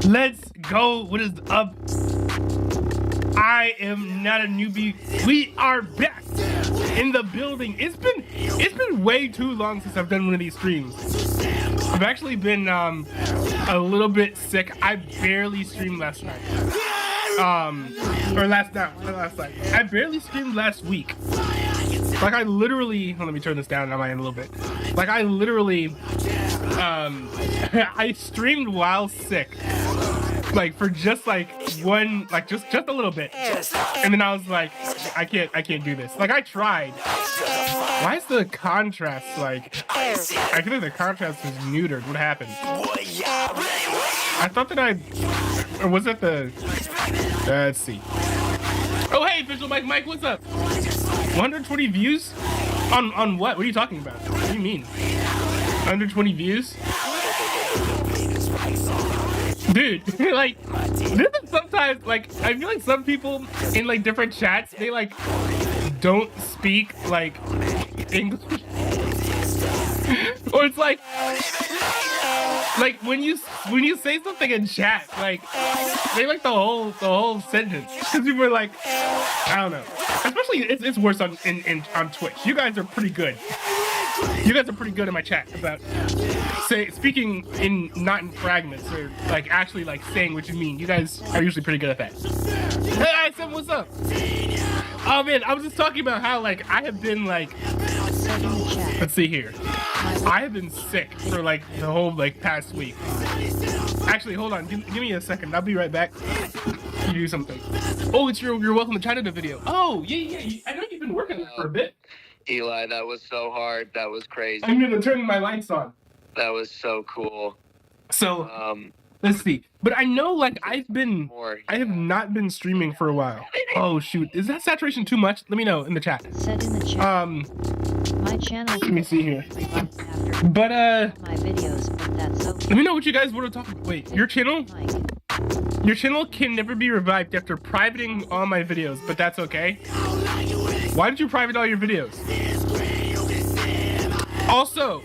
Let's go. What is up? I am not a newbie. We are back in the building. It's been way too long since I've done one of these streams. I've actually been a little bit sick. I barely streamed last night. Or last night. I barely streamed last week. Like I literally, let me turn this down on my end a little bit. Like I literally, I streamed while sick, like for just like one, like just a little bit, and then I was like, I can't do this. Like I tried. Why is the contrast like? I feel like the contrast is neutered. What happened? I thought that or was it the? Let's see. Oh hey, official Mike, what's up? 120 views? On what? What are you talking about? What do you mean? 120 views? Dude, like, this is sometimes, like, I feel like some people in, like, different chats, they, like, don't speak, like, English. Or it's like when you say something in chat, like, they like the whole sentence. Because people are like, I don't know. Especially, it's worse on Twitch. You guys are pretty good. You guys are pretty good in my chat about speaking not in fragments or like actually like saying what you mean. You guys are usually pretty good at that. Hey, Sam, what's up? Oh man, I was just talking about how like I have been like, let's see here. I have been sick for like the whole like past week. Actually, hold on, give me a second. I'll be right back. You do something. Oh, it's your welcome to China video. Oh yeah. I know you've been working on it for a bit. Eli, that was so hard. That was crazy. I'm gonna turn my lights on. That was so cool. So let's see. But I know like I have not been streaming for a while. Oh shoot, is that saturation too much? Let me know in the chat. Said in the chat. My channel. Let me see here. But my videos, but that's okay. Let me know what you guys want to talk about. Wait, your channel? Your channel can never be revived after privating all my videos, but that's okay. Why did you private all your videos? Also,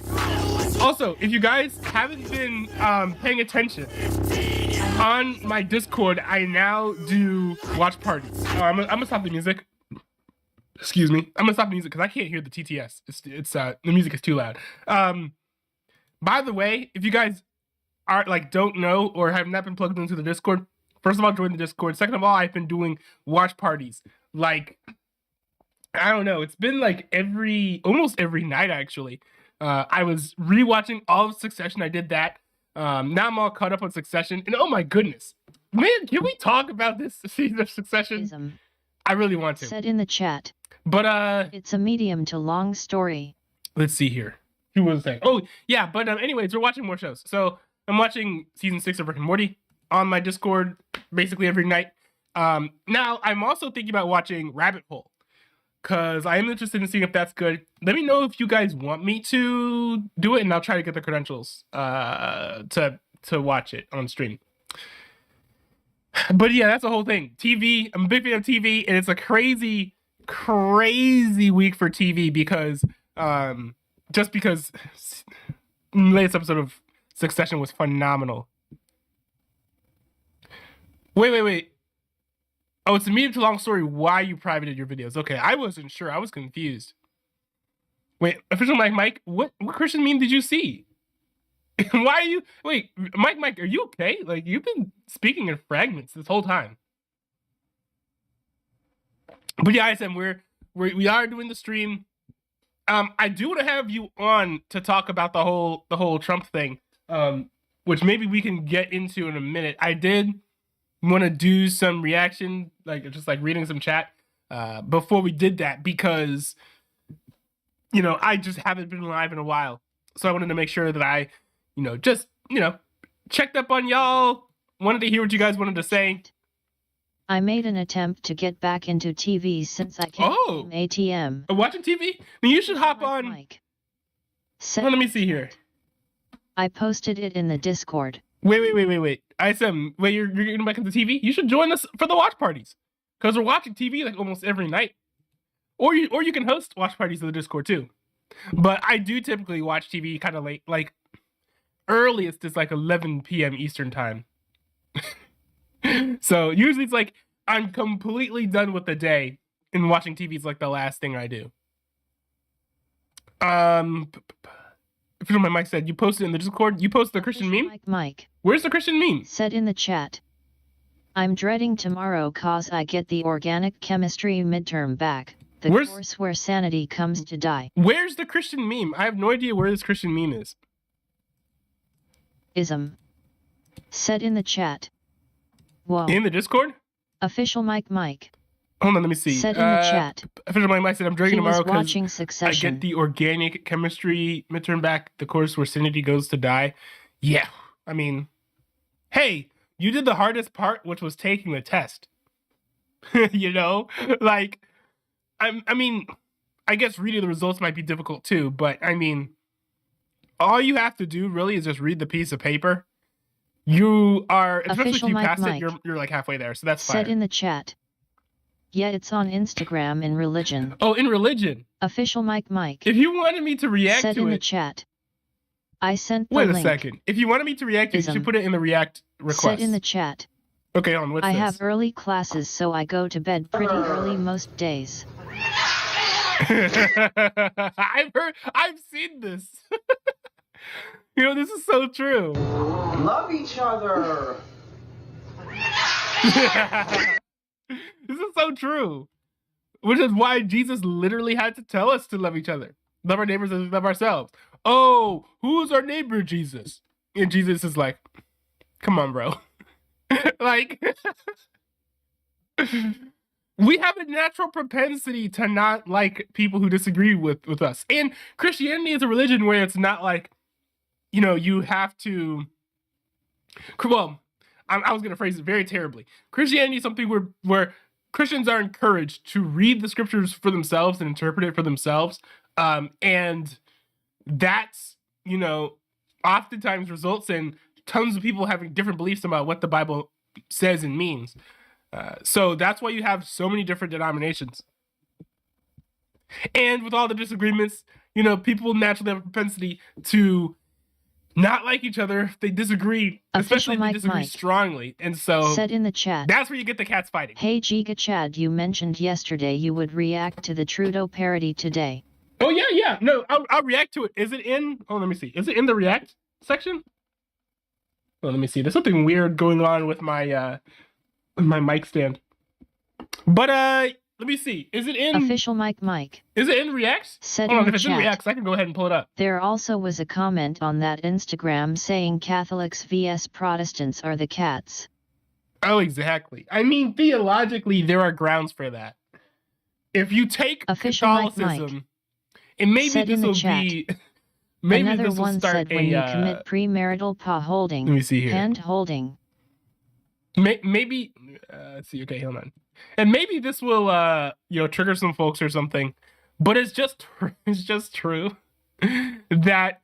if you guys haven't been paying attention, on my Discord, I now do watch parties. I'm gonna stop the music. Excuse me. I'm gonna stop the music because I can't hear the TTS. It's the music is too loud. By the way, if you guys are like don't know or have not been plugged into the Discord, first of all, join the Discord. Second of all, I've been doing watch parties. Like, I don't know. It's been like almost every night actually. I was rewatching all of Succession. I did that. Now I'm all caught up on Succession, and oh my goodness, man, can we talk about this season of Succession? I really want to. Said in the chat. But it's a medium to long story. Let's see here. Who was saying? Oh yeah, but anyways, we're watching more shows. So I'm watching season 6 of Rick and Morty on my Discord basically every night. Now I'm also thinking about watching Rabbit Hole because I am interested in seeing if that's good. Let me know if you guys want me to do it, and I'll try to get the credentials to watch it on stream. But yeah, that's the whole thing. TV. I'm a big fan of TV, and it's a crazy week for TV because just because the latest episode of Succession was phenomenal. Wait. Oh, it's a medium to long story why you privated your videos. Okay, I wasn't sure. I was confused. Wait, official Mike, what Christian meme did you see? Why are you... Wait, Mike, are you okay? Like, you've been speaking in fragments this whole time. But yeah, ISM, we are doing the stream. I do want to have you on to talk about the whole Trump thing, which maybe we can get into in a minute. I did want to do some reaction, like just like reading some chat before we did that because, you know, I just haven't been live in a while. So I wanted to make sure that I, just checked up on y'all, wanted to hear what you guys wanted to say. I made an attempt to get back into TV since I came from ATM. Watching TV? Then you should hop on. Mike. Let me see here. I posted it in the Discord. Wait. ISM, you're getting back into TV? You should join us for the watch parties. Because we're watching TV like almost every night. Or you can host watch parties in the Discord too. But I do typically watch TV kind of late. Like, earliest is like 11 p.m. Eastern time. So usually it's like I'm completely done with the day, and watching TV is like the last thing I do. If you know, my Mike said you posted in the Discord. You posted the Christian meme. Mike. Where's the Christian meme? Said in the chat. I'm dreading tomorrow cause I get the organic chemistry midterm back. The course where sanity comes to die. Where's the Christian meme? I have no idea where this Christian meme is. Ism. Said in the chat. Whoa. In the Discord? Official Mike. Hold on, let me see. Said in the chat. Official Mike said I'm dreading tomorrow because I get the organic chemistry midterm back. The course where sanity goes to die. Yeah, I mean, hey, you did the hardest part, which was taking the test. You know, like, I mean, I guess reading the results might be difficult too, but I mean, all you have to do really is just read the piece of paper. You are, especially if you pass it, you're like halfway there, so that's fine. Said in the chat. Yeah, it's on Instagram in religion. Oh, in religion. Official Mike. If you wanted me to react said to in it, the chat. I sent the wait link. a second. If you wanted me to react to it, you should put it in the react request. Said in the chat. Okay, on what's I this? have early classes, so I go to bed pretty early most days. I've seen this. You know, this is so true. Love each other. This is so true. Which is why Jesus literally had to tell us to love each other. Love our neighbors as we love ourselves. Oh, who's our neighbor, Jesus? And Jesus is like, come on, bro. Like, we have a natural propensity to not like people who disagree with us. And Christianity is a religion where it's not like, you know, you have to, well, I was going to phrase it very terribly. Christianity is something where Christians are encouraged to read the scriptures for themselves and interpret it for themselves. And that's, you know, oftentimes results in tons of people having different beliefs about what the Bible says and means. So that's why you have so many different denominations. And with all the disagreements, you know, people naturally have a propensity to not like each other if they disagree, especially if they disagree strongly. And so said in the chat, that's where you get the cats fighting. Hey Giga Chad, you mentioned yesterday you would react to the Trudeau parody today. Oh yeah. No, I'll react to it. Is it in? Oh, let me see. Is it in the react section? Oh, let me see. There's something weird going on with my mic stand. But let me see. Is it in official Mike? Is it in Reacts? Said Hold on, in if it's in Reacts, I can go ahead and pull it up. There also was a comment on that Instagram saying Catholics vs Protestants are the cats. Oh, exactly. I mean, theologically, there are grounds for that. If you take official Catholicism, and maybe this will be. Maybe another this will one start said when you commit premarital paw holding. Let me see here. Hand holding. Maybe. Let's see. Okay, hold on. And maybe this will, you know, trigger some folks or something. But it's just true that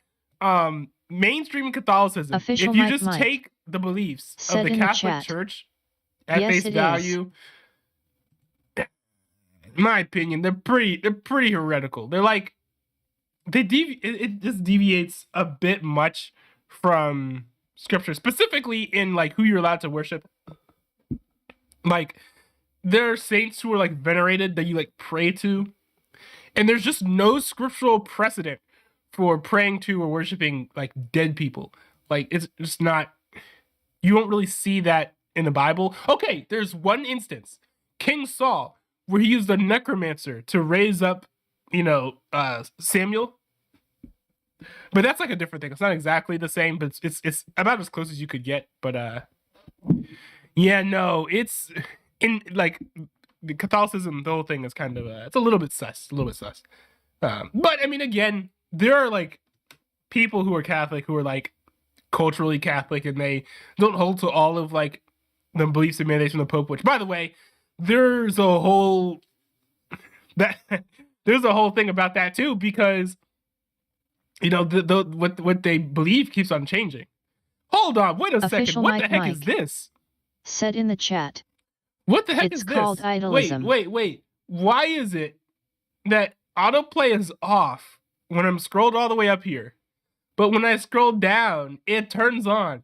mainstream Catholicism, official if you just take the beliefs of the Catholic Church at face value, in my opinion, they're pretty heretical. They're like, it just deviates a bit much from Scripture, specifically in like who you're allowed to worship. Like, there are saints who are like venerated that you like pray to, and there's just no scriptural precedent for praying to or worshiping like dead people. Like, it's just not, you won't really see that in the Bible. Okay, there's one instance, King Saul, where he used a necromancer to raise up, you know, Samuel. But that's like a different thing. It's not exactly the same, but it's about as close as you could get. But yeah, no, it's in like the Catholicism. The whole thing is kind of it's a little bit sus, but I mean, again, there are like people who are Catholic who are like culturally Catholic, and they don't hold to all of like the beliefs and mandates from the Pope. Which, by the way, there's a whole there's a whole thing about that too, because you know what they believe keeps on changing. Hold on, wait a second. What the heck is this? Said in the chat. What the heck is this? It's called idolism. Wait. Why is it that autoplay is off when I'm scrolled all the way up here, but when I scroll down, it turns on?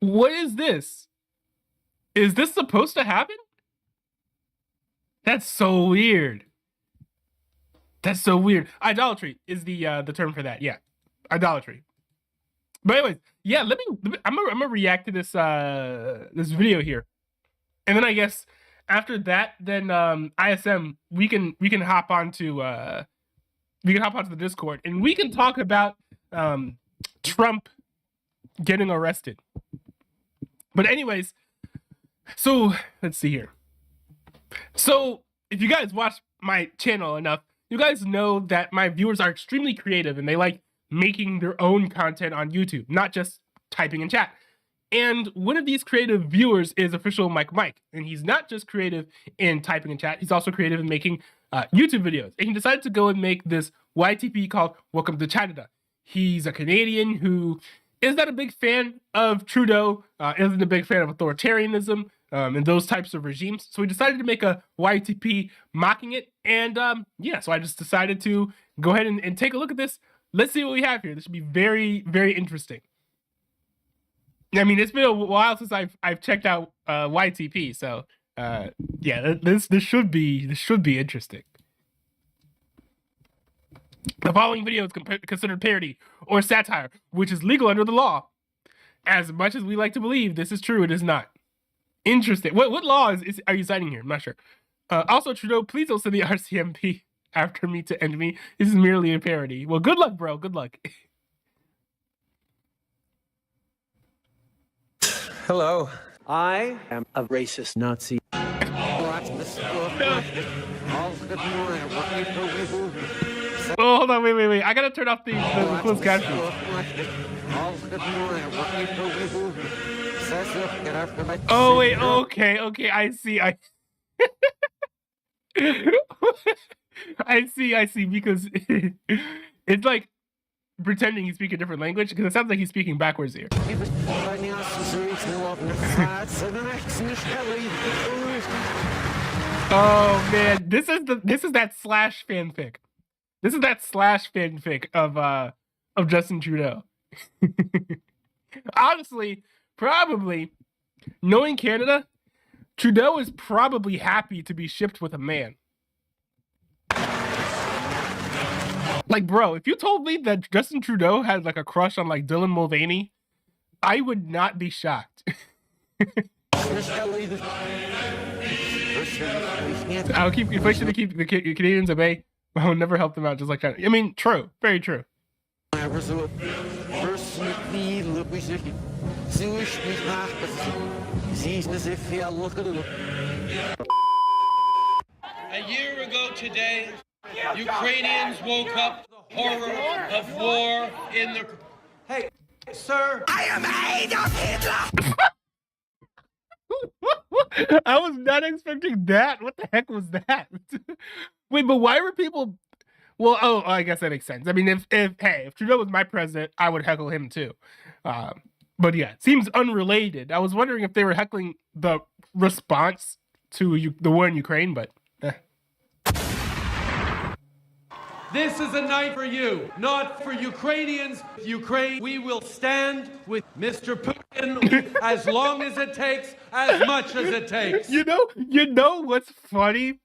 What is this? Is this supposed to happen? That's so weird. That's so weird. Idolatry is the term for that. Yeah, idolatry. But anyways, yeah. Let me I'm gonna react to this this video here, and then I guess after that, then ISM we can hop onto the Discord and we can talk about Trump getting arrested. But anyways, so let's see here. So if you guys watch my channel enough, you guys know that my viewers are extremely creative and they like making their own content on YouTube, not just typing in chat. And one of these creative viewers is official Mike, and he's not just creative in typing in chat, he's also creative in making YouTube videos. And he decided to go and make this YTP called Welcome to Canada. He's a Canadian who is not a big fan of Trudeau, isn't a big fan of authoritarianism and those types of regimes. So he decided to make a YTP mocking it. And yeah, so I just decided to go ahead and take a look at this. Let's see what we have here. This should be very, very interesting. I mean, it's been a while since I've checked out YTP, so yeah, this should be interesting. The following video is considered parody or satire, which is legal under the law. As much as we like to believe this is true, it is not. Interesting. What law are you citing here? I'm not sure. Also, Trudeau, please don't send the RCMP after me to end me. This is merely a parody. Well, good luck, bro. Good luck. Hello. I am a racist Nazi. Oh, hold on, wait. I gotta turn off the closed captions. Oh wait, okay, I see. I see, because it's like pretending he's speaking a different language, because it sounds like he's speaking backwards here. Oh man, this is that slash fanfic. This is that slash fanfic of Justin Trudeau. Honestly, probably knowing Canada, Trudeau is probably happy to be shipped with a man. Like, bro, if you told me that Justin Trudeau had like a crush on like Dylan Mulvaney, I would not be shocked. I'll keep inflation to keep the Canadians at bay. I will never help them out, just like China. I mean, true, very true. A year ago today, Ukrainians woke up the horror of war in the... Hey, sir. I am Adolf Hitler! I was not expecting that. What the heck was that? Wait, but why were people... Well, oh, I guess that makes sense. I mean, if Trudeau was my president, I would heckle him too. But yeah, it seems unrelated. I was wondering if they were heckling the response to the war in Ukraine, but... This is a night for you, not for Ukrainians. Ukraine, we will stand with Mr. Putin as long as it takes, as much as it takes. You know what's funny?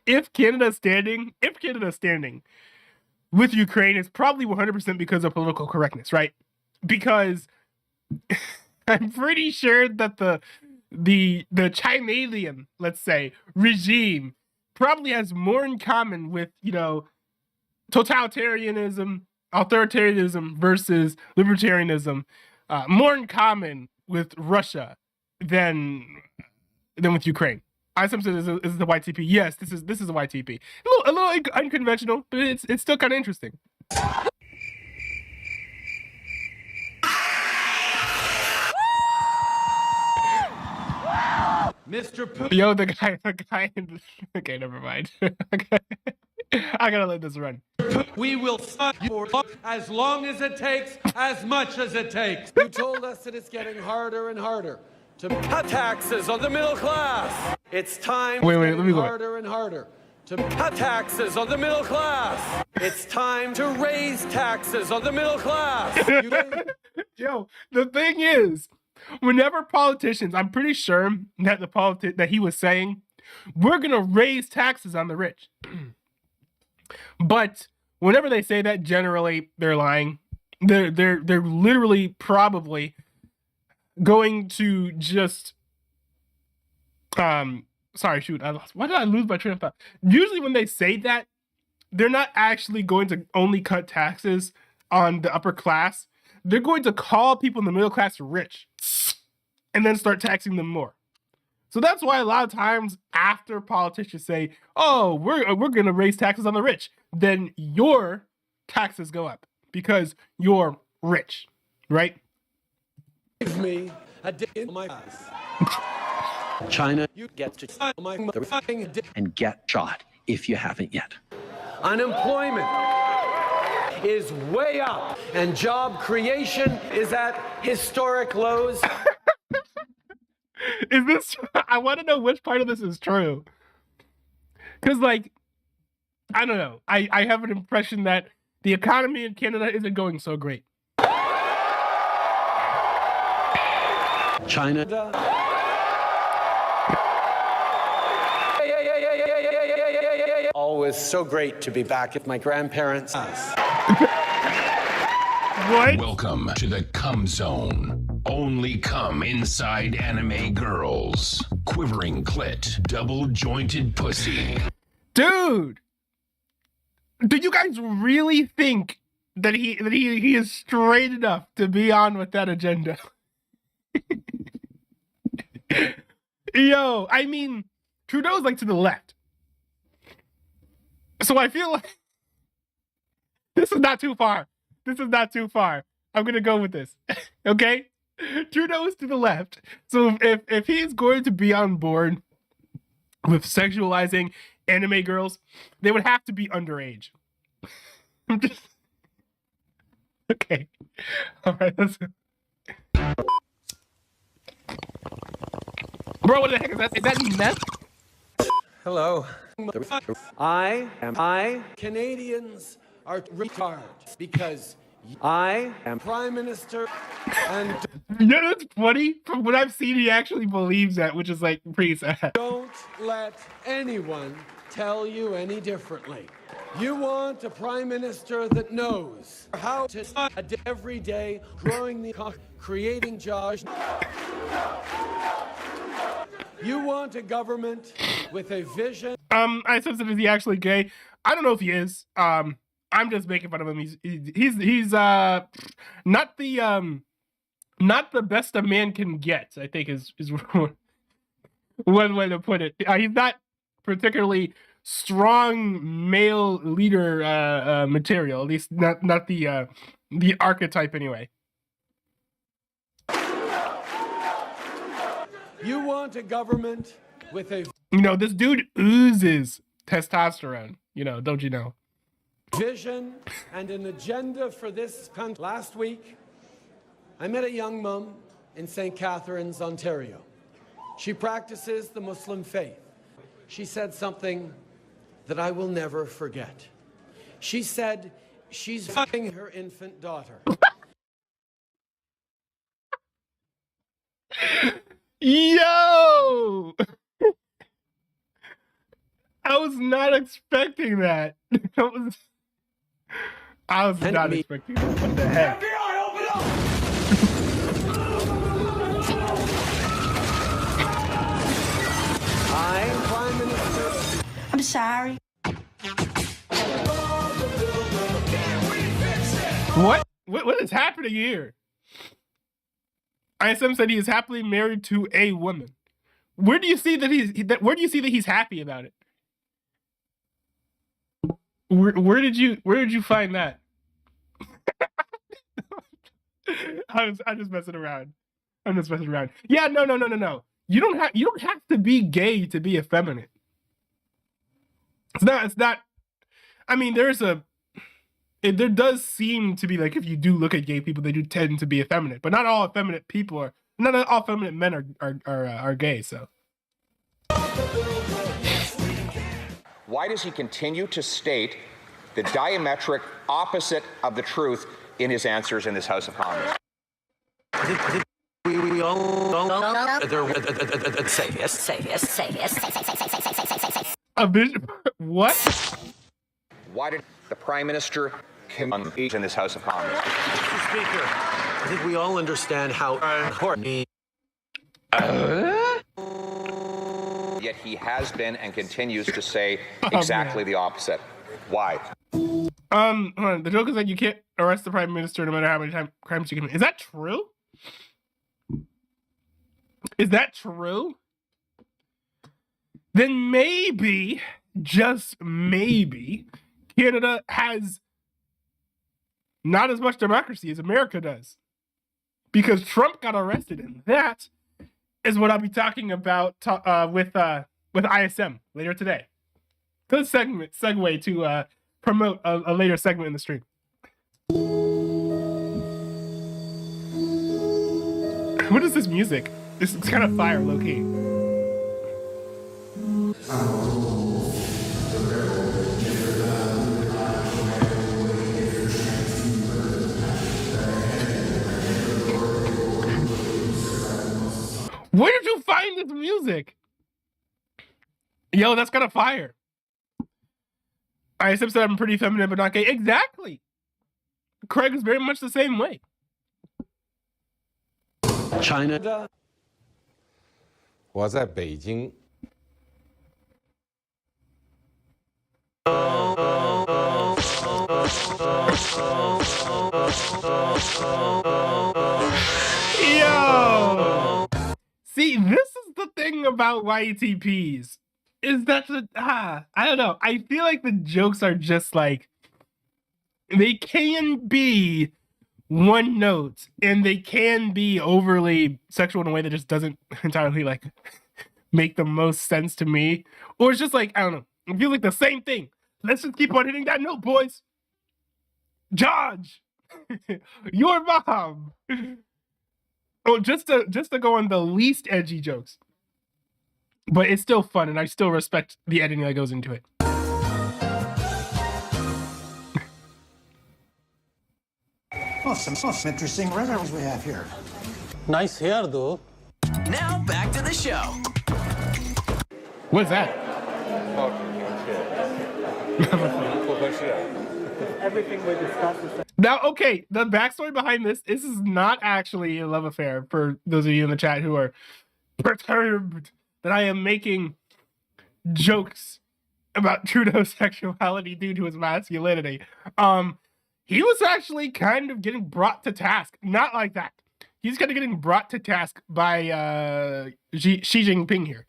If Canada's standing with Ukraine, it's probably 100% because of political correctness, right? Because I'm pretty sure that the Chinalian, let's say, regime probably has more in common with, totalitarianism, authoritarianism versus libertarianism, more in common with Russia than with Ukraine. ISM says, is the YTP? Yes, this is a YTP. A little unconventional, but it's still kind of interesting. Mr. Putin. Yo, the guy. Okay, never mind. I gotta let this run. We will stand for as long as it takes, as much as it takes. You told us that it's getting harder and harder to cut taxes on the middle class. It's time. Wait, let me go back. Harder and harder to cut taxes on the middle class. It's time to raise taxes on the middle class. Yo, the thing is, whenever politicians, I'm pretty sure that that he was saying, we're gonna raise taxes on the rich. But whenever they say that, generally they're lying. They're literally probably going to just sorry, shoot, I lost. Why did I lose my train of thought? Usually when they say that, they're not actually going to only cut taxes on the upper class. They're going to call people in the middle class rich and then start taxing them more. So that's why a lot of times after politicians say, oh, we're going to raise taxes on the rich, then your taxes go up because you're rich, right? Give me a day in my ass. China, you get to my motherfucking and get shot if you haven't yet. Unemployment is way up, and job creation is at historic lows. Is this? I want to know which part of this is true. Because, like, I don't know. I have an impression that the economy in Canada isn't going so great. China. Always so great to be back at my grandparents' house. What? Welcome to the Cum Zone. Only come inside anime girls. Quivering clit, double-jointed pussy. Dude! Do you guys really think that he is straight enough to be on with that agenda? Yo, I mean, Trudeau's like to the left. So I feel like this is not too far. This is not too far. I'm gonna go with this. Okay? Trudeau is to the left. So if he's going to be on board with sexualizing anime girls, they would have to be underage. I'm just okay. All right. Bro, what the heck is that? Is that meth? Hello. Canadians are retarded because I am Prime Minister and You know what's funny? From what I've seen, he actually believes that, which is like pretty sad. don't let anyone tell you any differently. You want a Prime Minister that knows how to every day growing the creating jobs. You want a government with a vision. I said, is he actually gay? I don't know if he is. I'm just making fun of him. He's not the best a man can get, I think is one way to put it. He's not particularly strong male leader material, at least not the archetype anyway. You want a government with a This dude oozes testosterone, don't you know? vision and an agenda for this country. Last week, I met a young mum in St. Catharines, Ontario. She practices the Muslim faith. She said something that I will never forget. She said she's fucking her infant daughter. Yo! I was not expecting that. I was not expecting that. What the heck? FBI, open up! I, Prime Minister. I'm sorry. What is happening here? ISM said he is happily married to a woman. Where do you see that he's happy about it? Where did you find that? I'm just messing around. Yeah, no. You don't have to be gay to be effeminate. It's not. I mean, there does seem to be, like, if you do look at gay people, they do tend to be effeminate, but not all effeminate men are gay. So why does he continue to state the diametric opposite of the truth in his answers in this House of Commons? We A vision? What? Why did the Prime Minister engage in this House of Commons? Mr. Speaker, I think we all understand how important. Yet he has been and continues to say exactly the opposite. Why? Hold on. The joke is that you can't arrest the prime minister no matter how many crimes you commit. Is that true? Is that true? Then maybe, just maybe, Canada has not as much democracy as America does. Because Trump got arrested, and that is what I'll be talking about with ISM later today. Good segue to promote a later segment in the stream. What is this music? This is kind of fire, low key. Where did you find this music? Yo, that's kind of fire. I said I'm pretty feminine, but not gay. Exactly. Craig is very much the same way. China. 我在北京。Yo! See, this is the thing about YTPs. Is that I don't know. I feel like the jokes are just like, they can be one note and they can be overly sexual in a way that just doesn't entirely like make the most sense to me. Or it's just like, I don't know. It feels like the same thing. Let's just keep on hitting that note, boys. George, your mom. Oh, just to go on the least edgy jokes. But it's still fun, and I still respect the editing that goes into it. Oh, some interesting restaurants we have here. Nice hair, though. Now back to the show. What's that? Everything we discussed is Now, okay, the backstory behind this is not actually a love affair for those of you in the chat who are perturbed that I am making jokes about Trudeau's sexuality due to his masculinity. He was actually kind of getting brought to task. Not like that. He's kind of getting brought to task by Xi Jinping here.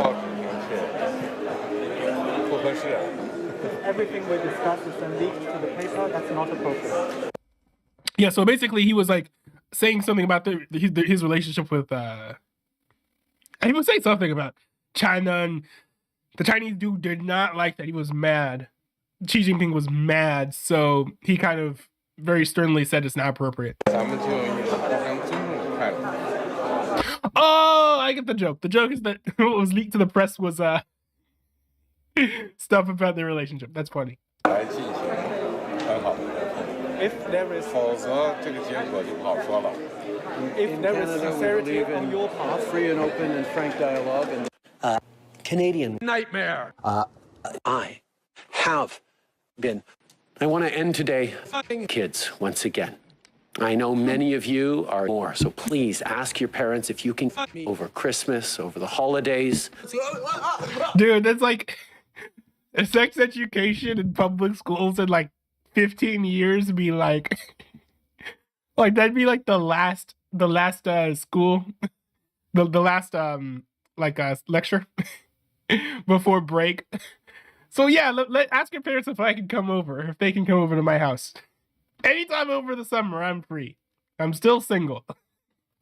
everything we discussed is then leaked to the paper. That's not appropriate. Yeah, so basically he was like saying something about his relationship with he was saying something about China, and the Chinese dude did not like that. He was mad. Xi Jinping was mad, so he kind of very sternly said it's not appropriate. Oh, I get the joke. The joke is that what was leaked to the press was stuff about their relationship. That's funny. If there is sincerity on your part, free and open and frank dialogue and Canadian nightmare. I have been. I want to end today kids once again. I know many of you are more, so please ask your parents if you can over Christmas, over the holidays. Dude, that's like sex education in public schools in like 15 years be like that'd be like the last school, the last lecture before break. So yeah, ask your parents if I can come over, if they can come over to my house. Anytime over the summer, I'm free. I'm still single.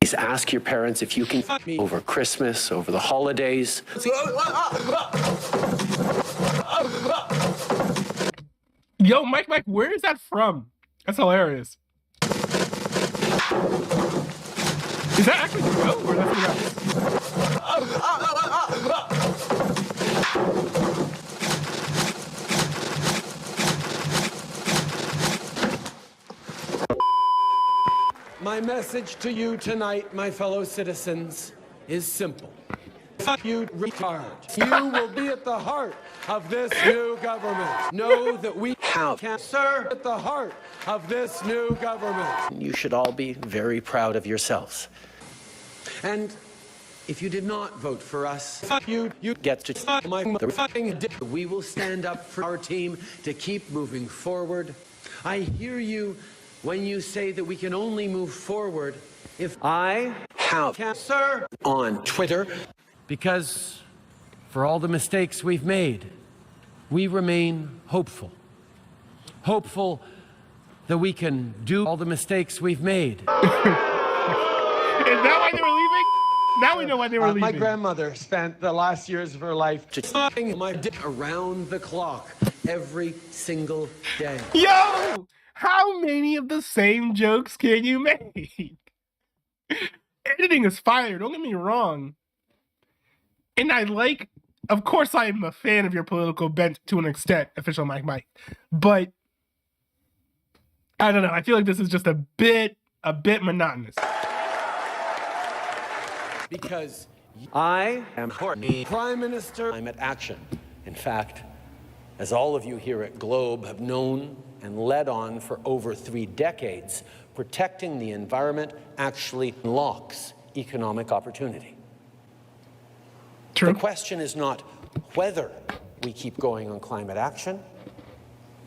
Please ask your parents if you can over Christmas, over the holidays. Yo, Mike, where is that from? That's hilarious. Is that actually Joe or that's something My message to you tonight, my fellow citizens, is simple. Fuck you, retard. You will be at the heart of this new government. Know that we can serve at the heart of this new government. You should all be very proud of yourselves. And if you did not vote for us, fuck you, you get to fuck my mother fucking dick. We will stand up for our team to keep moving forward. I hear you when you say that we can only move forward if I Have sir, on Twitter. because for all the mistakes we've made, we remain hopeful. Hopeful that we can do all the mistakes we've made. Is that why they were leaving? Now we know why they were leaving. My grandmother spent the last years of her life fucking my dick around the clock every single day. Yo! How many of the same jokes can you make? Editing is fire, don't get me wrong. And I like, of course I am a fan of your political bent to an extent, official Mike. But I don't know, I feel like this is just a bit monotonous. Because I am Prime Minister. Climate action. In fact, as all of you here at Globe have known and led on for over 3 decades, protecting the environment actually unlocks economic opportunity. True. The question is not whether we keep going on climate action.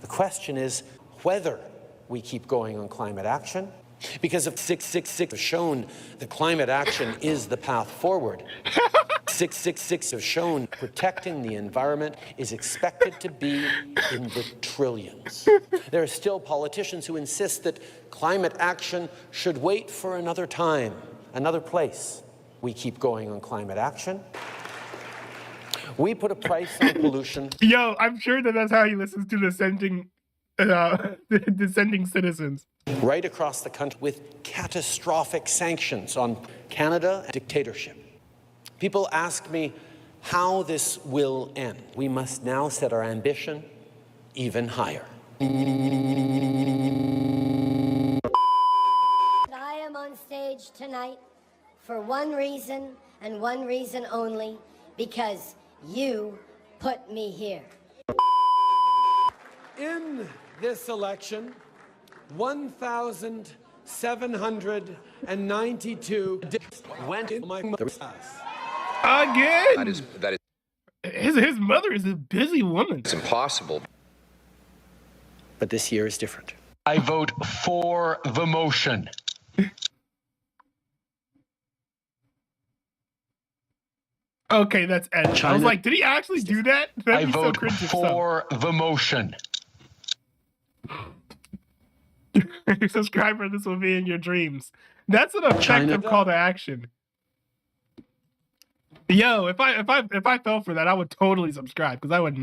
The question is whether we keep going on climate action. Because if 666 has shown that climate action is the path forward, 666 have shown protecting the environment is expected to be in the trillions. There are still politicians who insist that climate action should wait for another time, another place. We keep going on climate action. We put a price on pollution. Yo, I'm sure that's how he listens to dissenting citizens. Right across the country with catastrophic sanctions on Canada and dictatorship. People ask me how this will end. We must now set our ambition even higher. I am on stage tonight for one reason and one reason only, because you put me here. In this election, 1,792 went in my mother's house. Again! That His mother is a busy woman. is impossible. But this year is different. I vote for the motion. Okay, that's Ed. I was like, did he actually do that? I vote for the motion. Subscriber, this will be in your dreams. That's an effective call to action. Yo, if I fell for that, I would totally subscribe, because I would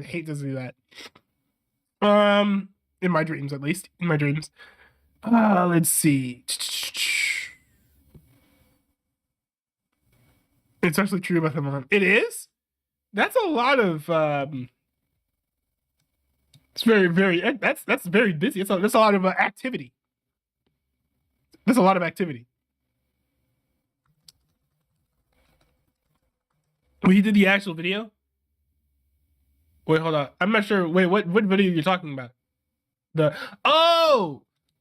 hate to see that. In my dreams, at least. In my dreams. Let's see. It's actually true about them. It is? That's a lot of it's very that's very busy. That's a lot of activity. There's a lot of activity. Well, he did the actual video? Wait, hold on. I'm not sure. Wait, what video are you talking about? The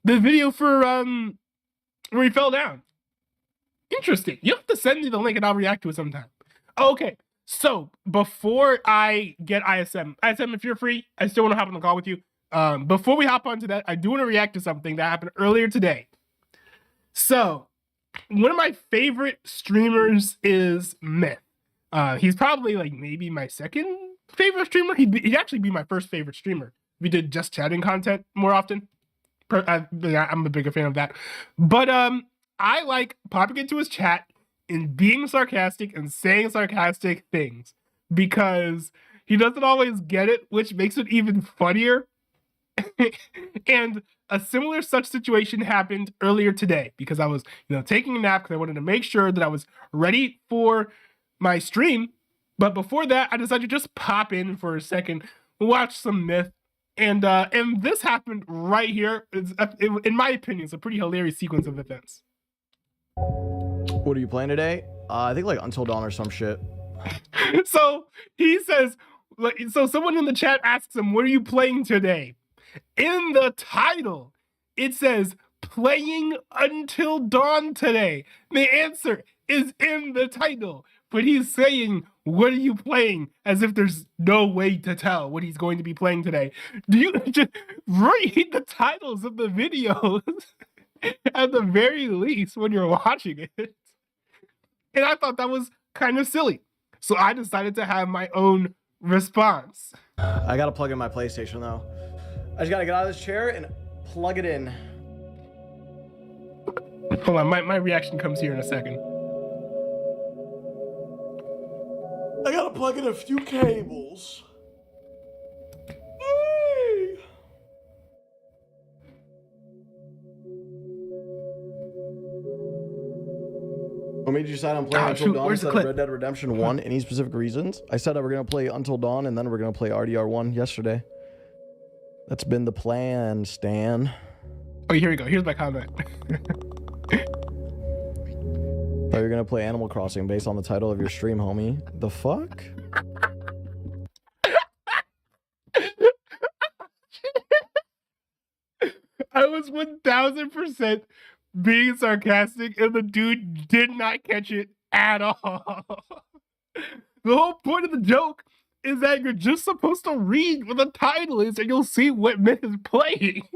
video for where he fell down. Interesting. You have to send me the link and I'll react to it sometime. Okay. So before I get ISM, if you're free, I still want to hop on the call with you. Before we hop onto that, I do want to react to something that happened earlier today. So one of my favorite streamers is Myth. He's probably like maybe my second favorite streamer. He'd actually be my first favorite streamer. We did just chatting content more often. I'm a bigger fan of that. But I like popping into his chat and being sarcastic and saying sarcastic things because he doesn't always get it, which makes it even funnier. And a similar such situation happened earlier today because I was, taking a nap because I wanted to make sure that I was ready for my stream. But before that, I decided to just pop in for a second, watch some Myth, And this happened right here. In my opinion, it's a pretty hilarious sequence of events. What are you playing today? I think like Until Dawn or some shit. So he says, so someone in the chat asks him, what are you playing today? In the title, it says, playing Until Dawn today. The answer is in the title, but he's saying, what are you playing? As if there's no way to tell what he's going to be playing today. Do you just read the titles of the videos at the very least when you're watching it? And I thought that was kind of silly. So I decided to have my own response. I gotta plug in my PlayStation though. I just gotta get out of this chair and plug it in. Hold on, my reaction comes here in a second. I gotta plug in a few cables. What made you decide on playing Until Dawn instead of Red Dead Redemption 1? Any specific reasons? I said that we're gonna play Until Dawn and then we're gonna play RDR 1 yesterday. That's been the plan, Stan. Oh, here we go. Here's my comment. Thought you were gonna play Animal Crossing based on the title of your stream, homie. The fuck? I was 1000% being sarcastic, and the dude did not catch it at all. The whole point of the joke is that you're just supposed to read what the title is, and you'll see what Myth is playing.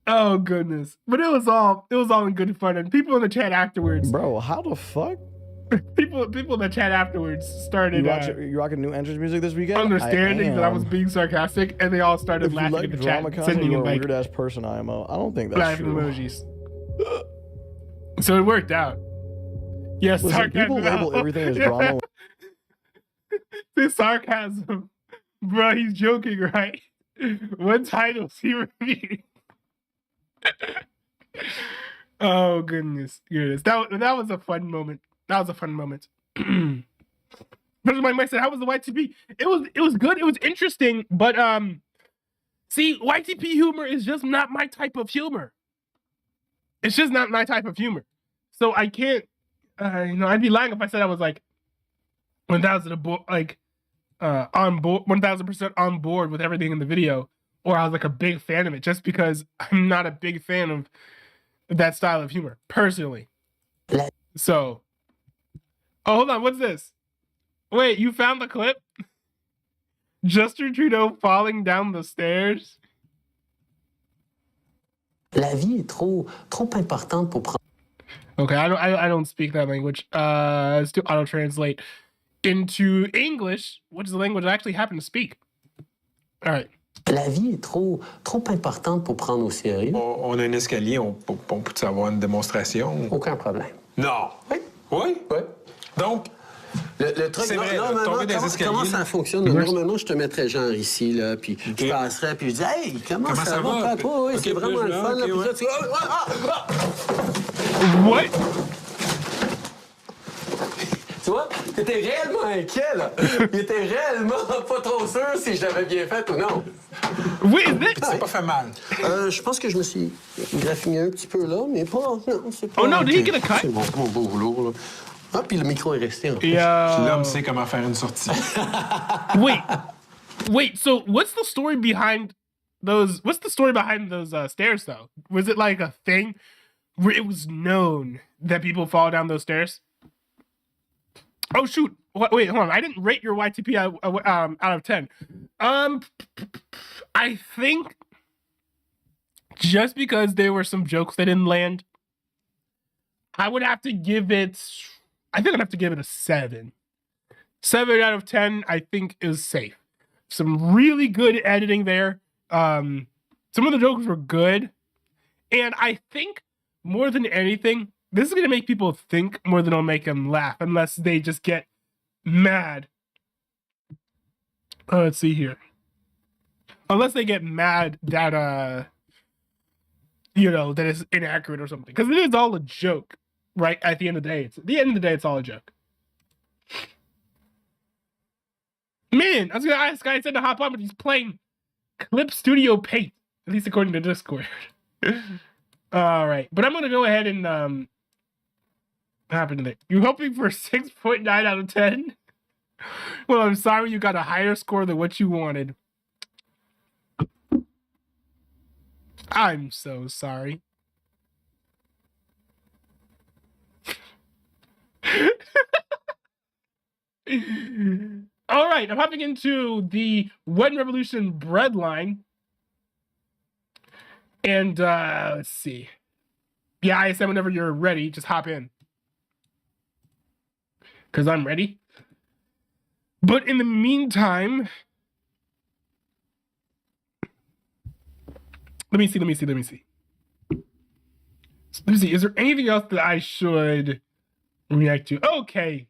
Oh goodness! But it was all in good fun, and people in the chat afterwards. Bro, how the fuck? People in the chat afterwards started. You rocking new entrance music this weekend? Understanding that I was being sarcastic, and they all started laughing in the chat, sending you're in a like weird ass person, IMO. I don't think that's true. Emojis. So it worked out. Yes, listen, people label everything as drama. The sarcasm, bro. He's joking, right? What titles he reading? Oh goodness. That was a fun moment. That was a fun moment. But my mic said, "How was the YTP?" It was good. It was interesting, but see, YTP humor is just not my type of humor. It's just not my type of humor. So I can't. I'd be lying if I said I was like 1000% on board with everything in the video, or I was like a big fan of it, just because I'm not a big fan of that style of humor personally. So, oh, hold on, what's this? Wait, you found the clip? Justin Trudeau falling down the stairs? La vie est trop importante pour prendre. Okay, I don't speak that language. Let's do auto translate into English, which is the language I actually happen to speak. All right. La vie est trop importante pour prendre au sérieux. On a un escalier, on peut avoir une démonstration? Aucun problème. Non. Oui. Oui? Oui. Donc, le truc, comment ça fonctionne? Normalement, je te mettrais genre ici, là, puis je passerais, puis je dis, hey, comment ça va? Oui, c'est vraiment le fun, là, puis là, tu What? Tu vois, t'étais réellement inquiet, là. Il était réellement pas trop sûr si je l'avais bien fait ou non. Oui, c'est pas fait mal. Je pense que je me suis graffiné un petit peu là, mais pas. Non, c'est pas. Oh no, did he get a cut? C'est mon beau rouleau, là. Ah, puis le micro est resté en plus. L'homme sait comment faire une sortie. Wait, so what's the story behind those stairs though? Was it like a thing where it was known that people fall down those stairs? Oh shoot! Wait, hold on. I didn't rate your YTP out of 10. I think just because there were some jokes that didn't land, I would have to give it. I think I'd have to give it a 7. 7 out of 10, I think, is safe. Some really good editing there. Some of the jokes were good. And I think, more than anything, this is going to make people think more than it'll make them laugh, unless they just get mad. Let's see here. Unless they get mad that, that it's inaccurate or something. Because it is all a joke. Right at the end of the day, it's all a joke. Man, I was gonna ask guys to hop on, but he's playing Clip Studio Paint, at least according to Discord. All right, but I'm gonna go ahead and what happened to that? You're hoping for 6.9 out of 10? Well, I'm sorry you got a higher score than what you wanted. I'm so sorry. All right, I'm hopping into the When Revolution breadline. And let's see. Yeah, I said whenever you're ready, just hop in. Because I'm ready. But in the meantime, let me see. Let me see, is there anything else that I should react to? Okay.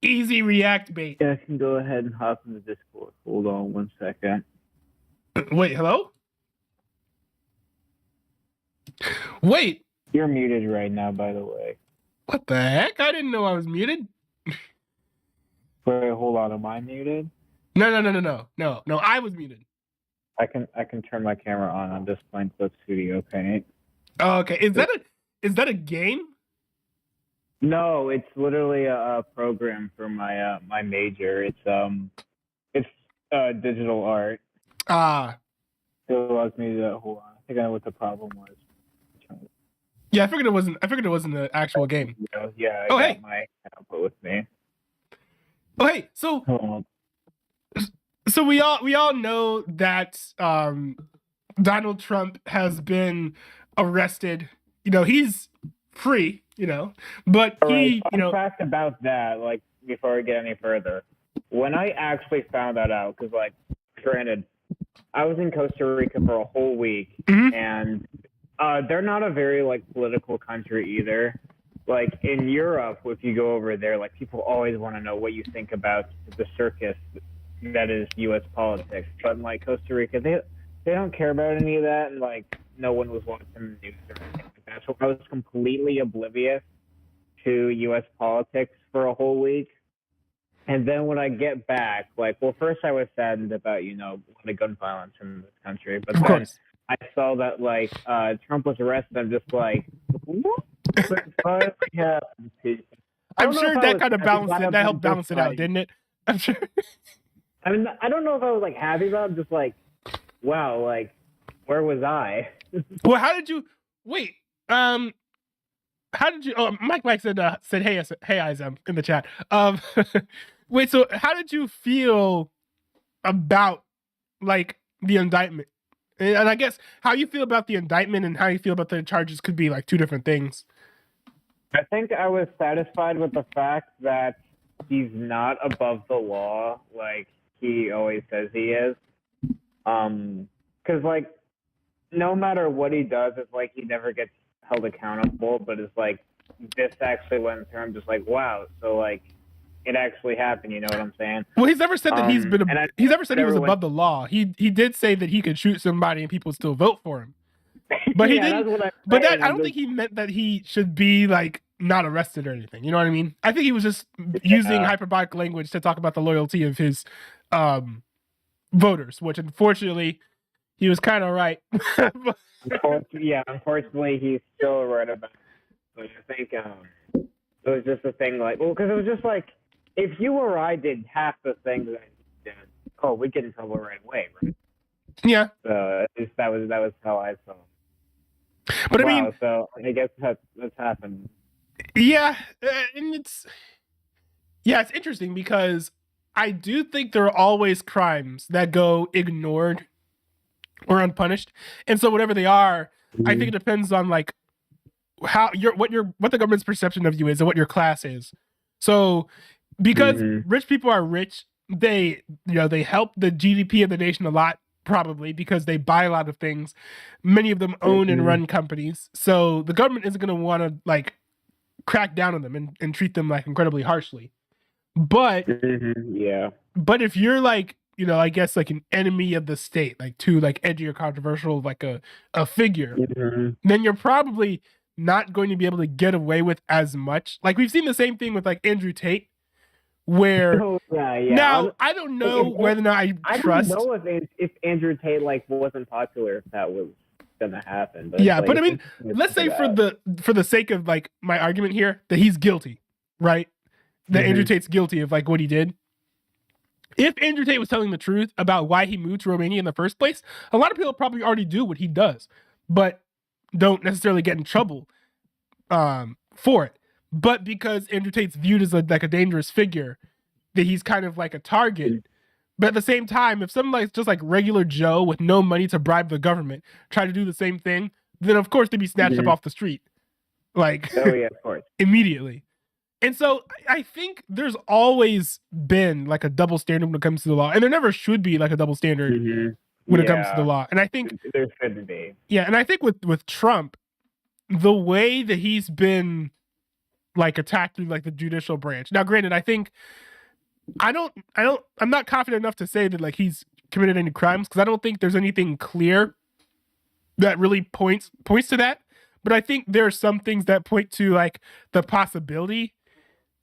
Easy react bait. Yeah, I can go ahead and hop in the Discord. Hold on 1 second. Wait, hello? Wait. You're muted right now, by the way. What the heck? I didn't know I was muted. Wait, hold on. Am I muted? No, I was muted. I can turn my camera on. I'm just playing Clip Studio Paint. Oh, okay. Is that a game? No, it's literally a program for my my major. It's digital art. Ah. It allows me to hold on. I think I know what the problem was. Yeah, I figured it wasn't an actual game. Yeah. I got my output with me. Oh, hey. So we all know that Donald Trump has been arrested. You know, he's free. You know, but Fun fact about that, like before I get any further, when I actually found that out, because like, granted, I was in Costa Rica for a whole week, and they're not a very like political country either. Like in Europe, if you go over there, like people always want to know what you think about the circus that is U.S. politics. But in like Costa Rica, they don't care about any of that, and like no one was watching the news or anything like that. So I was completely oblivious to U.S. politics for a whole week. And then when I get back, like, well, first I was saddened about, the gun violence in this country. But then I saw that, like, Trump was arrested. I'm just like, what? I'm sure that kind of balanced it. That helped balance it out, didn't it? I'm sure. I mean, I don't know if I was, like, happy about it. I'm just like, wow, like, where was I? Well, how did you... Wait, how did you... Oh, Mike said, hey, Izem, in the chat. Wait, so how did you feel about, like, the indictment? And I guess how you feel about the indictment and how you feel about the charges could be, like, two different things. I think I was satisfied with the fact that he's not above the law like he always says he is. Because, like, no matter what he does, it's like he never gets held accountable, but it's like this actually went through. I'm just like, wow, so like it actually happened. You know what I'm saying? Well, he's never said that he's never said he was above the law. He did say that he could shoot somebody and people still vote for him. But he didn't. But I don't think he meant that he should be like not arrested or anything. You know what I mean? I think he was just using hyperbolic language to talk about the loyalty of his voters, which unfortunately he was kind of right. Unfortunately, he's still right about it. But I think it was just a thing like, well, because it was just like, if you or I did half the things that he did, we'd get in trouble right away, right? Yeah. So that was how I felt. But I mean, so I guess that's happened. Yeah, and it's interesting because I do think there are always crimes that go ignored or unpunished, and so whatever they are, I think it depends on like how what the government's perception of you is and what your class is. So because rich people are rich, they help the GDP of the nation a lot, probably because they buy a lot of things. Many of them own and run companies, so the government isn't going to want to like crack down on them and treat them like incredibly harshly. But but if you're like, I guess like an enemy of the state, like too like edgy or controversial, like a figure, then you're probably not going to be able to get away with as much. Like we've seen the same thing with like Andrew Tate, Where yeah. now I don't know whether or not I trust. don't know if Andrew Tate wasn't popular, if that was gonna happen. But yeah, but I mean, let's say for the sake of like my argument here that he's guilty, right? That Andrew Tate's guilty of like what he did. If Andrew Tate was telling the truth about why he moved to Romania in the first place, a lot of people probably already do what he does, but don't necessarily get in trouble for it. But because Andrew Tate's viewed as like a dangerous figure, that he's kind of like a target. But at the same time, if someone like just like regular Joe with no money to bribe the government try to do the same thing, then of course they'd be snatched up off the street, like of course, immediately. And so I think there's always been like a double standard when it comes to the law, and there never should be like a double standard when it comes to the law. And I think there shouldn't be. Yeah, and I think with Trump, the way that he's been like attacked through like the judicial branch. Now, granted, I think I'm not confident enough to say that like he's committed any crimes because I don't think there's anything clear that really points to that. But I think there are some things that point to like the possibility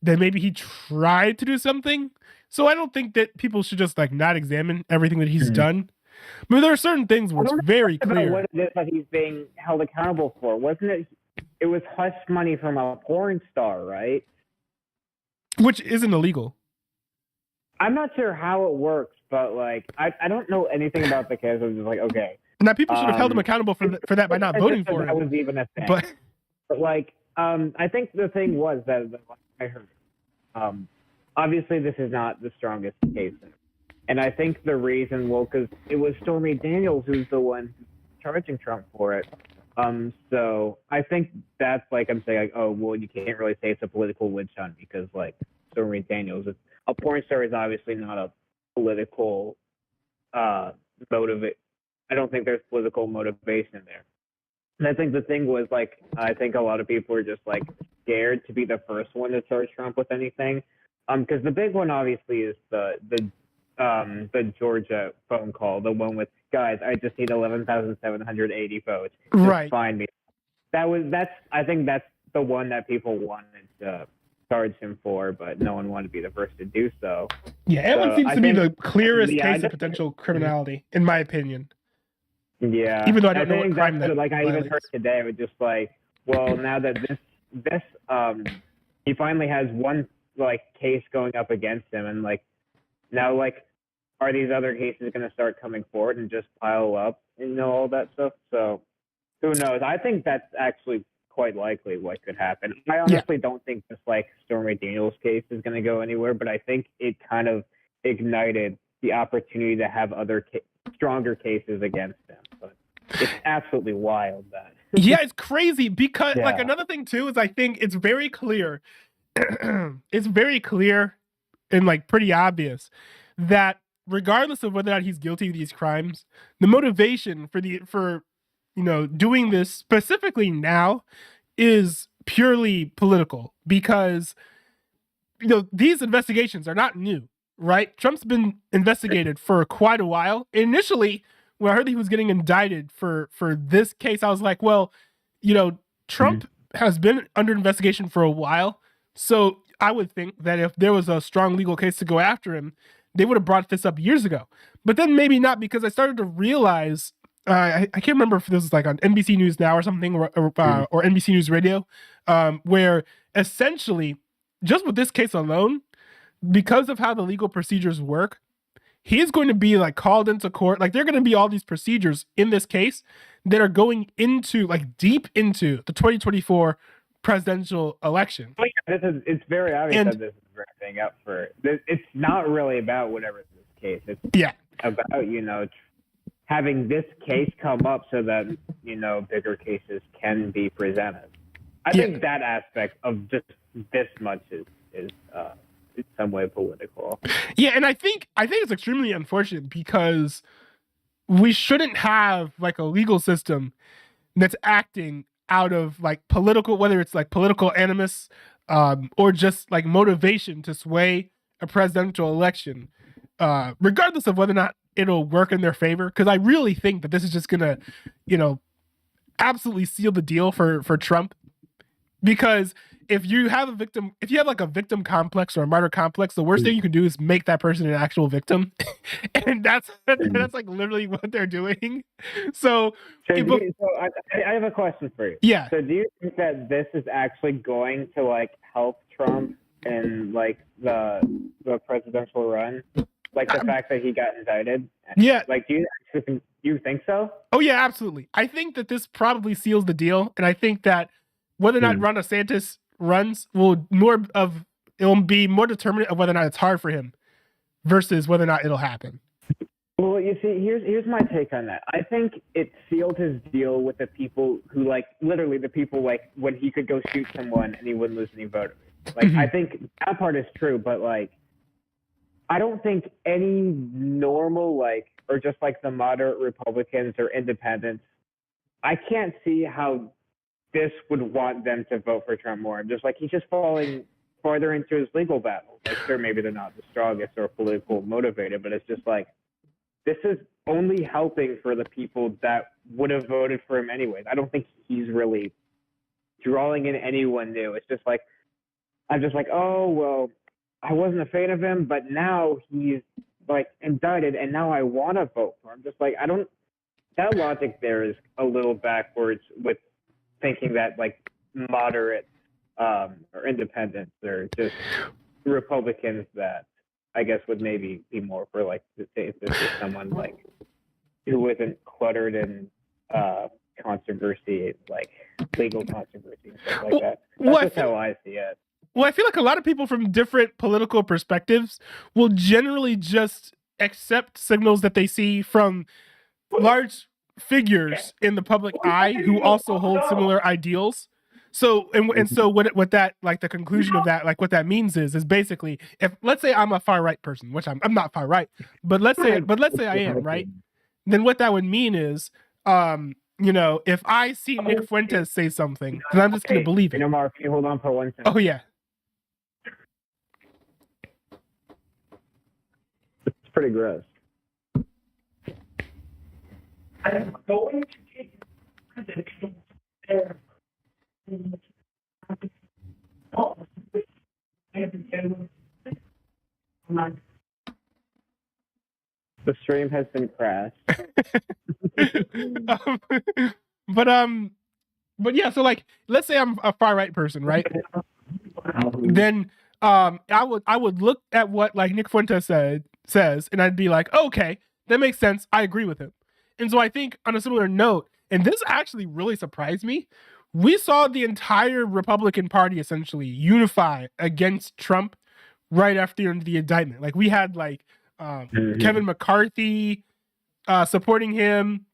that maybe he tried to do something. So I don't think that people should just like not examine everything that he's done. But there are certain things where it's very clear. What it is that he's being held accountable for? Wasn't it? It was hush money from a porn star, right? Which isn't illegal. I'm not sure how it works, but like I don't know anything about the case. I'm just like, okay. Now people should have held him accountable for that by not voting for him. That was even a thing. But like, I think the thing was that I heard. Obviously, this is not the strongest case, and I think the reason, because it was Stormy Daniels who's the one charging Trump for it. So I think that's like I'm saying, like, oh well, you can't really say it's a political witch hunt because like Stormy Daniels, a porn star is obviously not a political motive. I don't think there's political motivation there. And I think the thing was like I think a lot of people were just like scared to be the first one to charge Trump with anything. Because the big one obviously is the Georgia phone call, the one with guys, I just need 11,780 votes. Just right. Find me. I think that's the one that people wanted to charge him for, but no one wanted to be the first to do so. Yeah, that one seems to be the clearest case of potential criminality, in my opinion. Yeah. Even though I don't know what crime that like I even heard today, it was just like, well, now that this he finally has one like case going up against him, and like now like are these other cases going to start coming forward and just pile up and all that stuff? So who knows? I think that's actually quite likely what could happen. I honestly don't think this like Stormy Daniels case is going to go anywhere, but I think it kind of ignited the opportunity to have other stronger cases against him. But it's absolutely wild that. Yeah, it's crazy because like another thing too is I think it's very clear. It's very clear and like pretty obvious that regardless of whether or not he's guilty of these crimes, the motivation for doing this specifically now is purely political because these investigations are not new, right? Trump's been investigated for quite a while. Initially, when I heard that he was getting indicted for this case, I was like, well, Trump has been under investigation for a while. So I would think that if there was a strong legal case to go after him, they would have brought this up years ago. But then maybe not, because I started to realize, I can't remember if this was like on NBC News Now or something, or NBC News Radio, where essentially, just with this case alone, because of how the legal procedures work, he's going to be like called into court. Like there are going to be all these procedures in this case that are going into like deep into the 2024 presidential election. It's very obvious that this is wrapping up for. It's not really about whatever this case. It's about having this case come up so that bigger cases can be presented. I think that aspect of just this much is in some way political. Yeah, and I think it's extremely unfortunate because we shouldn't have like a legal system that's acting out of like political, whether it's like political animus or just like motivation to sway a presidential election, regardless of whether or not it'll work in their favor. Because I really think that this is just gonna, absolutely seal the deal for Trump. Because if you have like a victim complex or a martyr complex, the worst thing you can do is make that person an actual victim, and that's like literally what they're doing. So I have a question for you. Yeah. So do you think that this is actually going to like help Trump in like the presidential run? Like the fact that he got indicted? Yeah. Like, do you think so? Oh yeah, absolutely. I think that this probably seals the deal, and I think that whether or not Ron DeSantis runs will be more determinant of whether or not it's hard for him versus whether or not it'll happen. Well, you see, here's my take on that. I think it sealed his deal with the people who, like, literally the people, like, when he could go shoot someone and he wouldn't lose any voters. Like, I think that part is true, but, like, I don't think any normal, like, or just, like, the moderate Republicans or independents, I can't see how this would want them to vote for Trump more. Just, like, he's just falling farther into his legal battle. Like, sure, maybe they're not the strongest or political motivated, but it's just, like, this is only helping for the people that would have voted for him anyways. I don't think he's really drawing in anyone new. It's just like, I'm just like, oh, well, I wasn't a fan of him, but now he's like indicted and now I want to vote for him. Just like, that logic there is a little backwards with thinking that like moderate or independents are just Republicans that I guess would maybe be more for like if this is someone like who isn't cluttered in controversy, like legal controversy and stuff like that. That's just how I see it. Well, I feel like a lot of people from different political perspectives will generally just accept signals that they see from large figures in the public eye who also hold similar ideals. So so what that, like, the conclusion of that, like what that means is basically, if let's say I'm a far right person, which I'm not far right, but let's say I am, right? Then what that would mean is, if I see Nick Fuentes say something, then I'm just gonna believe it. Mark, can you hold on for 1 second? Oh yeah. It's pretty gross. I'm going to take there. The stream has been crashed. But yeah, so like, let's say I'm a far right person, right? Then I would look at what like Nick Fuentes says, and I'd be like, okay, that makes sense. I agree with him. And so I think on a similar note, and this actually really surprised me, we saw the entire Republican Party essentially unify against Trump right after the indictment. Like we had like Kevin McCarthy supporting him.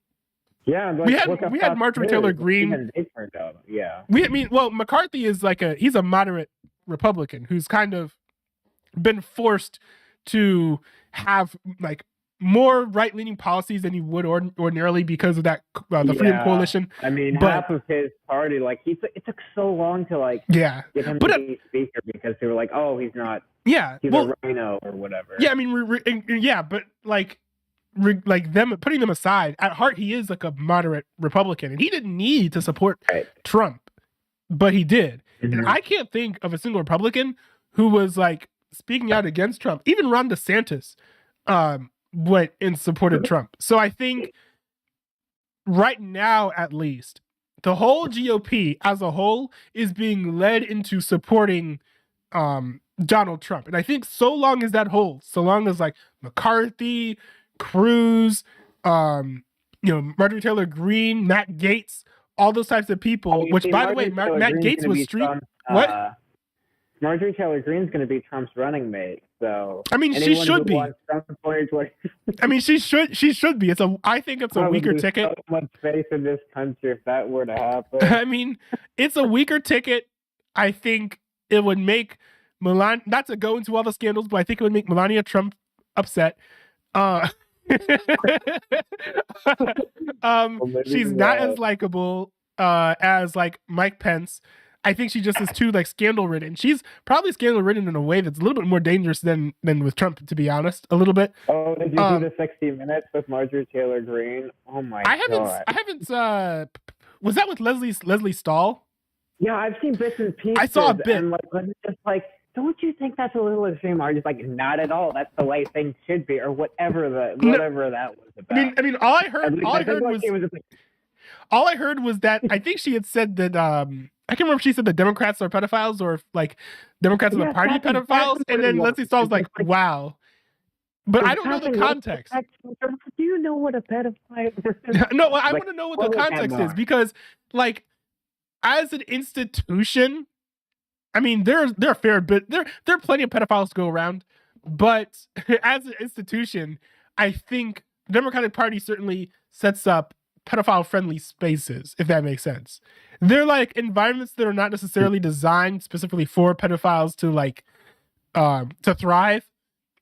Yeah, like, we had Marjorie Taylor Greene. Yeah. McCarthy is like he's a moderate Republican who's kind of been forced to have like more right-leaning policies than he would ordinarily because of that the Freedom Coalition. I mean, half of his party, like it took so long to like get him to be speaker because they were like, oh, he's not. Yeah, he's a rhino or whatever. Yeah, I mean, but like them putting them aside, at heart he is like a moderate Republican, and he didn't need to support Trump, but he did. And I can't think of a single Republican who was like speaking out against Trump. Even Ron DeSantis went and supported Trump. So I think right now, at least, the whole GOP as a whole is being led into supporting Donald Trump. And I think so long as that holds, so long as like McCarthy, Cruz, Marjorie Taylor Greene, Matt Gaetz, all those types of people, by the way, Matt Gaetz was what? Marjorie Taylor Greene's going to be Trump's running mate, so I mean, she should be. I mean, she should be. I think it's a weaker ticket. So much faith in this country if that were to happen. I mean, it's a weaker ticket. I think it would make Melania, not to go into all the scandals, but I think it would make Melania Trump upset. She's not as likable as like Mike Pence. I think she just is too like scandal ridden. She's probably scandal ridden in a way that's a little bit more dangerous than with Trump, to be honest. A little bit. Oh, did you do the 60 Minutes with Marjorie Taylor Greene? Oh my god! I haven't. Was that with Leslie Stahl? Yeah, I've seen bits and pieces. I saw a bit. And like, it's just like, don't you think that's a little extreme? Or just like, not at all. That's the way things should be, or whatever that was about. I mean, all I heard was that I think she had said that I can't remember if she said the Democrats are pedophiles or if like Democrats in the party pedophiles, and then Leslie Stahl was like, "Wow," but I don't know the context. Do you know what a pedophile is? No, I want to know what the context is because, like, as an institution, I mean, there's a fair bit. There are plenty of pedophiles to go around, but as an institution, I think the Democratic Party certainly sets up pedophile-friendly spaces, if that makes sense. They're like environments that are not necessarily designed specifically for pedophiles to like to thrive,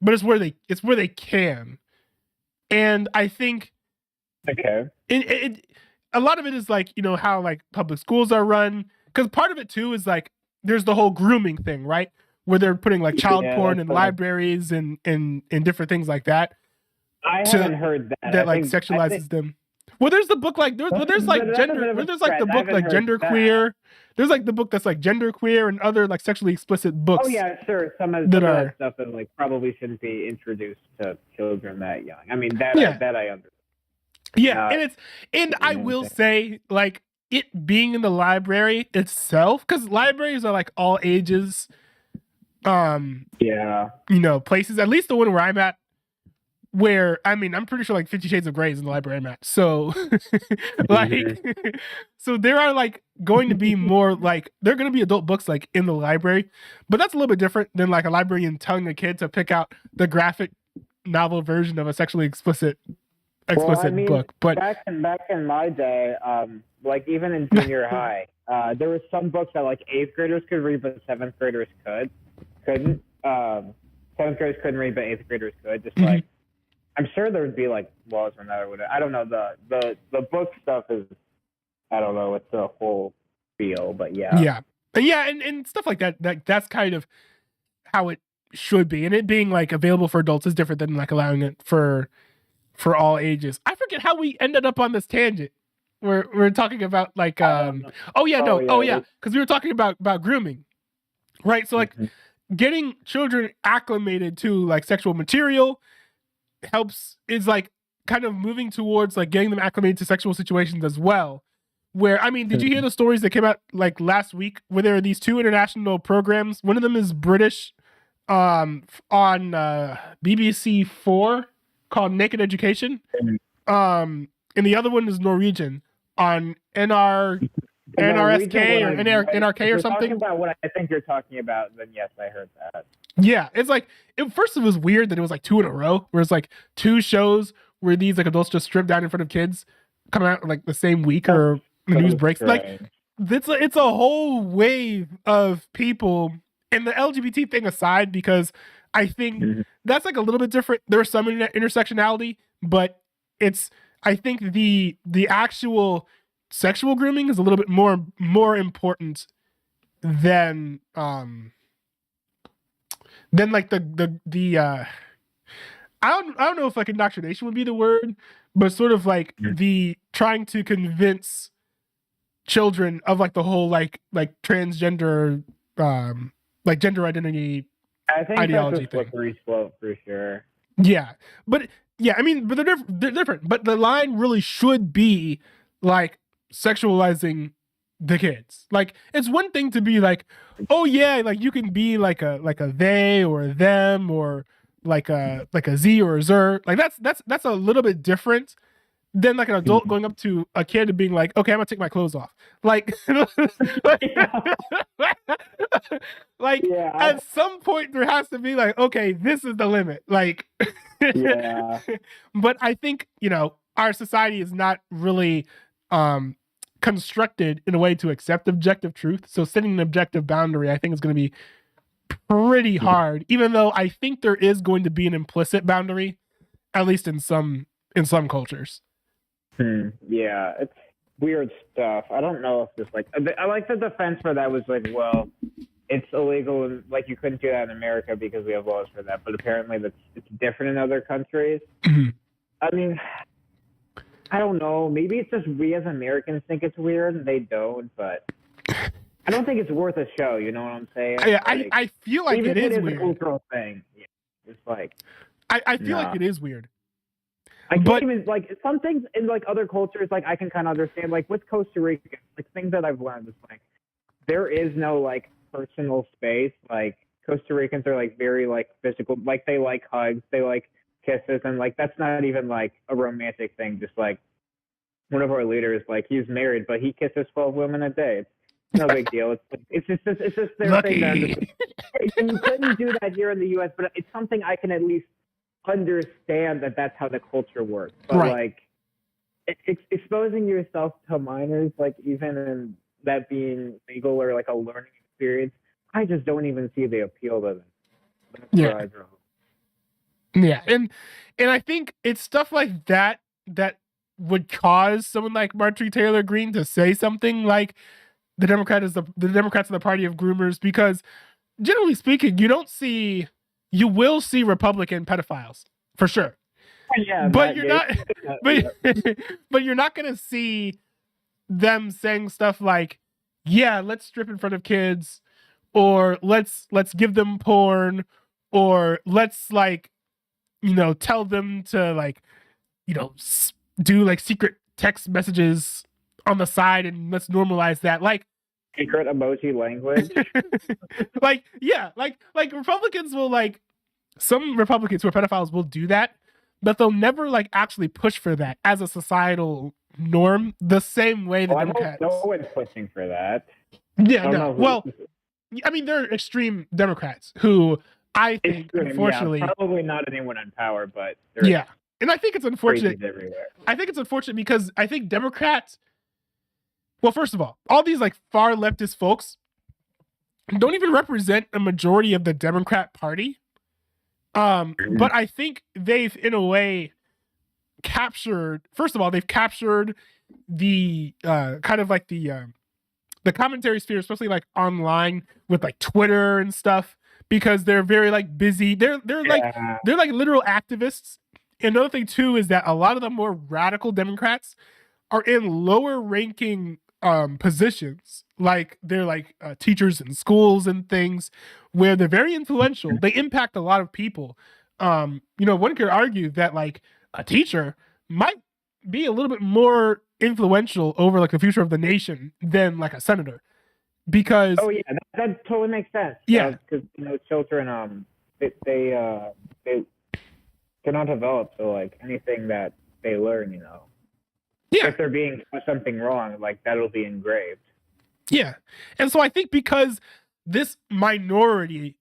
but it's where they can. And I think it a lot of it is like, you know, how like public schools are run, because part of it too is like there's the whole grooming thing, right? Where they're putting like child porn in libraries and different things like that. I haven't heard that. That like sexualizes them. Well, there's the book like there's like gender. There's like the book like genderqueer. There's like the book that's like genderqueer and other like sexually explicit books. Oh yeah, sure. Some of that stuff that like probably shouldn't be introduced to children that young. I mean that I understand. Yeah, and I will say like it being in the library itself, because libraries are like all ages. You know, places. At least the one where I'm at. Where I mean, I'm pretty sure like 50 Shades of Grey is in the library I'm at. So, like, so there are like going to be more like there are going to be adult books like in the library, but that's a little bit different than like a librarian telling a kid to pick out the graphic novel version of a sexually explicit book. But back in my day, like even in junior high, there were some books that like 8th graders could read, but 7th graders couldn't. 7th graders couldn't read, but 8th graders could. Just like. I'm sure there would be like laws on that or whatever. I don't know. The book stuff is, I don't know. It's a whole feel, but yeah. And stuff like that. That's kind of how it should be. And it being like available for adults is different than like allowing it for all ages. I forget how we ended up on this tangent. We're talking about like because we were talking about grooming, right? So like getting children acclimated to like sexual material is like kind of moving towards like getting them acclimated to sexual situations as well. Where I mean, did you hear the stories that came out like last week where there are these 2 international programs? One of them is British on BBC4 called Naked Education. And the other one is Norwegian on NRSK or NRK or something. Talking about what I think you're talking about, then yes, I heard that. Yeah, it's like first it was weird that it was like 2 in a row, where it's like 2 shows where these like adults just strip down in front of kids come out like the same week or the news breaks. Like it's a whole wave of people, and the LGBT thing aside, because I think that's like a little bit different. There's some intersectionality, but I think the actual sexual grooming is a little bit more important than like the I don't know if like indoctrination would be the word, but sort of like the trying to convince children of like the whole like transgender like gender identity ideology thing. I think that's a slippery slope for sure. Yeah, but I mean, but they're different. But the line really should be like sexualizing the kids. Like it's one thing to be like, oh yeah, like you can be like a they or a them or like a Z or a zer. Like that's a little bit different than like an adult going up to a kid and being like, okay, I'm gonna take my clothes off. Like, at some point there has to be like, okay, this is the limit. Like, but I think, you know, our society is not really constructed in a way to accept objective truth. So setting an objective boundary, I think, is going to be pretty hard, even though I think there is going to be an implicit boundary, at least in some cultures. Yeah, it's weird stuff. I don't know if this like I like the defense for that was like, well, it's illegal and like you couldn't do that in America because we have laws for that, but apparently it's different in other countries. I mean, I don't know. Maybe it's just we as Americans think it's weird and they don't, but I don't think it's worth a show. You know what I'm saying? I feel like even it is if weird. A cultural thing. Yeah, it's like I feel like it is weird. I can't even like some things in like other cultures. Like I can kind of understand. Like with Costa Rica, like things that I've learned is like there is no like personal space. Like Costa Ricans are like very like physical. Like they like hugs, they like kisses, and like that's not even like a romantic thing. Just like one of our leaders, like he's married, but he kisses 12 women a day. It's no big deal. It's just their Lucky. thing. You couldn't do that here in the U.S., but it's something I can at least understand that that's how the culture works. But like exposing yourself to minors, like even in that being legal or like a learning experience, I just don't even see the appeal to them. That's where I draw. Yeah, and I think it's stuff like that that would cause someone like Marjorie Taylor Greene to say something like the Democrats are the party of groomers, because generally speaking, you will see Republican pedophiles for sure. Yeah, but you're not but you're not going to see them saying stuff like, yeah, let's strip in front of kids, or let's give them porn, or let's like, tell them to like, do like secret text messages on the side, and let's normalize that. Like secret emoji language. like Republicans will, like, some Republicans who are pedophiles will do that, but they'll never like actually push for that as a societal norm the same way the Democrats. No one's pushing for that. Yeah, no. Well, I mean, there are extreme Democrats who I think, unfortunately, probably not anyone in power, but yeah, and I think it's unfortunate. Everywhere. I think it's unfortunate because I think Democrats. Well, first of all these like far leftist folks don't even represent a majority of the Democrat Party. But I think they've, in a way, captured. First of all, they've captured the kind of like the commentary sphere, especially like online with like Twitter and stuff, because they're very like busy. They're like literal activists. And another thing too is that a lot of the more radical Democrats are in lower ranking positions, like they're like teachers in schools and things, where they're very influential. They impact a lot of people. One could argue that like a teacher might be a little bit more influential over like the future of the nation than like a senator, because that totally makes sense. Because children they're not developed, so like anything that they learn, if they're being something wrong, like that'll be engraved. Yeah. And so I think because this minority,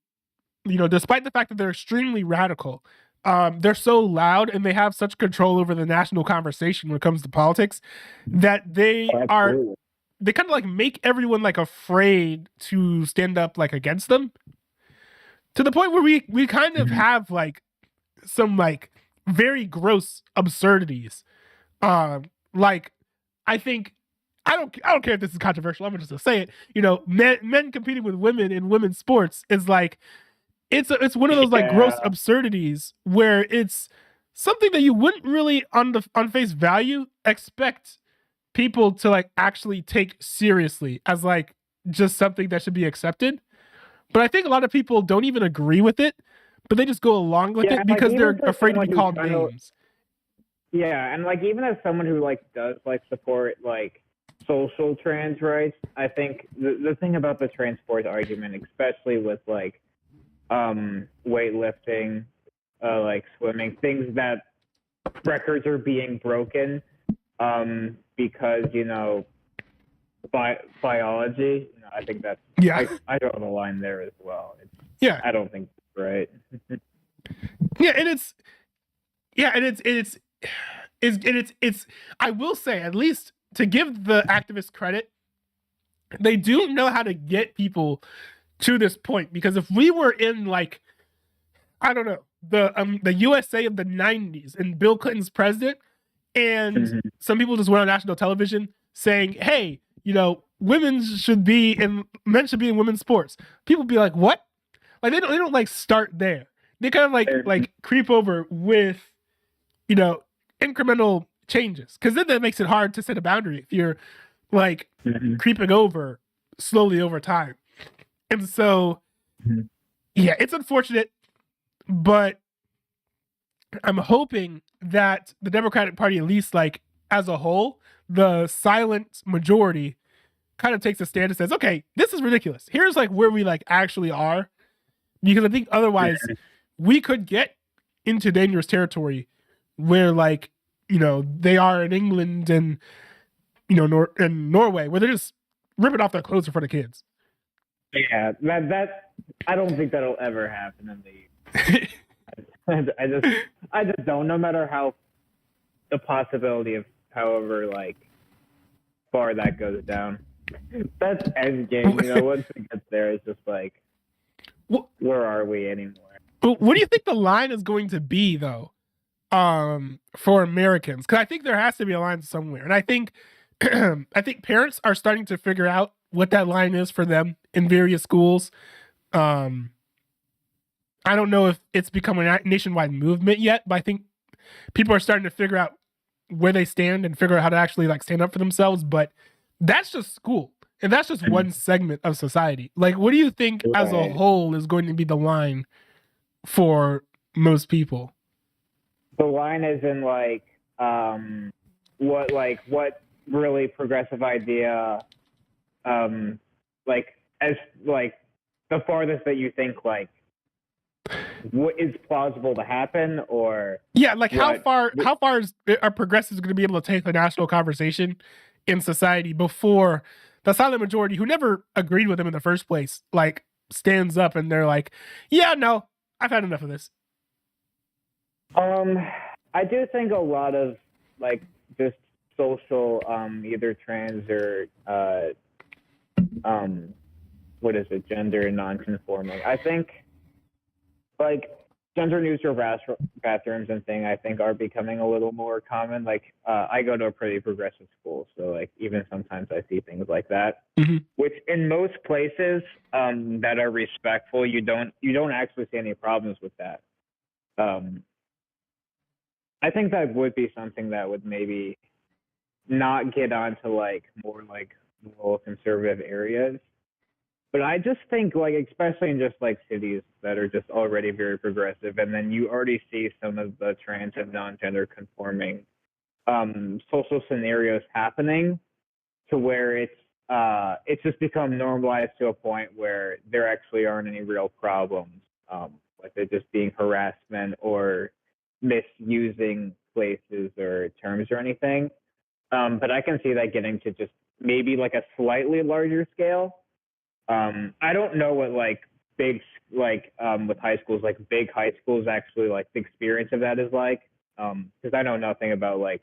despite the fact that they're extremely radical, they're so loud and they have such control over the national conversation when it comes to politics, that they kind of like make everyone like afraid to stand up like against them, to the point where we kind of have like some like very gross absurdities. Like I think I don't care if this is controversial. I'm just gonna say it. Men competing with women in women's sports is like it's one of those like gross absurdities where it's something that you wouldn't really on face value expect people to like actually take seriously as like just something that should be accepted. But I think a lot of people don't even agree with it, but they just go along with it because they're afraid to be called names. Yeah, and like even as someone who like does like support like social trans rights, I think the thing about the trans sports argument, especially with like weightlifting, like swimming, things that records are being broken because biology. I think that's I draw the line there as well. I don't think it's right. It's I will say, at least to give the activists credit, they do know how to get people to this point, because if we were in like, I don't know, the USA of the 90s and Bill Clinton's president, and some people just went on national television saying, hey, men should be in women's sports, people would be like, what? Like they don't like start there. They kind of like creep over with incremental changes, because then that makes it hard to set a boundary if you're like creeping over slowly over time. And so, yeah, it's unfortunate, but I'm hoping that the Democratic Party, at least like as a whole, the silent majority kind of takes a stand and says, okay, this is ridiculous. Here's like where we like actually are. Because I think otherwise we could get into dangerous territory where like, you know, they are in England and, you know, in Norway, where they're just ripping off their clothes in front of kids. Yeah, that I don't think that'll ever happen in the I just don't, no matter how the possibility of however like far that goes down. That's endgame, you know, once it gets there it's just like where are we anymore? But what do you think the line is going to be though? For Americans? Because I think there has to be a line somewhere. And I think I think parents are starting to figure out what that line is for them in various schools. I don't know if it's become a nationwide movement yet, but I think people are starting to figure out where they stand and figure out how to actually like stand up for themselves. But that's just school. And that's just one segment of society. Like, what do you think as a whole is going to be the line for most people? The line is in like what really progressive idea like as like the farthest that you think like what is plausible to happen, or like how far are progressives going to be able to take the national conversation in society before the silent majority, who never agreed with them in the first place, like stands up and they're like, yeah, no, I've had enough of this. I do think a lot of like just social either trans or what is it, gender non-conforming, I think like gender neutral bathrooms and thing I think are becoming a little more common. Like I go to a pretty progressive school, so like even sometimes I see things like that, which in most places that are respectful, you don't actually see any problems with that. I think that would be something that would maybe not get onto like more like rural conservative areas. But I just think like, especially in just like cities that are just already very progressive, and then you already see some of the trans and non-gender conforming social scenarios happening to where it's just become normalized to a point where there actually aren't any real problems. Like they're just being harassment or misusing places or terms or anything. But I can see that getting to just maybe like a slightly larger scale. I don't know what like big like with high schools, like big high schools actually like the experience of that is like, because I know nothing about like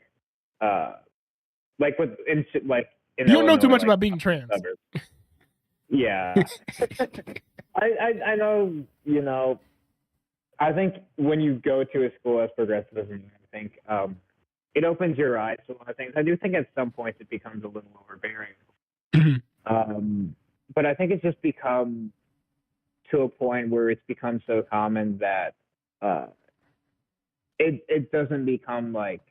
with in like in you don't Illinois, know too much like, about being trans. Yeah. I know, you know, I think when you go to a school as progressivism, I think it opens your eyes to a lot of things. I do think at some points it becomes a little overbearing. But I think it's just become to a point where it's become so common that it doesn't become like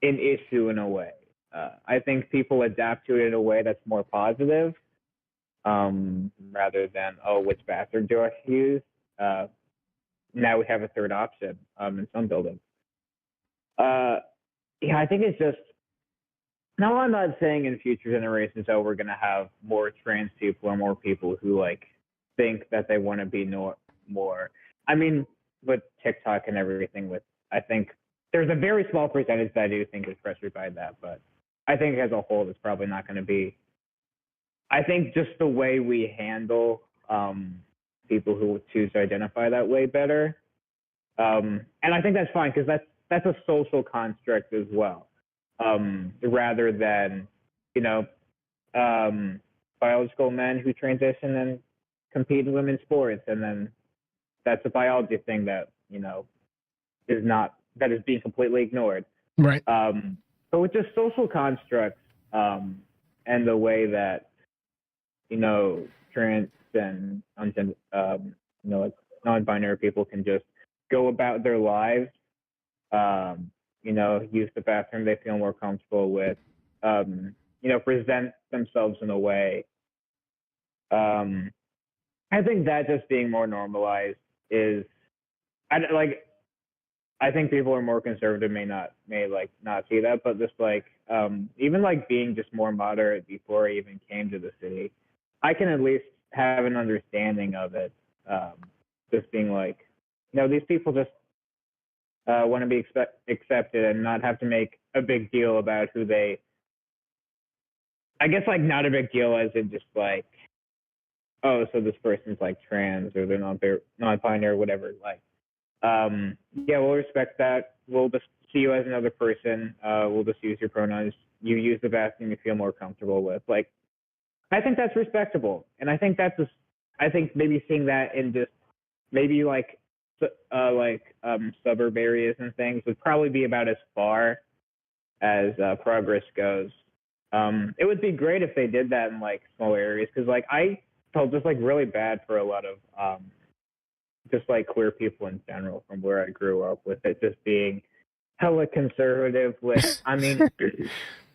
an issue in a way. I think people adapt to it in a way that's more positive, rather than, oh, which bathroom do I use? Now we have a third option in some buildings. Yeah, I think it's just, no, I'm not saying in future generations, oh, we're going to have more trans people or more people who like think that they want to be more. I mean, with TikTok and everything, I think there's a very small percentage that I do think is pressured by that, but I think as a whole, it's probably not going to be. I think just the way we handle people who choose to identify that way better, and I think that's fine because that's a social construct as well. Rather than, you know, biological men who transition and compete in women's sports, and then that's a biology thing that, you know, is being completely ignored. Right. But with just social constructs, and the way that, you know, trans and you know, like non-binary people can just go about their lives, you know, use the bathroom they feel more comfortable with, you know, present themselves in a way I think that just being more normalized is, I think people who are more conservative may not see that, but just even being just more moderate before I even came to the city, I can at least have an understanding of it. Just being these people just want to be accepted and not have to make a big deal about who they. I guess not a big deal as in just oh, so this person's trans or they're non-binary or whatever. Yeah, we'll respect that. We'll just see you as another person. We'll just use your pronouns. You use the bathroom you feel more comfortable with. I think that's respectable, and I think I think maybe seeing that in just maybe suburb areas and things would probably be about as far as progress goes. It would be great if they did that in small areas, because I felt just really bad for a lot of just queer people in general from where I grew up, with it just being hella conservative. I mean,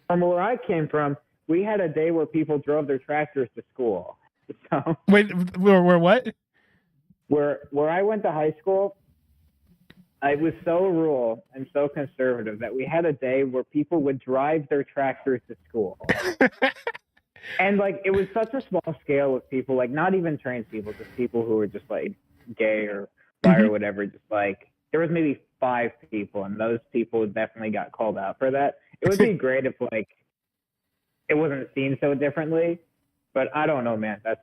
from where I came from, we had a day where people drove their tractors to school. So wait, where what? Where I went to high school, it was so rural and so conservative that we had a day where people would drive their tractors to school. And it was such a small scale of people, not even trans people, just people who were just gay or bi or whatever. Just there was maybe 5 people, and those people definitely got called out for that. It would be great if it wasn't seen so differently, but I don't know, man. That's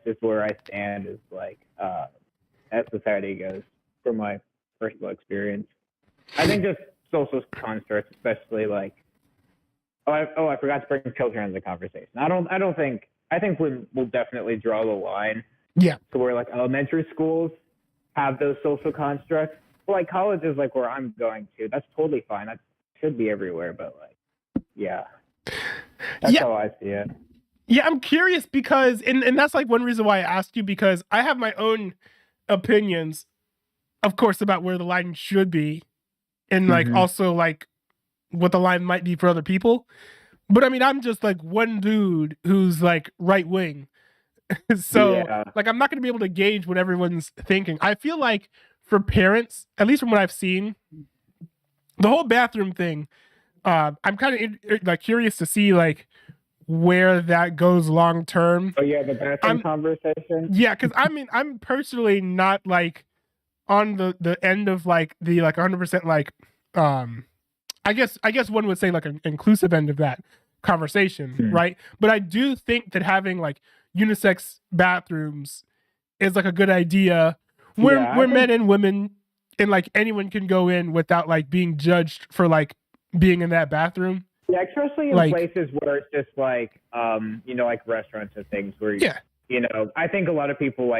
just where I stand. Is as society goes, from my personal experience. I think just social constructs, especially I forgot to bring children into the conversation. I think we'll definitely draw the line. Yeah. To where elementary schools have those social constructs. Well, colleges where I'm going to, that's totally fine. That should be everywhere, but yeah. That's how I see it. Yeah, I'm curious because and that's one reason why I asked you, because I have my own opinions, of course, about where the line should be, and also what the line might be for other people. But I mean, I'm just one dude who's right wing. So I'm not going to be able to gauge what everyone's thinking. I feel for parents, at least from what I've seen, the whole bathroom thing, I'm kind of curious to see where that goes long term. Oh yeah, the bathroom conversation. Yeah, because I mean, I'm personally not on the end of the 100% I guess one would say an inclusive end of that conversation, right? But I do think that having unisex bathrooms is a good idea where men and women and anyone can go in without being judged for being in that bathroom. Yeah, especially in places where it's just restaurants and things where I think a lot of people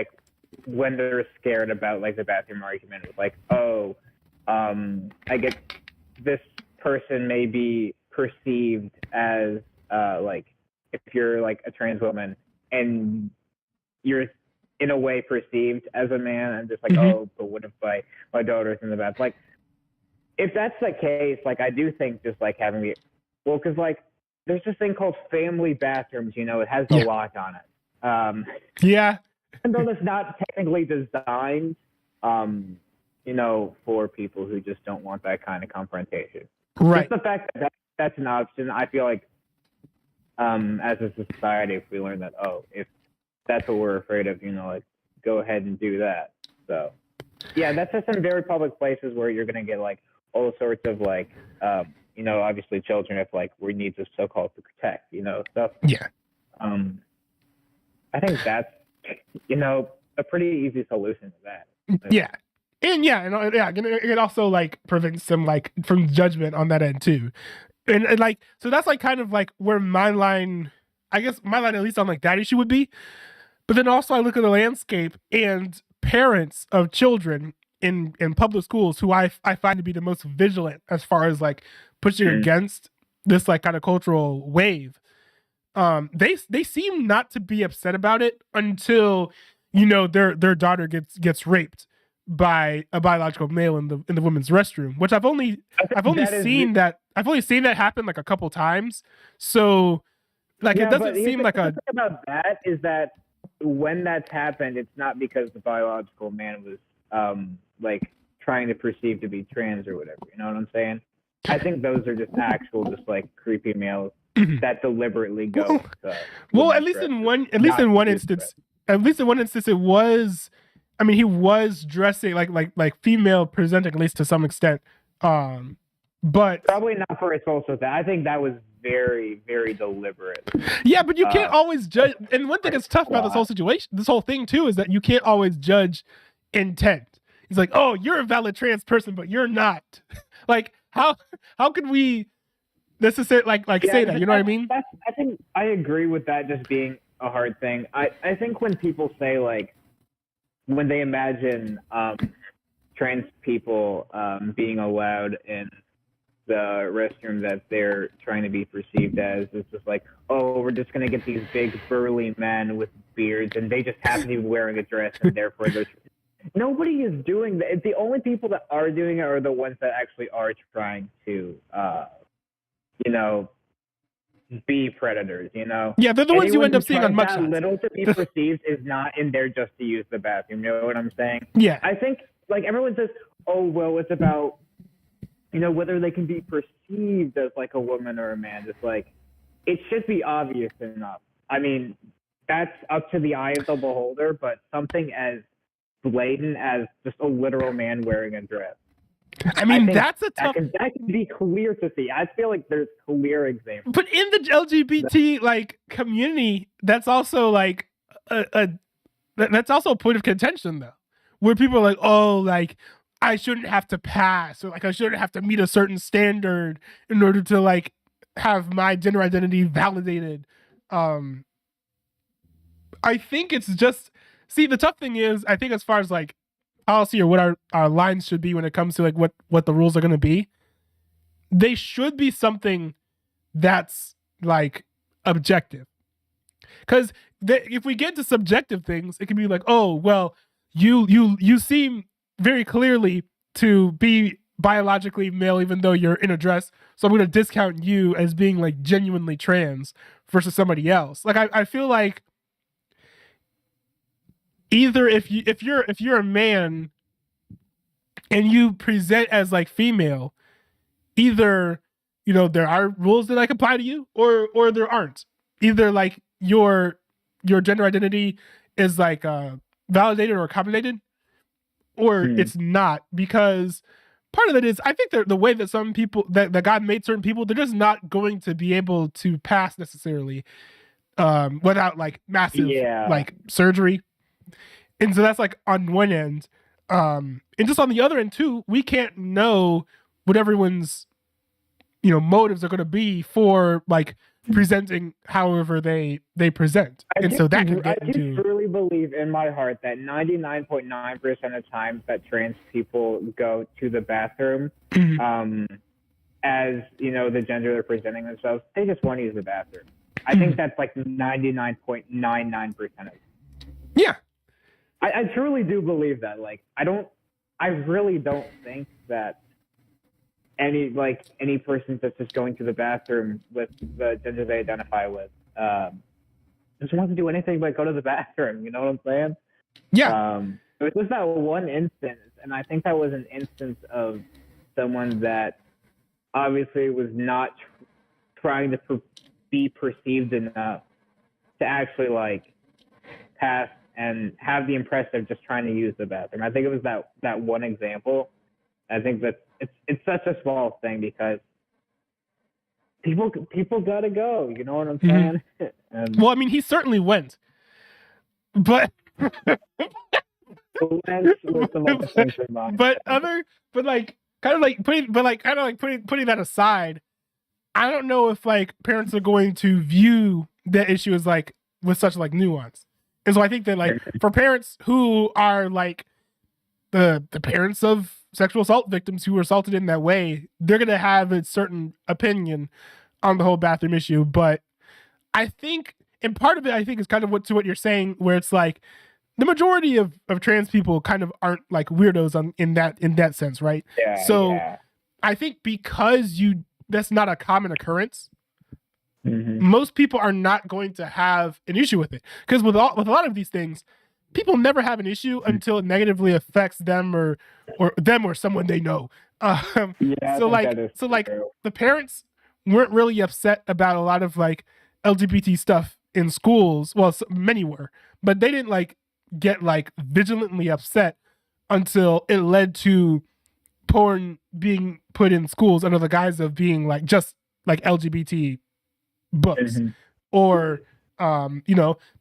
when they're scared about the bathroom argument, it's I get this person may be perceived as if you're a trans woman and you're in a way perceived as a man, and just oh, but what if my daughter's in the bath? If that's the case, I do think just having because there's this thing called family bathrooms, it has a lock on it. Yeah. Even though it's not technically designed, for people who just don't want that kind of confrontation. Right. Just the fact that that's an option, I feel as a society, if we learn that, if that's what we're afraid of, go ahead and do that. So, yeah, that's just in very public places where you're going to get all sorts of obviously children if we need to so-called to protect, stuff. Yeah. I think that's, a pretty easy solution to that. Yeah. And it also prevents some from judgment on that end too. And so that's kind of where my line, I guess my line, at least on that issue, would be. But then also I look at the landscape and parents of children in public schools who I find to be the most vigilant as far as pushing against this kind of cultural wave. They seem not to be upset about it until their daughter gets raped by a biological male in the women's restroom, which I've only seen that happen a couple times. So Like Yeah, it doesn't but seem like the a. thing about that is that when that's happened, it's not because the biological man was like trying to perceive to be trans or whatever. You know what I'm saying? I think those are just actual, just like creepy males that deliberately go. Well, at least in one instance, it was. I mean, he was dressing like female presenting, at least to some extent. But probably not for a social thing. I think that was very, very deliberate. Yeah, but you can't always judge. And one thing that's tough about this whole situation, this whole thing too, is that you can't always judge intent. He's like, oh, you're a valid trans person, but you're not. Like, how could we necessarily say that? You know what I mean? I think I agree with that just being a hard thing. I think when people say like, when they imagine trans people being allowed in the restroom that they're trying to be perceived as, it's just like, oh, we're just going to get these big burly men with beards and they just happen to be wearing a dress and therefore they're... Nobody is doing that. The only people that are doing it are the ones that actually are trying to, be predators, Yeah, they're the ones you end up seeing on mugshots. That little to be perceived is not in there just to use the bathroom. You know what I'm saying? Yeah. I think, like, everyone says, oh, well, it's about, whether they can be perceived as, like, a woman or a man. It's like, it should be obvious enough. I mean, that's up to the eye of the beholder, but something as blatant as just a literal man wearing a dress. I mean, that's a tough... That can be clear to see. I feel like there's clear examples. But in the LGBT community, that's also like that's also a point of contention though, where people are like, oh, like I shouldn't have to pass, or like I shouldn't have to meet a certain standard in order to like have my gender identity validated. I think it's just the tough thing is, I think as far as like policy or what our lines should be when it comes to like what the rules are going to be, they should be something that's like objective. Because if we get to subjective things, it can be like, oh, well, you seem very clearly to be biologically male even though you're in a dress, so I'm going to discount you as being like genuinely trans versus somebody else. Like I feel like either if you're a man and you present as like female, either there are rules that like apply to you or there aren't. Either like your gender identity is like validated or accommodated, or it's not, because part of it is I think the way that some people that God made certain people, they're just not going to be able to pass necessarily without like massive like surgery. And so that's like on one end. And just on the other end too, we can't know what everyone's, motives are going to be for like presenting however they present. I truly believe in my heart that 99.9% of times that trans people go to the bathroom, as, the gender they're presenting themselves, they just want to use the bathroom. I think that's like 99.99% of it. Yeah. I truly do believe that. Like, I really don't think that any person that's just going to the bathroom with the gender they identify with just wants to do anything but go to the bathroom. You know what I'm saying? Yeah. It was just that one instance, and I think that was an instance of someone that obviously was not trying to be perceived enough to actually like pass and have the impression of just trying to use the bathroom. I think it was that one example. I think that it's such a small thing because people gotta go. You know what I'm saying? Well, I mean, he certainly went, but kind of putting that aside, I don't know if like parents are going to view that issue as like with such like nuance. And so I think that like for parents who are like the parents of sexual assault victims who were assaulted in that way, they're going to have a certain opinion on the whole bathroom issue. But I think, and part of it, I think, is kind of what you're saying, where it's like the majority of trans people kind of aren't like weirdos in that sense, right? Yeah. So I think because that's not a common occurrence, most people are not going to have an issue with it. Because with a lot of these things, people never have an issue until it negatively affects them or someone they know. So the parents weren't really upset about a lot of like LGBT stuff in schools. Well, many were, but they didn't like get like vigilantly upset until it led to porn being put in schools under the guise of being like just like LGBT books. Or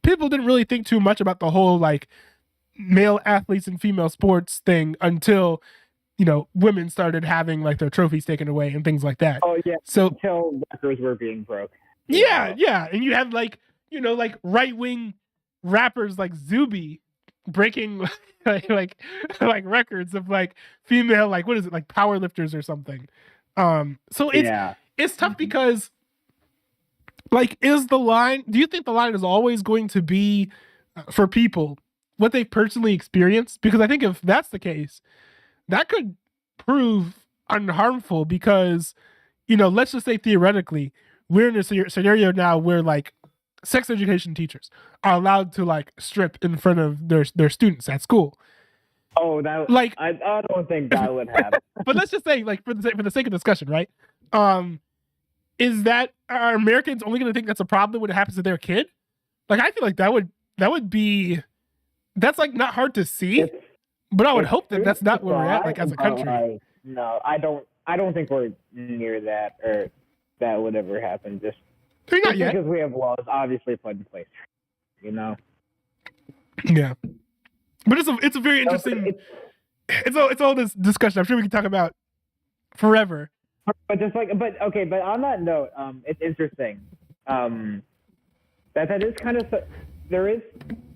people didn't really think too much about the whole like male athletes and female sports thing until women started having like their trophies taken away and things like that. Oh yeah. So until records were being broke. Yeah. And you have like like right-wing rappers like Zuby breaking like records of like female, like what is it, like power lifters or something. So it's tough because like, do you think the line is always going to be for people what they personally experience? Because I think if that's the case, that could prove unharmful because, let's just say theoretically, we're in a scenario now where like sex education teachers are allowed to like strip in front of their students at school. Oh, that like I don't think that would happen. But let's just say, like, for the sake of discussion, right? Are Americans only going to think that's a problem when it happens to their kid? Like, I feel like that would be, that's like not hard to see, but I would hope that that's not where we're at, like, as a country. Like, no, I don't think we're near that, or that would ever happen. Just not yet, because we have laws obviously put in place, Yeah, but it's a very interesting. It's all this discussion. I'm sure we can talk about forever. But on that note, it's interesting. That is kind of, there is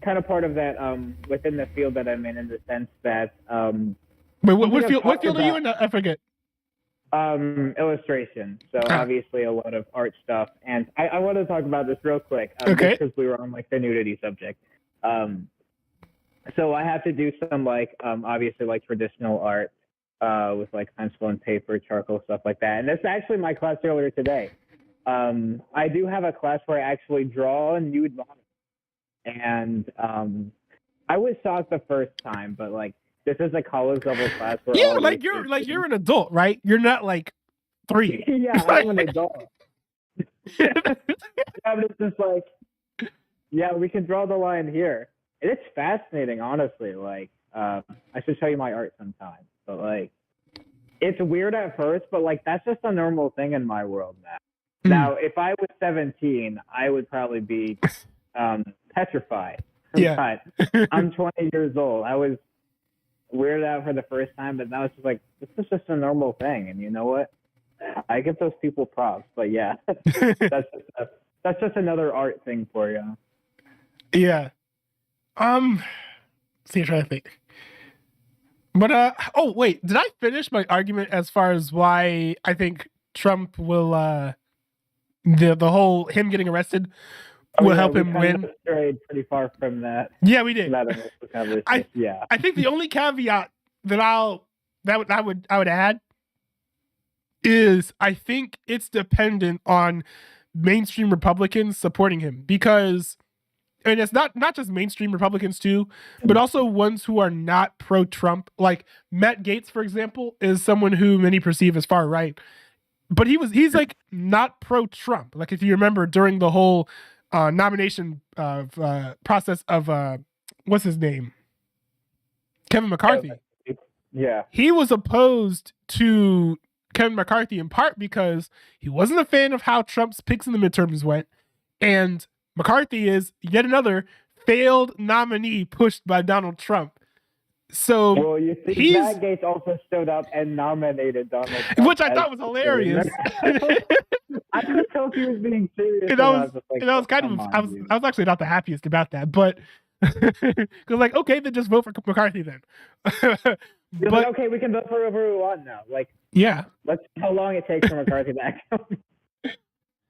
kind of part of that within the field that I'm in the sense that Wait, what field are you in? I forget. Illustration. So obviously a lot of art stuff, and I want to talk about this real quick. Okay. Because we were on like the nudity subject. So I have to do some like obviously like traditional art. With like pencil and paper, charcoal, stuff like that. And that's actually my class earlier today. I do have a class where I actually draw nude models. And I was shocked the first time, but like this is a college level class where you're an adult, right? You're not like 3. Yeah, I'm an adult. I'm just like, yeah, we can draw the line here. And it's fascinating, honestly. Like, I should show you my art sometime. But like, it's weird at first, but like that's just a normal thing in my world now. Now, if I was 17, I would probably be petrified. Yeah. But I'm 20 years old. I was weirded out for the first time, but now it's just like, this is just a normal thing. And you know what? I give those people props. But yeah, that's just another art thing for you. Yeah. See, I'm trying to think. But oh wait, did I finish my argument as far as why I think Trump will the whole him getting arrested will help him win? Strayed pretty far from that. Yeah, we did. Yeah. I think the only caveat that I would add is I think it's dependent on mainstream Republicans supporting him, because and it's not just mainstream Republicans too, but also ones who are not pro-Trump. Like Matt Gaetz, for example, is someone who many perceive as far right, but he's like not pro-Trump. Like if you remember during the whole nomination process of what's his name, Kevin McCarthy. Yeah, he was opposed to Kevin McCarthy in part because he wasn't a fan of how Trump's picks in the midterms went, and McCarthy is yet another failed nominee pushed by Donald Trump. So well, you see, Matt Gaetz also stood up and nominated Donald Trump, which I thought was hilarious. I couldn't tell if he was being serious. And I was actually not the happiest about that, but because like, okay, then just vote for McCarthy then. But okay, we can vote for whoever we want now. Like, yeah, let's see how long it takes for McCarthy to act.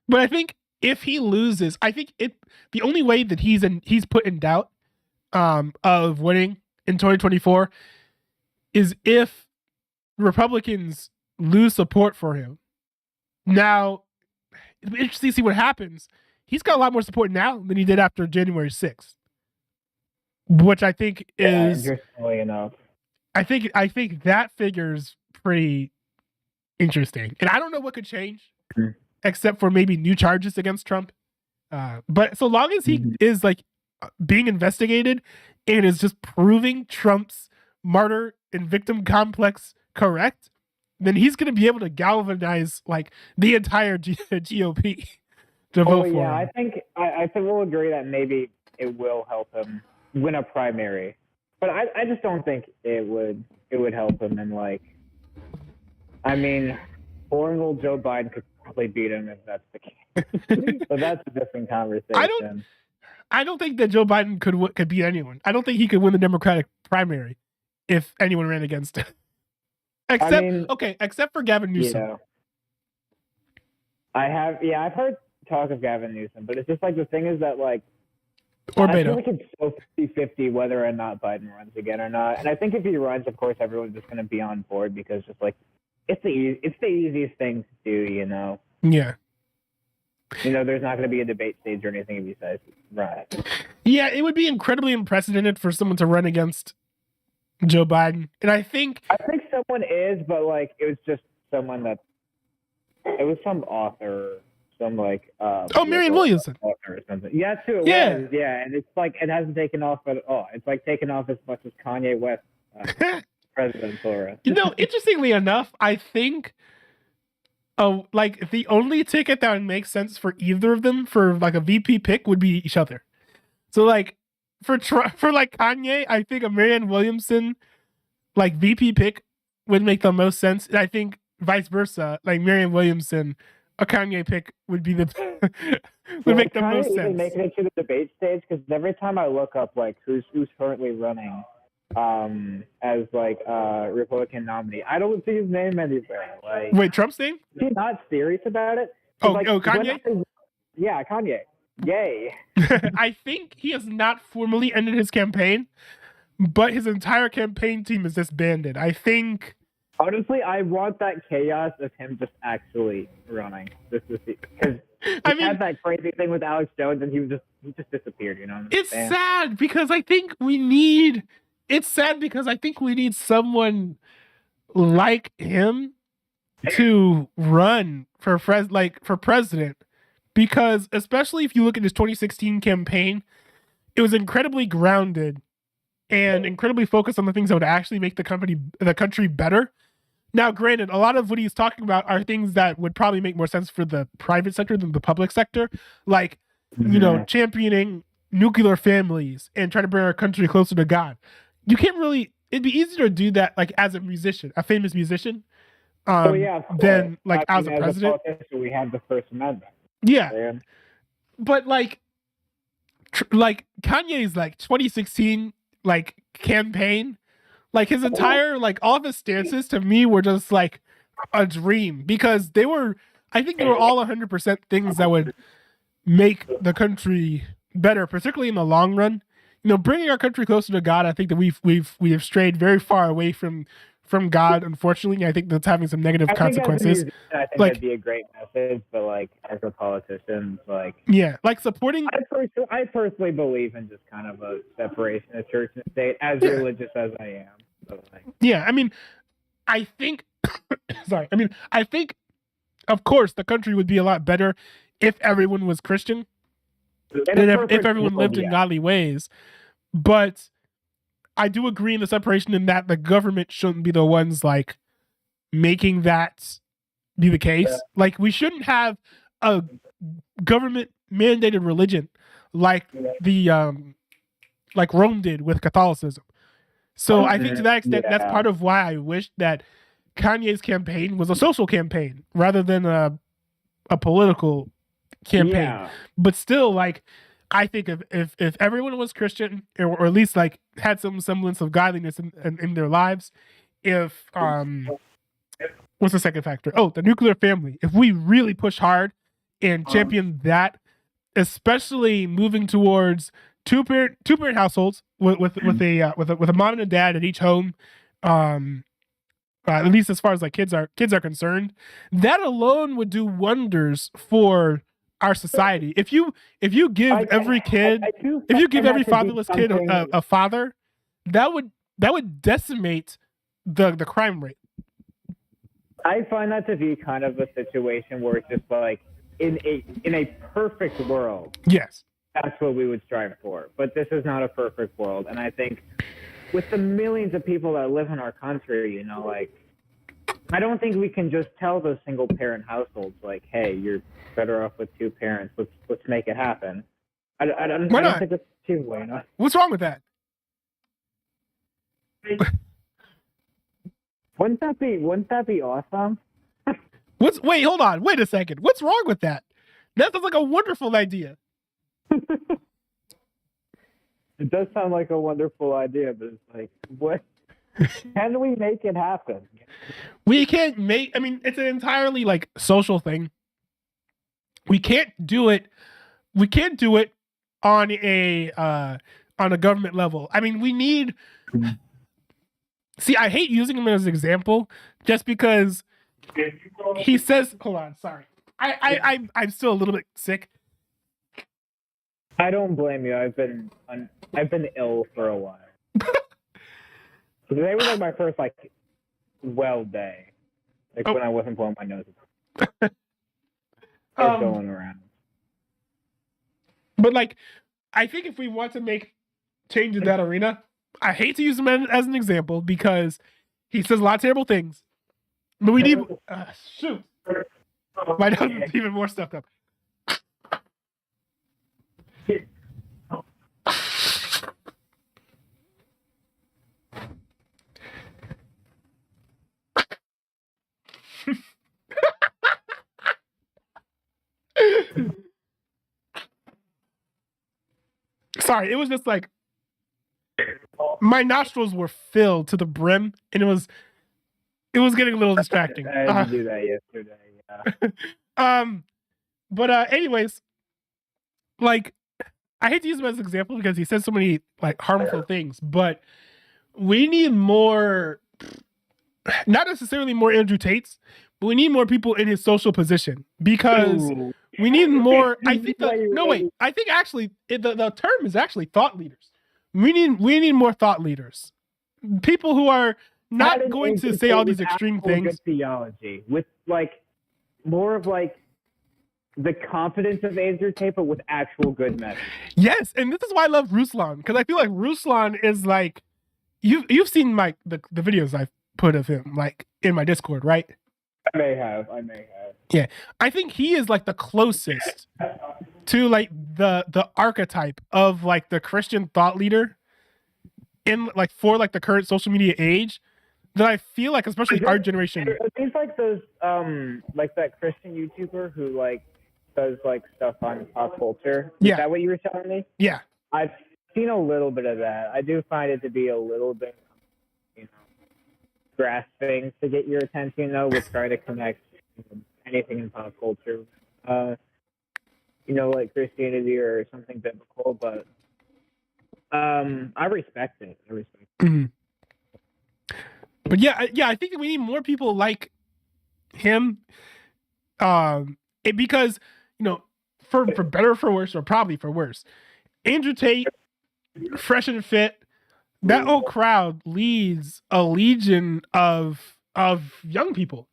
But I think if he loses, I think the only way that he's put in doubt of winning in 2024 is if Republicans lose support for him. Now, it'll be interesting to see what happens. He's got a lot more support now than he did after January 6th, which I think is interestingly enough. I think that figure's pretty interesting, and I don't know what could change, except for maybe new charges against Trump. But so long as he is like being investigated and is just proving Trump's martyr and victim complex correct, then he's going to be able to galvanize like the entire GOP to vote for him. I think we'll agree that maybe it will help him win a primary, but I just don't think it would help him. And like, I mean, horrible Joe Biden could probably beat him if that's the case. But that's a different conversation. I don't think that Joe Biden could beat anyone. I don't think he could win the Democratic primary if anyone ran against him. Except for Gavin Newsom. I've heard talk of Gavin Newsom, but it's just like the thing is that like or I Beto. feel like it's so 50-50 whether or not Biden runs again or not. And I think if he runs, of course, everyone's just going to be on board because just like it's the easiest thing to do, you know. Yeah. You know, there's not going to be a debate stage or anything if he says run. Yeah, it would be incredibly unprecedented for someone to run against Joe Biden, and I think someone is, but like it was just someone that it was some author, some like Marianne Williamson author or something. Yeah, too. And it's like it hasn't taken off at all. It's like taken off as much as Kanye West, President Flora. You know, interestingly enough, I think like the only ticket that would make sense for either of them for like a VP pick would be each other. So like for like Kanye, I think a Marianne Williamson like VP pick would make the most sense. And I think vice versa, like Marianne Williamson, a Kanye pick would be the would make the most sense. Making it to the debate stage because every time I look up like who's currently running as like Republican nominee, I don't see his name anywhere. Like, wait, Trump's name? Is he not serious about it? Kanye? Yeah, Kanye. Yay. I think he has not formally ended his campaign, but his entire campaign team is disbanded. I think. Honestly, I want that chaos of him just actually running. Because he had that crazy thing with Alex Jones, and he just disappeared. You know. It's sad because I think we need. It's sad because I think we need someone like him to run for president. Because especially if you look at his 2016 campaign, it was incredibly grounded and incredibly focused on the things that would actually make the country better. Now, granted, a lot of what he's talking about are things that would probably make more sense for the private sector than the public sector, like you know, championing nuclear families and trying to bring our country closer to God. You can't really. It'd be easier to do that like as a musician, a famous musician, than like as a president. We have the First Amendment. Yeah, but like Kanye's like 2016 like campaign, like his entire like all of his stances to me were just like a dream because I think they were all 100% things that would make the country better, particularly in the long run. You know, bringing our country closer to God. I think that we have strayed very far away from God, unfortunately. I think that's having some negative consequences. I think that'd be a great message, but like as a politician, like like supporting. I personally believe in just kind of a separation of church and state, as religious as I am. So, like, I mean, I think. I think, of course, the country would be a lot better if everyone was Christian and if everyone lived in godly ways, but. I do agree in the separation in that the government shouldn't be the ones like making that be the case. Like we shouldn't have a government mandated religion like the like Rome did with Catholicism. So I think to that extent, that's part of why I wish that Kanye's campaign was a social campaign rather than a political campaign. But still, like I think if everyone was Christian or at least like had some semblance of godliness in their lives, if what's the second factor? Oh, the nuclear family. If we really push hard and champion that, especially moving towards two parent households with a mom and a dad at each home, at least as far as like kids are concerned, that alone would do wonders for our society. If you give every kid, if you give every fatherless kid a father, that would decimate the crime rate. I find that to be kind of a situation where it's just like in a perfect world. Yes. That's what we would strive for. But this is not a perfect world. And I think with the millions of people that live in our country, you know, like, I don't think we can just tell those single parent households, like, hey, you're better off with two parents. Let's make it happen. I don't think it's achievable, you know? What's wrong with that? Wouldn't that be awesome? Wait, hold on. Wait a second. What's wrong with that? That sounds like a wonderful idea. It does sound like a wonderful idea, but it's like, what? Can we make it happen? We can't make, I mean, it's an entirely like social thing. We can't do it on a government level. I mean, we need, see, I hate using him as an example just because he says, hold on, sorry. I'm still a little bit sick. I don't blame you. I've been ill for a while. Today was like my first like well day, like when I wasn't blowing my nose. I was going around. But like, I think if we want to make change in that arena, I hate to use him as an example because he says a lot of terrible things. But we need shoot. My nose is even more stuffed up. Sorry, it was just like my nostrils were filled to the brim, and it was getting a little distracting. I had to do that yesterday. Yeah. But anyways, like, I hate to use him as an example because he says so many like harmful things, but we need more, not necessarily more Andrew Tates, but we need more people in his social position because we need more. I think I think actually the term is actually thought leaders. We need more thought leaders, people who are not going to say all these extreme things. Good theology with like more of like the confidence of Andrew Tate, but with actual good message. Yes, and this is why I love Ruslan, because I feel like Ruslan is like, you've seen my the videos I've put of him like in my Discord, right? I may have. Yeah, I think he is like the closest to like the archetype of like the Christian thought leader in like for like the current social media age that I feel like, especially our generation. It's like those like that Christian YouTuber who like does like stuff on pop culture. Is that what you were telling me? Yeah. I've seen a little bit of that. I do find it to be a little bit, you know, grasping to get your attention, you know, with trying to connect anything in pop culture. You know, like Christianity or something biblical, but I respect it. Mm-hmm. But yeah, I think that we need more people like him. Because, you know, for better or for worse, or probably for worse, Andrew Tate, Fresh and Fit, that whole crowd leads a legion of young people.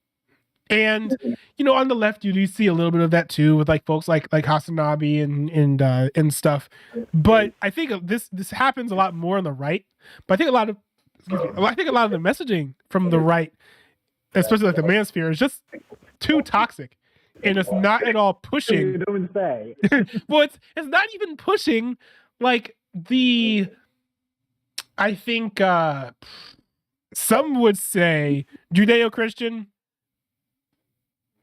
And, you know, on the left, you do see a little bit of that too, with like folks like Hasanabi and stuff. But I think this happens a lot more on the right. But I think a lot of the messaging from the right, especially like the manosphere, is just too toxic, and it's not at all pushing. You don't say. Well, it's not even pushing like the. I think some would say Judeo-Christian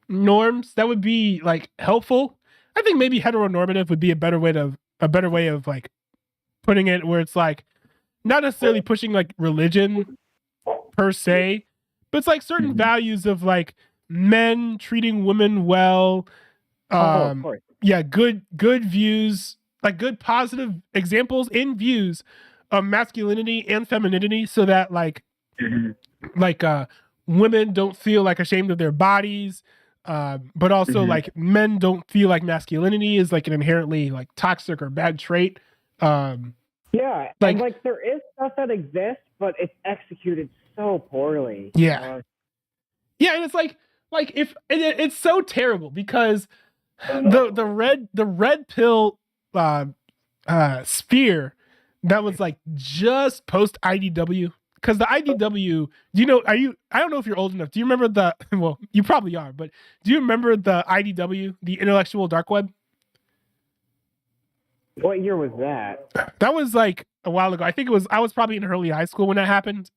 norms that would be like helpful. I think maybe heteronormative would be a better way of like putting it, where it's like not necessarily pushing like religion per se, but it's like certain values of like men treating women well. Good views, like good positive examples in views of masculinity and femininity, so that like women don't feel like ashamed of their bodies, but also like men don't feel like masculinity is like an inherently like toxic or bad trait. Yeah, and like there is stuff that exists, but it's executed so poorly. Yeah. Yeah, and it's like if it's so terrible because the red pill sphere that was like just post IDW, because the IDW, I don't know if you're old enough. Do you remember well, you probably are, but do you remember the IDW, the intellectual dark web? What year was that? That was like a while ago. I was probably in early high school when that happened.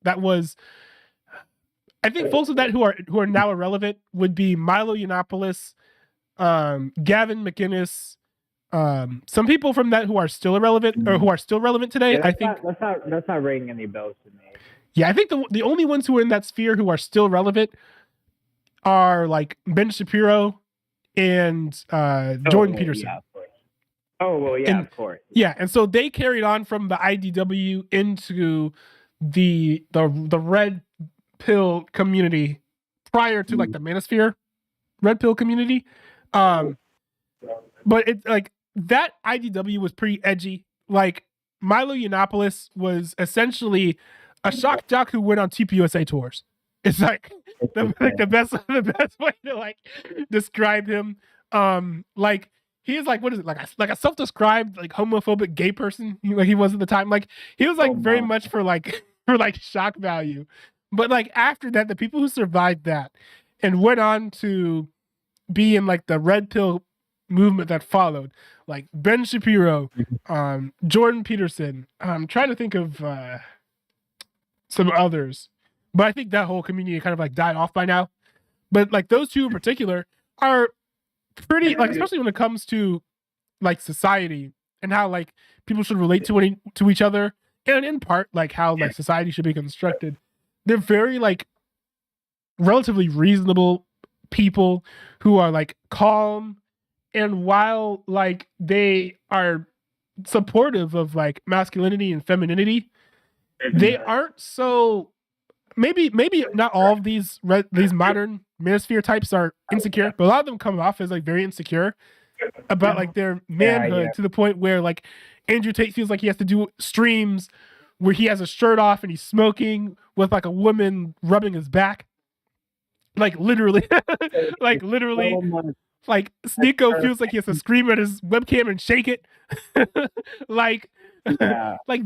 I think folks of that who are now irrelevant would be Milo Yiannopoulos, Gavin McInnes, some people from that who are still irrelevant or who are still relevant today. Yeah, I think that's not ringing any bells to me. Yeah, I think the only ones who are in that sphere who are still relevant are like Ben Shapiro and Jordan Peterson. Yeah, of course. Oh well, yeah, of course. Yeah, and so they carried on from the IDW into the red pill community prior to like the manosphere red pill community. But it's like that IDW was pretty edgy. Like Milo Yiannopoulos was essentially a shock jock who went on TPUSA tours. It's like the best way to like describe him. Like he is like, what is it, like a self-described like homophobic gay person, like he was at the time. Like he was like very much for like shock value. But like after that, the people who survived that and went on to be in like the red pill movement that followed, like Ben Shapiro, Jordan Peterson. I'm trying to think of some others, but I think that whole community kind of like died off by now. But like those two in particular are pretty like, especially when it comes to like society and how like people should relate to each other, and in part like how like society should be constructed. They're very like relatively reasonable people who are like calm, and while like they are supportive of like masculinity and femininity, they aren't so maybe not all of these modern manosphere types are insecure, but a lot of them come off as like very insecure about like their manhood, to the point where like Andrew Tate feels like he has to do streams where he has a shirt off and he's smoking with like a woman rubbing his back. Like literally, like Sneeko feels like he has to scream at his webcam and shake it. like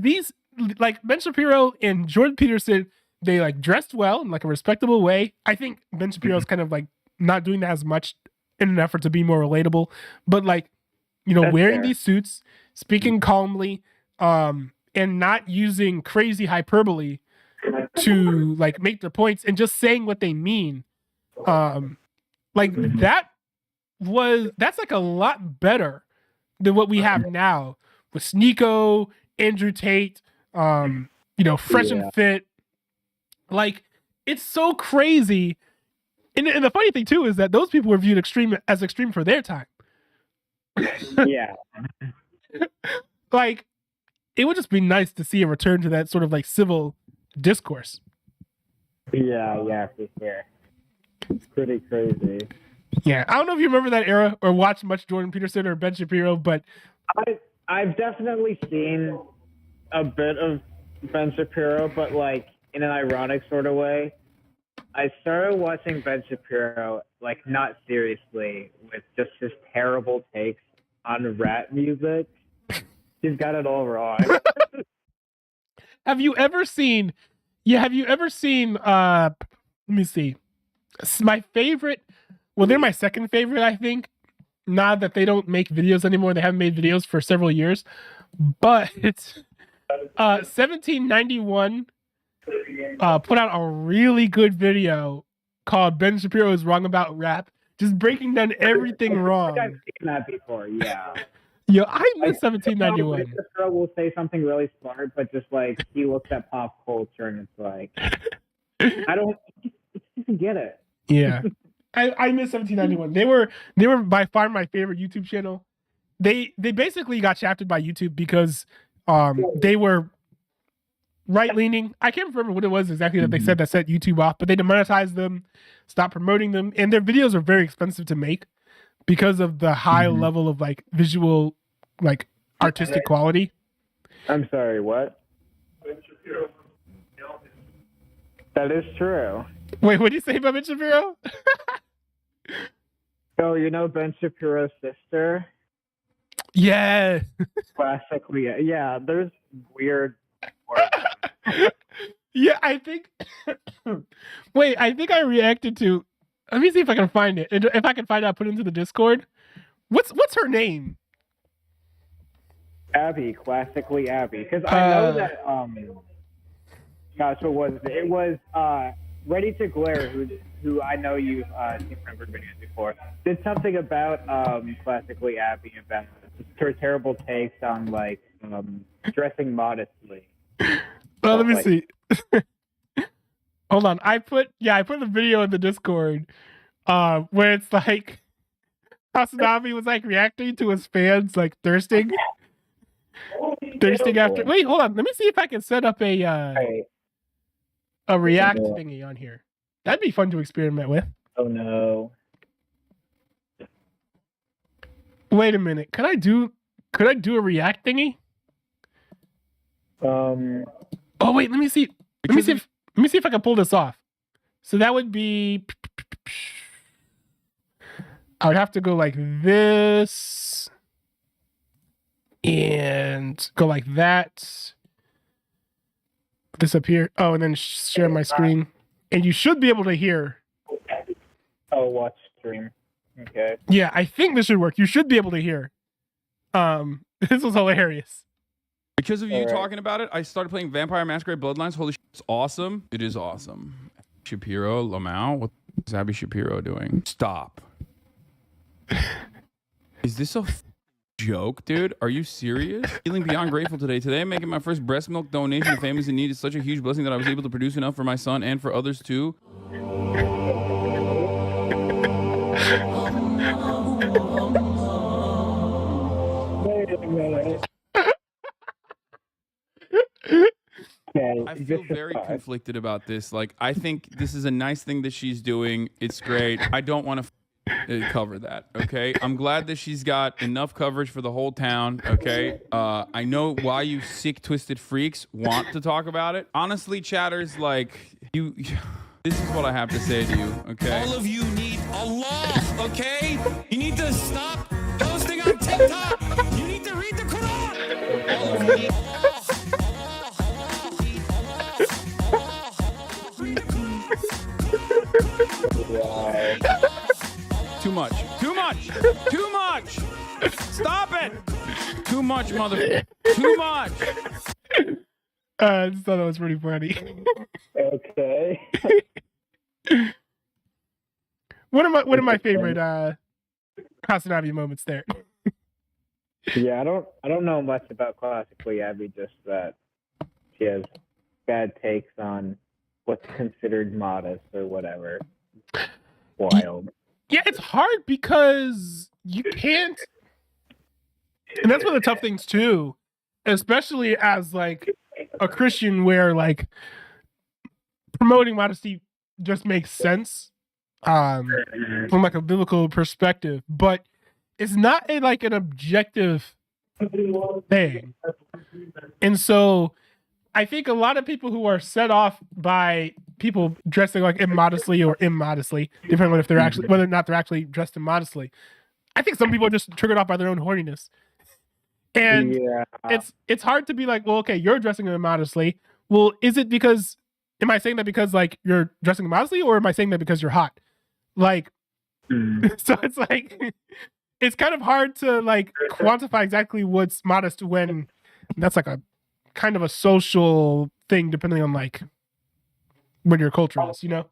these, like Ben Shapiro and Jordan Peterson, they like dressed well in like a respectable way. I think Ben Shapiro's kind of like not doing that as much in an effort to be more relatable, but like, wearing these suits, speaking calmly, and not using crazy hyperbole to like make their points, and just saying what they mean. Like that's like a lot better than what we have now with Sneeko, Andrew Tate, Fresh and Fit. Like it's so crazy. And the funny thing too is that those people were viewed as extreme for their time. Yeah. Like it would just be nice to see a return to that sort of like civil discourse. Yeah, for sure. It's pretty crazy. Yeah, I don't know if you remember that era or watched much Jordan Peterson or Ben Shapiro, but I've definitely seen a bit of Ben Shapiro, but like in an ironic sort of way. I started watching Ben Shapiro like not seriously, with just his terrible takes on rap music. He's got it all wrong. Have you ever seen let me see. My favorite, well, they're my second favorite, I think. Now that they don't make videos anymore, they haven't made videos for several years. But it's 1791 put out a really good video called Ben Shapiro is Wrong About Rap, just breaking down everything wrong. I've seen that before, yeah. Yo, I miss 1791. Ben Shapiro will say something really smart, but just like he looks at pop culture and it's like, I don't get it. Yeah. I miss 1791. They were by far my favorite YouTube channel. They basically got shafted by YouTube because they were right leaning. I can't remember what it was exactly that they said that set YouTube off, but they demonetized them, stopped promoting them, and their videos are very expensive to make because of the high level of like visual, like artistic quality. I'm sorry, what? That is true. Wait, what did you say about Ben Shapiro? Oh, you know Ben Shapiro's sister? Yeah. Classically, yeah, there's weird. Yeah, I think. Wait, I think I reacted to. Let me see if I can find it. If I can find it, I'll put it into the Discord. What's her name? Abby, classically Abby, because I know that. Gosh, what was it? It was Ready to Glare, who I know you've seen from her videos before, did something about classically Abby about her terrible takes on like dressing modestly. Well, let me see. Hold on. I put the video in the Discord where it's like Hasanabi was like reacting to his fans like thirsting after. Wait, hold on. Let me see if I can set up a React thingy on here. That'd be fun to experiment with. Oh no. Wait a minute. Could I do a React thingy? Oh wait, let me see. Let me see if I can pull this off. So that would be I would have to go like this and go like that. Disappear. Oh, and then share my screen. And you should be able to hear. Oh, watch stream. Okay. Yeah, I think this should work. You should be able to hear. This was hilarious. Because of you talking about it, I started playing Vampire Masquerade Bloodlines. Holy shit, it's awesome. It is awesome. Shapiro, Lamau, what is Abby Shapiro doing? Stop. Is this a joke, dude? Are you serious? Feeling beyond grateful today. Today I'm making my first breast milk donation to families in need. It's such a huge blessing that I was able to produce enough for my son and for others too. Wait a minute. I feel very conflicted about this. Like, I think this is a nice thing that she's doing. It's great. I don't want to cover that, okay? I'm glad that she's got enough coverage for the whole town, okay? I know why you sick, twisted freaks want to talk about it. Honestly, chatters, like, you... This is what I have to say to you, okay? All of you need Allah, okay? You need to stop posting on TikTok. You need to read the Quran. All of you need Too much. Too much. Too much. Stop it. Too much, mother. Too much. I just thought that was pretty funny. Okay. One of my favorite Hasanabi moments there. Yeah, I don't know much about classically Abby, just that she has bad takes on what's considered modest or whatever. Wild. Yeah, it's hard because you can't, and that's one of the tough things too, especially as like a Christian, where like promoting modesty just makes sense from like a biblical perspective, but it's not like an objective thing. And so I think a lot of people who are set off by people dressing like immodestly or immodestly, depending on if they're actually, whether or not they're actually dressed immodestly, I think some people are just triggered off by their own horniness. And it's hard to be like, well, okay, you're dressing immodestly. Well, is it because, am I saying that because like you're dressing immodestly, or am I saying that because you're hot? Like, so it's like, it's kind of hard to like quantify exactly what's modest when that's like a kind of a social thing, depending on like what your culture is, you know?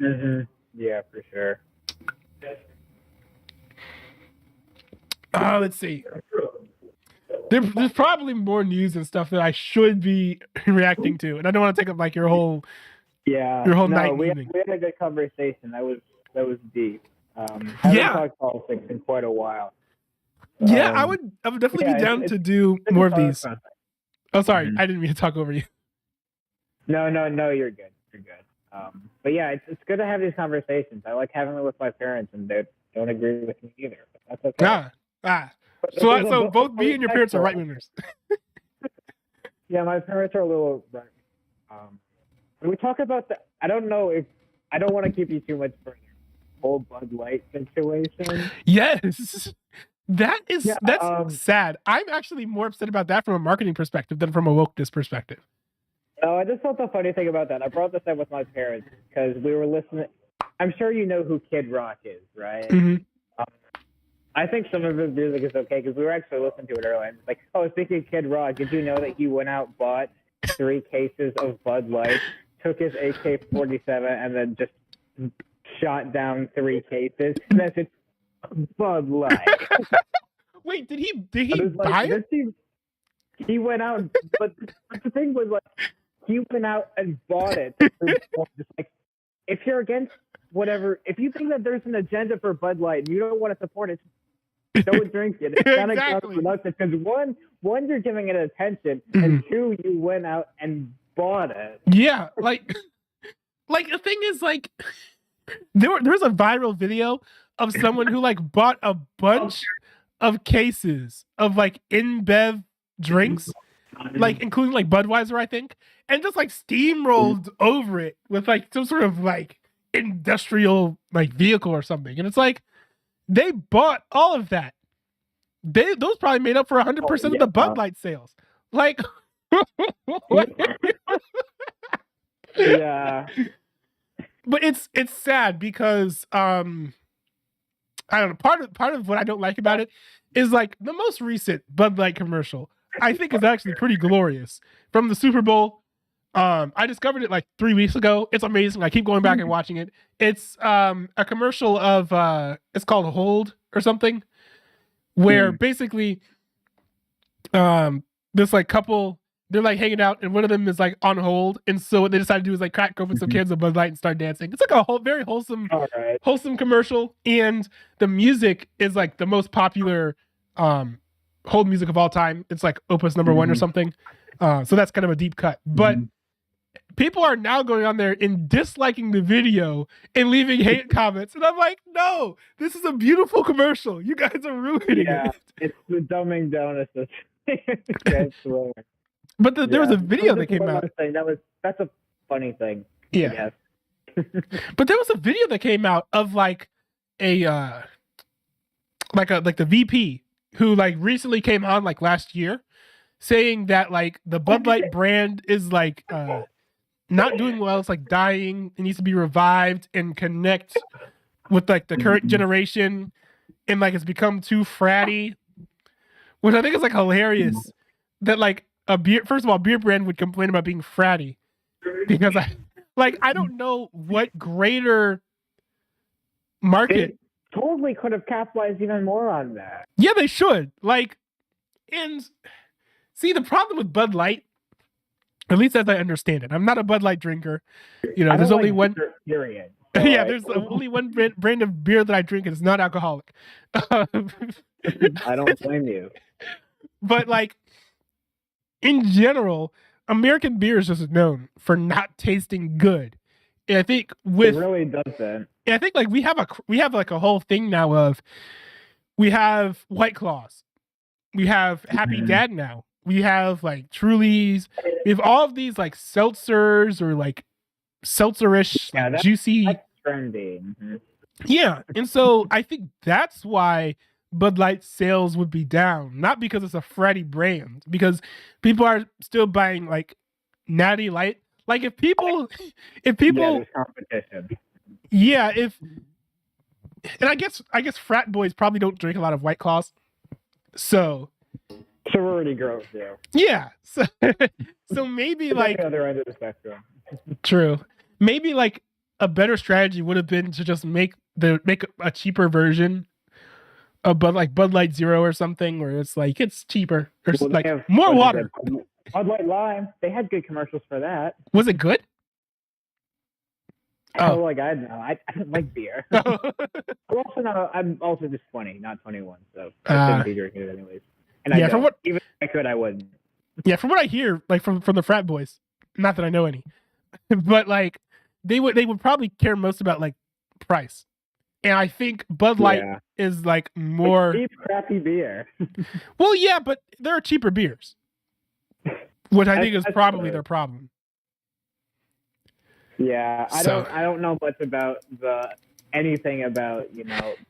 Mm-hmm. Yeah, for sure. Let's see. There's probably more news and stuff that I should be reacting to, and I don't want to take up like your whole night. We had a good conversation. That was deep. Haven't talked politics in quite a while. Yeah, I would definitely be down to do more of these. Oh, sorry, I didn't mean to talk over you. No, you're good. You're good. But yeah, it's good to have these conversations. I like having them with my parents, and they don't agree with me either. But that's okay. So both me and your parents are right-wingers. Yeah, my parents are a little right. When we talk about the, I don't want to keep you too much further. Whole Bud Light situation. Yes, that's sad. I'm actually more upset about that from a marketing perspective than from a wokeness perspective. No, I just thought the funny thing about that. I brought this up with my parents because we were listening. I'm sure you know who Kid Rock is, right? Mm-hmm. I think some of his music is okay because we were actually listening to it earlier. And it's like, oh, speaking of Kid Rock, did you know that he went out, bought 3 cases of Bud Light, took his AK-47, and then just shot down 3 cases? And that's it. Bud Light. Wait, did he buy it? He went out, but the thing was, like, he went out and bought it. Just like, if you're against whatever, if you think that there's an agenda for Bud Light and you don't want to support it, don't drink it. It's kind of counterproductive because one, you're giving it attention, and 2, you went out and bought it. Yeah, like the thing is, like, there's a viral video of someone who like bought a bunch of cases of like InBev drinks, like including like Budweiser, I think, and just like steamrolled over it with like some sort of like industrial like vehicle or something. And it's like they bought all of that. Those probably made up for 100% of the Bud Light sales. Like, yeah. But it's sad because I don't know. Part of what I don't like about it is like the most recent Bud Light commercial I think is actually pretty glorious from the Super Bowl. I discovered it like 3 weeks ago. It's amazing. I keep going back and watching it. It's a commercial of it's called Hold or something, where basically this like couple, they're like hanging out and one of them is like on hold, and so what they decide to do is like crack open some cans of Bud Light and start dancing. It's like a very wholesome commercial, and the music is like the most popular hold music of all time. It's like Opus number 1 or something. So that's kind of a deep cut. But people are now going on there and disliking the video and leaving hate comments. And I'm like, no, this is a beautiful commercial. You guys are ruining it. It's the dumbing down of this. But there was a video that came out. That's a funny thing. Yeah. But there was a video that came out of like a like the VP who like recently came on like last year, saying that like the Bud Light brand is like not doing well. It's like dying. It needs to be revived and connect with like the current generation, and like it's become too fratty, which I think is like hilarious. That like a beer brand would complain about being fratty, because I don't know what greater market. They totally could have capitalized even more on that. Yeah, they should. Like, and see, the problem with Bud Light, at least as I understand it, I'm not a Bud Light drinker. You know, there's only one. Period. Yeah, there's only one brand of beer that I drink, and it's not alcoholic. I don't blame you. But like, in general, American beer is just known for not tasting good. And I think it really doesn't. And I think like we have like a whole thing now of we have White Claws, we have Happy Dad now, we have like Trulies, we have all of these like seltzers or like seltzerish, like, juicy. That's trendy. Yeah, and so I think that's why Bud Light sales would be down, not because it's a fratty brand, because people are still buying like Natty Light. Like if people there's competition. Yeah, and I guess frat boys probably don't drink a lot of White Claws, so sorority girls do. Yeah, so maybe like the other end of the spectrum. True. Maybe like a better strategy would have been to just make a cheaper version of Bud Light Zero or something, where it's like it's cheaper or like more water. Bud Light Lime. They had good commercials for that. Was it good? Oh, like I don't know. I don't like beer. I'm also just 20, not 21, so I shouldn't be drinking it anyways. And even if I could, I wouldn't. Yeah, from what I hear, like from the frat boys, not that I know any, but like they would probably care most about like price. And I think Bud Light is like more cheap, crappy beer. Well, yeah, but there are cheaper beers, which I think is probably their problem. Yeah, I don't know much about anything about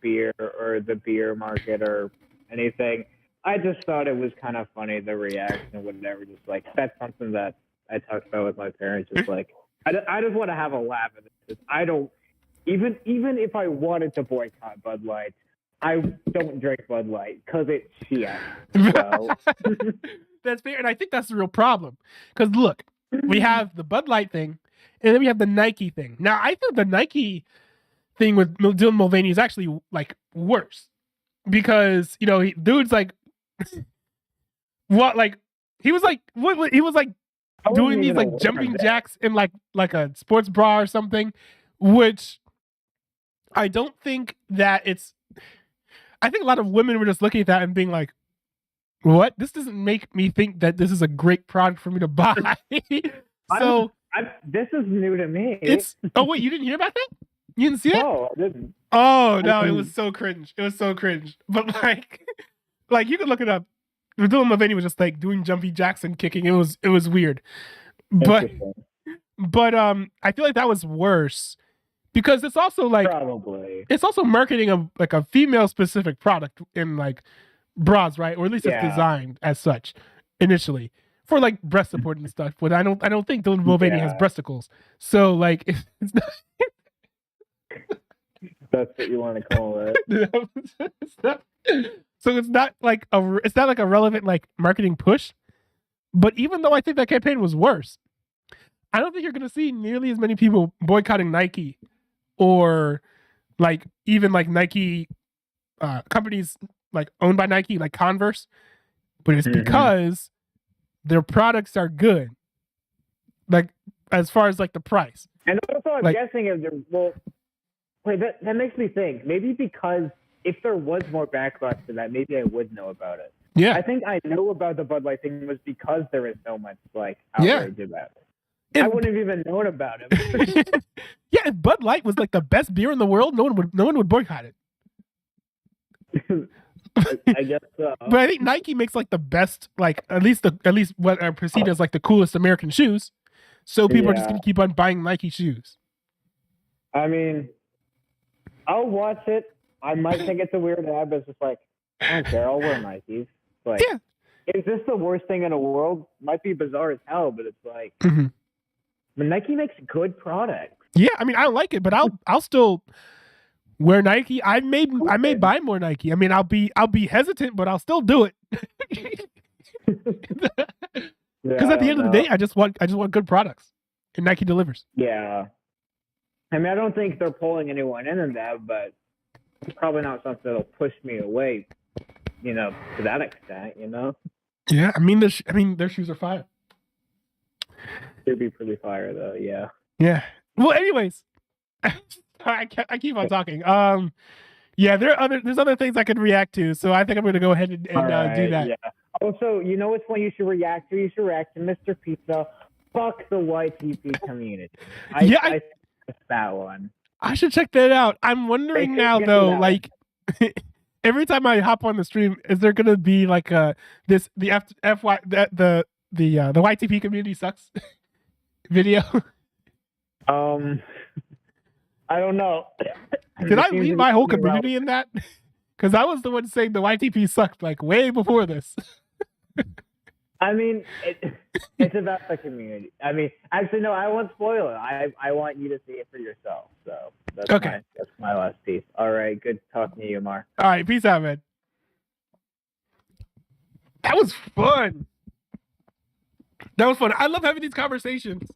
beer or the beer market or anything. I just thought it was kind of funny, the reaction or whatever. Just like that's something that I talked about with my parents. Just like I just want to have a laugh at it. I don't even if I wanted to boycott Bud Light, I don't drink Bud Light because it's shit. So. That's fair, and I think that's the real problem. Because look, we have the Bud Light thing, and then we have the Nike thing. Now, I think the Nike thing with Dylan Mulvaney is actually like worse because dude's like, what? Like he was like what? He was like doing these like jumping jacks in like a sports bra or something, which I don't think that it's. I think a lot of women were just looking at that and being like, what? This doesn't make me think that this is a great product for me to buy. So this is new to me. Oh wait, you didn't hear about that? You didn't see it? No, I didn't. Oh no, it was so cringe. It was so cringe. But like you could look it up. Dylan Mulvaney was just like doing jumpy jacks and kicking. It was weird. But I feel like that was worse because it's also like it's also marketing a female specific product in like bras, right? Or at least it's designed as such initially for like breast support and stuff. But I don't think Dylan Mulvaney has breasticles. So like it's not. That's what you want to call it. So it's not like a relevant like marketing push. But even though I think that campaign was worse, I don't think you're going to see nearly as many people boycotting Nike or like even like Nike companies like owned by Nike, like Converse. But it's because their products are good. Like as far as like the price. And also I'm guessing wait, that makes me think. Maybe because if there was more backlash to that, maybe I would know about it. Yeah. I think I know about the Bud Light thing was because there is so much like outrage about it. I wouldn't have even known about it. Yeah, if Bud Light was like the best beer in the world, no one would boycott it. I guess so. But I think Nike makes like the best, like at least what are perceived as like the coolest American shoes. So people are just gonna keep on buying Nike shoes. I mean, I'll watch it. I might think it's a weird ad, but it's just like, I don't care. I'll wear Nikes. Like, is this the worst thing in the world? Might be bizarre as hell, but it's like, Nike makes good products. Yeah, I mean, I don't like it, but I'll still wear Nike. I may buy more Nike. I mean, I'll be hesitant, but I'll still do it. Because at the end of the day, I just want good products, and Nike delivers. Yeah. I mean, I don't think they're pulling anyone in that, but it's probably not something that'll push me away, to that extent, Yeah, I mean, their shoes are fire. They'd be pretty fire, though, yeah. Yeah. Well, anyways, I keep on talking. Yeah, there's other things I could react to, so I think I'm going to go ahead and do that. Yeah. Also, what's one you should react to? You should react to Mr. Pizza. Fuck the YTP community. I that one. I should check that out. I'm wondering now though, like every time I hop on the stream, is there gonna be like the YTP community sucks video? I don't know. Did I lead my whole community in that? Because I was the one saying the YTP sucked like way before this. I mean, it's about the community. I mean, actually, no, I won't spoil it. I want you to see it for yourself. So that's my last piece. All right, good talking to you, Mar. All right, peace out, man. That was fun. I love having these conversations,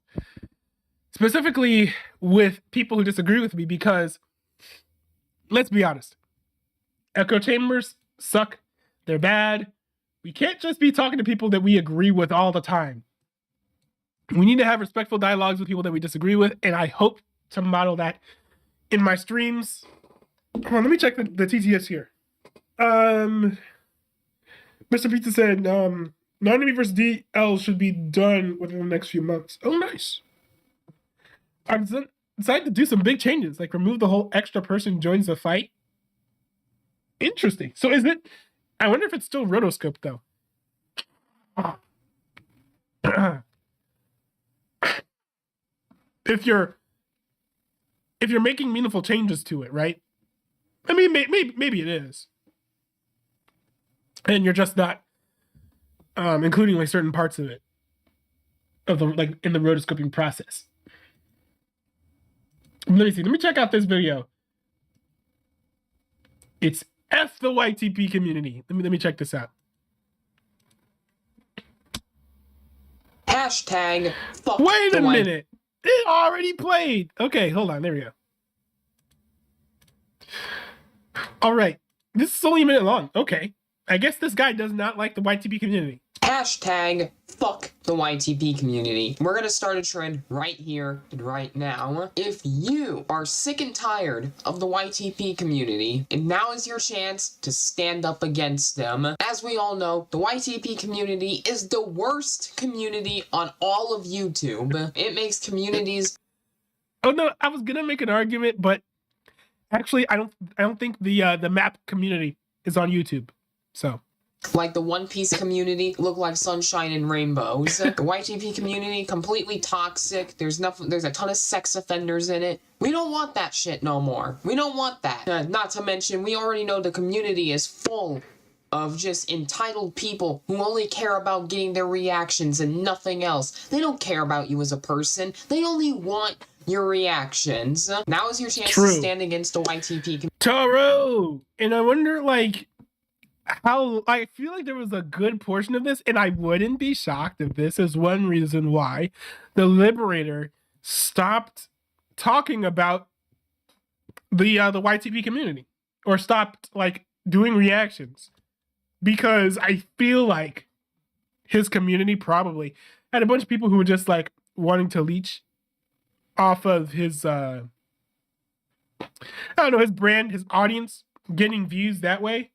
specifically with people who disagree with me, because let's be honest, echo chambers suck. They're bad. We can't just be talking to people that we agree with all the time. We need to have respectful dialogues with people that we disagree with, and I hope to model that in my streams. Hold on, let me check the TTS here. Mr. Pizza said, Non-enemy versus DL should be done within the next few months. Oh, nice. I've decided to do some big changes, like remove the whole extra person joins the fight. Interesting. So is it? I wonder if it's still rotoscope though. If you're making meaningful changes to it, right? I mean, maybe it is, and you're just not including like certain parts of it, of the like in the rotoscoping process. Let me see. Let me check out this video. It's F the YTP community. Let me check this out. Hashtag fuck Wait the a minute. It already played. Okay, hold on. There we go. All right. This is only a minute long. Okay. I guess this guy does not like the YTP community. Hashtag fuck the YTP community. We're gonna start a trend right here and right now. If you are sick and tired of the YTP community, and now is your chance to stand up against them. As we all know, the YTP community is the worst community on all of YouTube. It makes communities... Oh no, I was gonna make an argument, but actually I don't think the map community is on YouTube. So like the One Piece community look like sunshine and rainbows. The YTP community completely toxic. There's a ton of sex offenders in it. We don't want that shit no more. We don't want that. Not to mention, we already know the community is full of just entitled people who only care about getting their reactions and nothing else. They don't care about you as a person. They only want your reactions. Now is your chance to stand against the YTP community. Taro! And I wonder, like, how I feel like there was a good portion of this, and I wouldn't be shocked if this is one reason why the Liberator stopped talking about the YTP community, or stopped like doing reactions, because I feel like his community probably had a bunch of people who were just like wanting to leech off of his I don't know, his brand, his audience, getting views that way.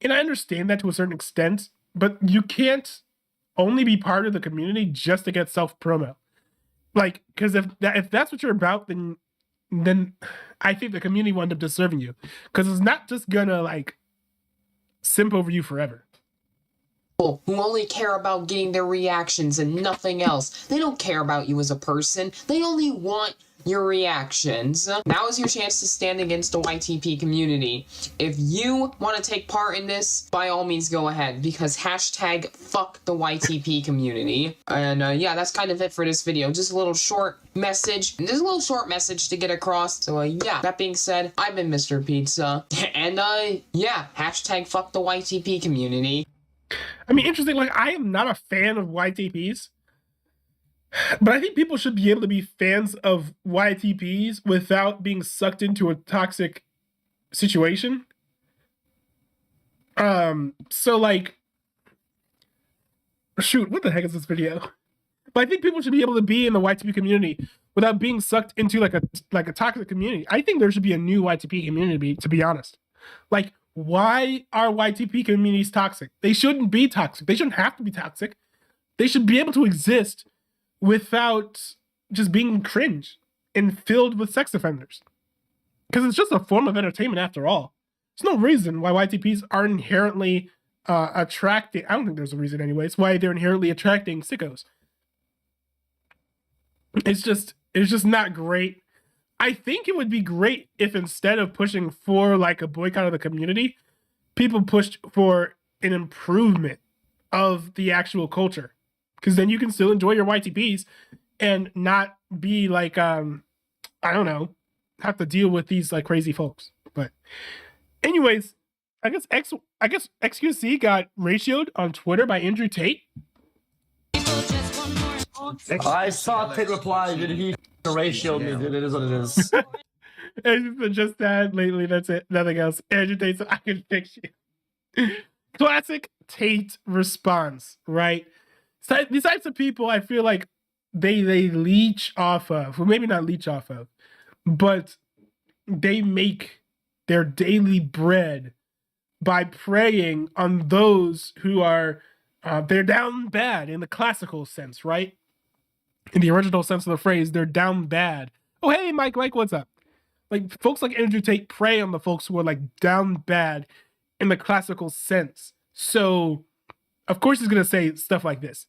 And I understand that to a certain extent, but you can't only be part of the community just to get self-promo. Like, because if that's what you're about, then I think the community will end up just serving you. Because it's not just gonna, like, simp over you forever. Who only care about getting their reactions and nothing else. They don't care about you as a person. They only want your reactions. Now is your chance to stand against the YTP community. If you want to take part in this, by all means go ahead, because hashtag fuck the YTP community. And yeah, that's kind of it for this video. Just a little short message. Just a little short message to get across. So yeah, that being said, I've been Mr. Pizza. And yeah, hashtag fuck the YTP community. I mean, interesting, like, I am not a fan of YTPs. But I think people should be able to be fans of YTPs without being sucked into a toxic situation. So like, shoot, what the heck is this video? But I think people should be able to be in the YTP community without being sucked into like a toxic community. I think there should be a new YTP community, to be honest. Like, why are YTP communities toxic? They shouldn't be toxic. They shouldn't have to be toxic. They should be able to exist without just being cringe and filled with sex offenders. Because it's just a form of entertainment after all. There's no reason why YTPs are inherently attracting, I don't think there's a reason anyways, why they're inherently attracting sickos. It's just not great. I think it would be great if instead of pushing for like a boycott of the community, people pushed for an improvement of the actual culture. Because then you can still enjoy your YTPs and not be like, I don't know, have to deal with these like crazy folks. But anyways, I guess XQC got ratioed on Twitter by Andrew Tate. I saw Tate reply, did he ratio me? It is what it is. It's just that lately, that's it. Nothing else. Andrew Tate said, I can fix you. Classic Tate response, right? So these types of people, I feel like they leech off of, well, maybe not leech off of, but they make their daily bread by preying on those who are They're down bad in the classical sense, right? In the original sense of the phrase, they're down bad. Oh, hey, Mike, what's up? Like, folks like Andrew Tate prey on the folks who are, like, down bad in the classical sense. So, of course he's going to say stuff like this.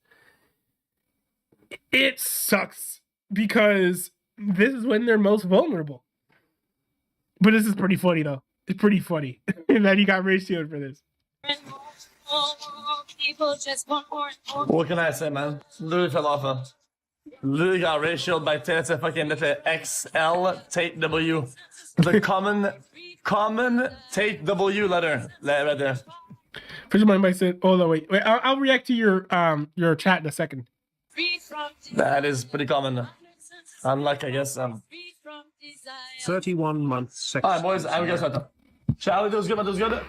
It sucks because this is when they're most vulnerable. But this is pretty funny, though. It's pretty funny that he got ratioed for this. What can I say, man? Literally fell off her. Literally got ratioed by Tate to fucking XL Tate W. The common Tate W letter right there. First my mic said, "Oh no, wait. I'll react to your chat in a second." That is pretty common. Unlike, I guess. 31 months. All right, boys. I guess what? Charlie, that was good. That was good.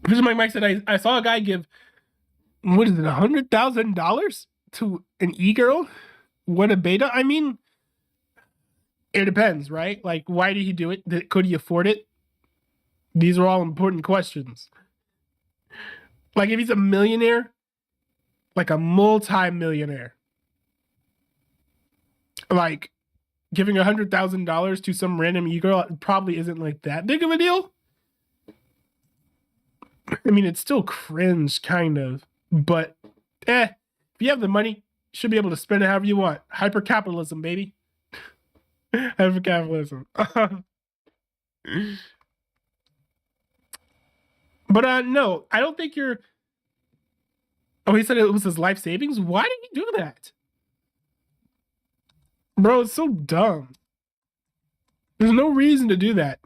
First my mic said, "I saw a guy give what is it, $100,000 to an e-girl? What a beta? I mean, it depends, right? Like, why did he do it? Could he afford it? These are all important questions. Like, if he's a millionaire, like a multi-millionaire, like giving $100,000 to some random e-girl probably isn't like that big of a deal. I mean, it's still cringe, kind of, but if you have the money, you should be able to spend it however you want. Hyper-capitalism, baby. Hyper-capitalism. But no, I don't think you're... Oh, he said it was his life savings? Why did he do that? Bro, it's so dumb. There's no reason to do that.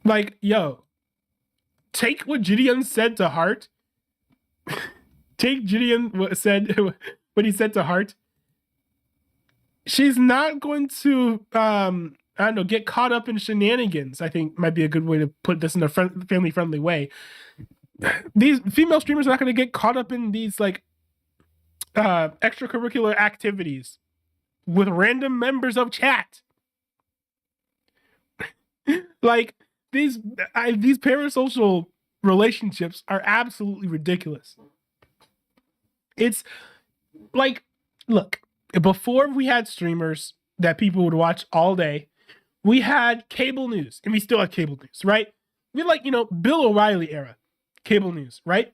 Like, yo, take what Gideon said to heart. Take Gideon what he said to heart. She's not going to, I don't know, get caught up in shenanigans, I think might be a good way to put this in a family-friendly way. These female streamers are not going to get caught up in these, like, extracurricular activities with random members of chat. Like, these parasocial relationships are absolutely ridiculous. It's like, look, before we had streamers that people would watch all day, we had cable news, and we still have cable news, right? We like, Bill O'Reilly era cable news, right?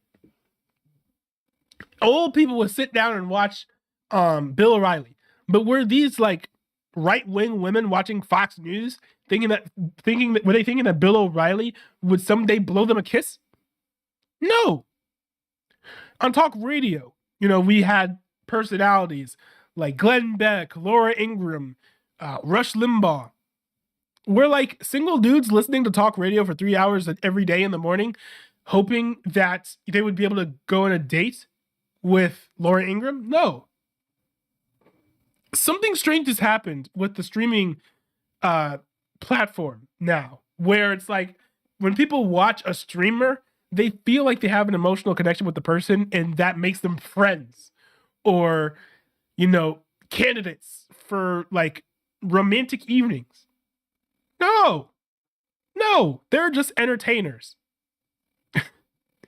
Old people would sit down and watch Bill O'Reilly. But were these like right-wing women watching Fox News were they thinking that Bill O'Reilly would someday blow them a kiss? No. On talk radio, we had personalities like Glenn Beck, Laura Ingraham, Rush Limbaugh. We're like single dudes listening to talk radio for 3 hours every day in the morning, hoping that they would be able to go on a date with Laura Ingraham? No. Something strange has happened with the streaming platform now, where it's like when people watch a streamer, they feel like they have an emotional connection with the person, and that makes them friends or, candidates for like romantic evenings. No, they're just entertainers.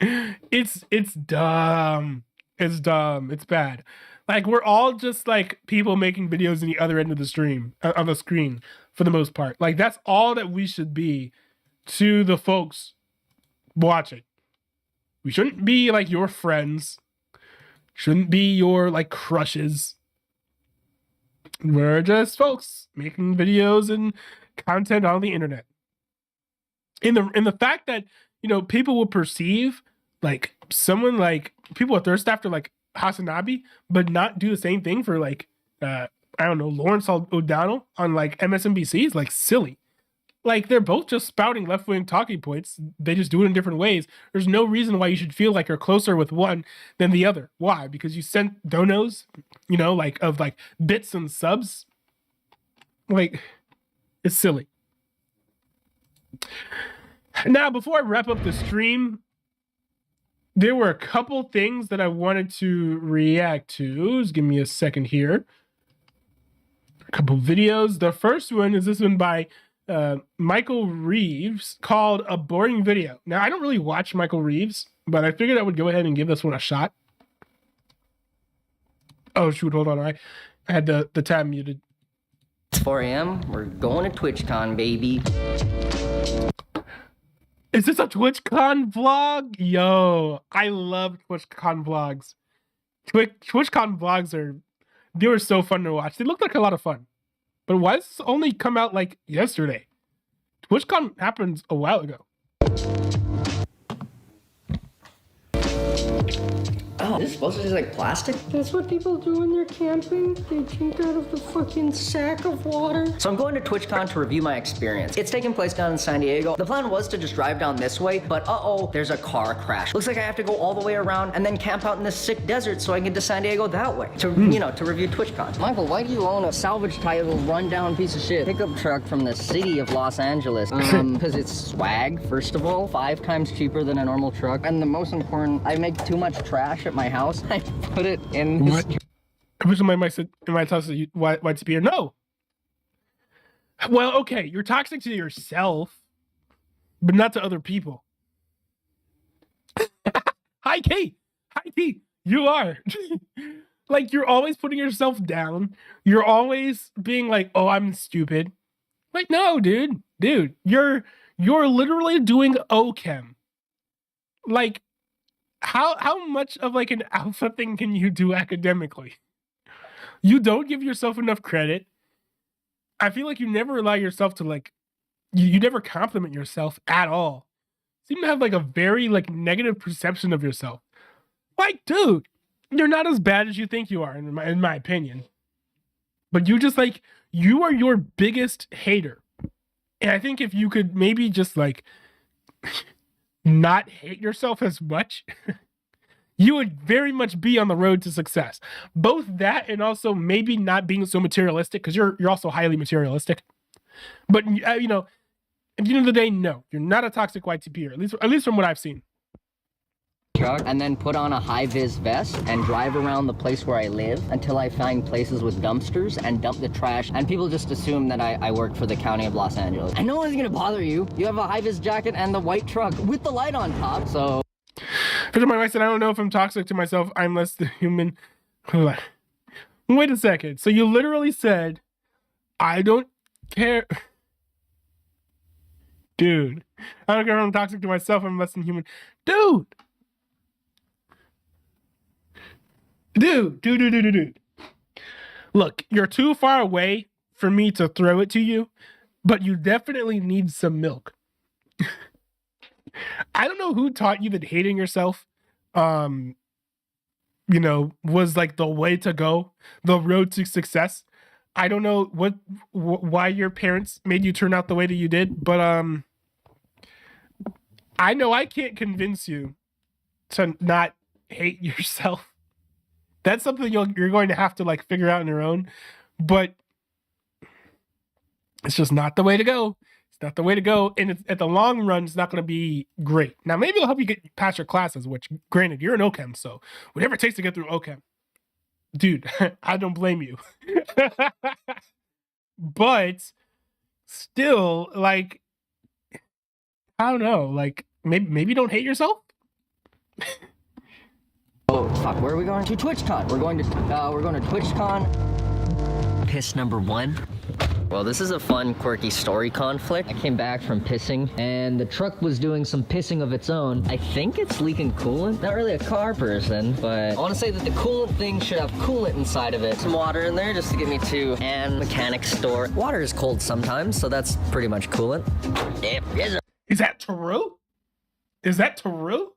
It's dumb. It's dumb. It's bad. Like, we're all just like people making videos on the other end of the stream, on the screen, for the most part. Like, that's all that we should be to the folks watching. We shouldn't be like your friends. Shouldn't be your like crushes. We're just folks making videos and content on the internet. In the fact that, people will perceive like someone like people are thirst after like Hasanabi, but not do the same thing for like I don't know, Lawrence O'Donnell on like MSNBC is like silly. Like, they're both just spouting left-wing talking points. They just do it in different ways. There's no reason why you should feel like you're closer with one than the other. Why? Because you sent donos, of like bits and subs. Like, it's silly. Now, before I wrap up the stream, there were a couple things that I wanted to react to. Just give me a second here. A couple videos. The first one is this one by Michael Reeves called a boring video. Now, I don't really watch Michael Reeves, but I figured I would go ahead and give this one a shot. Oh, shoot, hold on. I had the tab muted. It's 4 a.m. We're going to TwitchCon, baby. Is this a TwitchCon vlog? Yo, I love TwitchCon vlogs. TwitchCon vlogs they were so fun to watch. They looked like a lot of fun. But why does this only come out like yesterday? TwitchCon happened a while ago. Oh, is this supposed to be like plastic? That's what people do when they're camping. They drink out of the fucking sack of water. So I'm going to TwitchCon to review my experience. It's taking place down in San Diego. The plan was to just drive down this way, but there's a car crash. Looks like I have to go all the way around and then camp out in this sick desert so I can get to San Diego that way to, to review TwitchCon. Michael, why do you own a salvage title rundown piece of shit pickup truck from the city of Los Angeles? Because it's swag, first of all, 5 times cheaper than a normal truck. And the most important, I make too much trash at my house. I put it in this. I wish my mic said, am I toxic? YTP or no? Well, okay, you're toxic to yourself, but not to other people. Hi, Kate. Hi, Kate. You are. Like, you're always putting yourself down. You're always being like, oh, I'm stupid. Like, no, dude. Dude, you're literally doing OChem. Like, how much of like an alpha thing can you do academically? You don't give yourself enough credit. I feel like you never allow yourself to like, you never compliment yourself at all. You seem to have like a very like negative perception of yourself. Like, dude, you're not as bad as you think you are, in my opinion. But you just like, you are your biggest hater. And I think if you could maybe just like not hate yourself as much, you would very much be on the road to success. Both that and also maybe not being so materialistic, because you're also highly materialistic. But you know, at the end of the day, no, you're not a toxic YTPer, at least from what I've seen. Truck and then put on a high-vis vest and drive around the place where I live until I find places with dumpsters and dump the trash, and people just assume that I work for the county of Los Angeles. And no one's gonna bother you. You have a high-vis jacket and the white truck with the light on top, so... For my wife said, I don't know if I'm toxic to myself. I'm less than human. Wait a second. So you literally said, I don't care. Dude, I don't care if I'm toxic to myself. I'm less than human. Dude. Dude. Look, you're too far away for me to throw it to you, but you definitely need some milk. I don't know who taught you that hating yourself, you know, was like the way to go, the road to success. I don't know why your parents made you turn out the way that you did, but I know I can't convince you to not hate yourself. That's something you're going to have to like figure out on your own, but it's just not the way to go. It's not the way to go, and at the long run, it's not going to be great. Now, maybe it'll help you get past your classes, which, granted, you're an OChem, so whatever it takes to get through OChem. Dude, I don't blame you. But still, like, I don't know, like, maybe don't hate yourself? Oh, fuck, where are we going? To TwitchCon. We're going to TwitchCon. Piss number 1. Well, this is a fun, quirky story conflict. I came back from pissing, and the truck was doing some pissing of its own. I think it's leaking coolant. Not really a car person, but I want to say that the coolant thing should have coolant inside of it. Some water in there just to get me to an mechanic store. Water is cold sometimes, so that's pretty much coolant. Yep. Is that true? Is that true?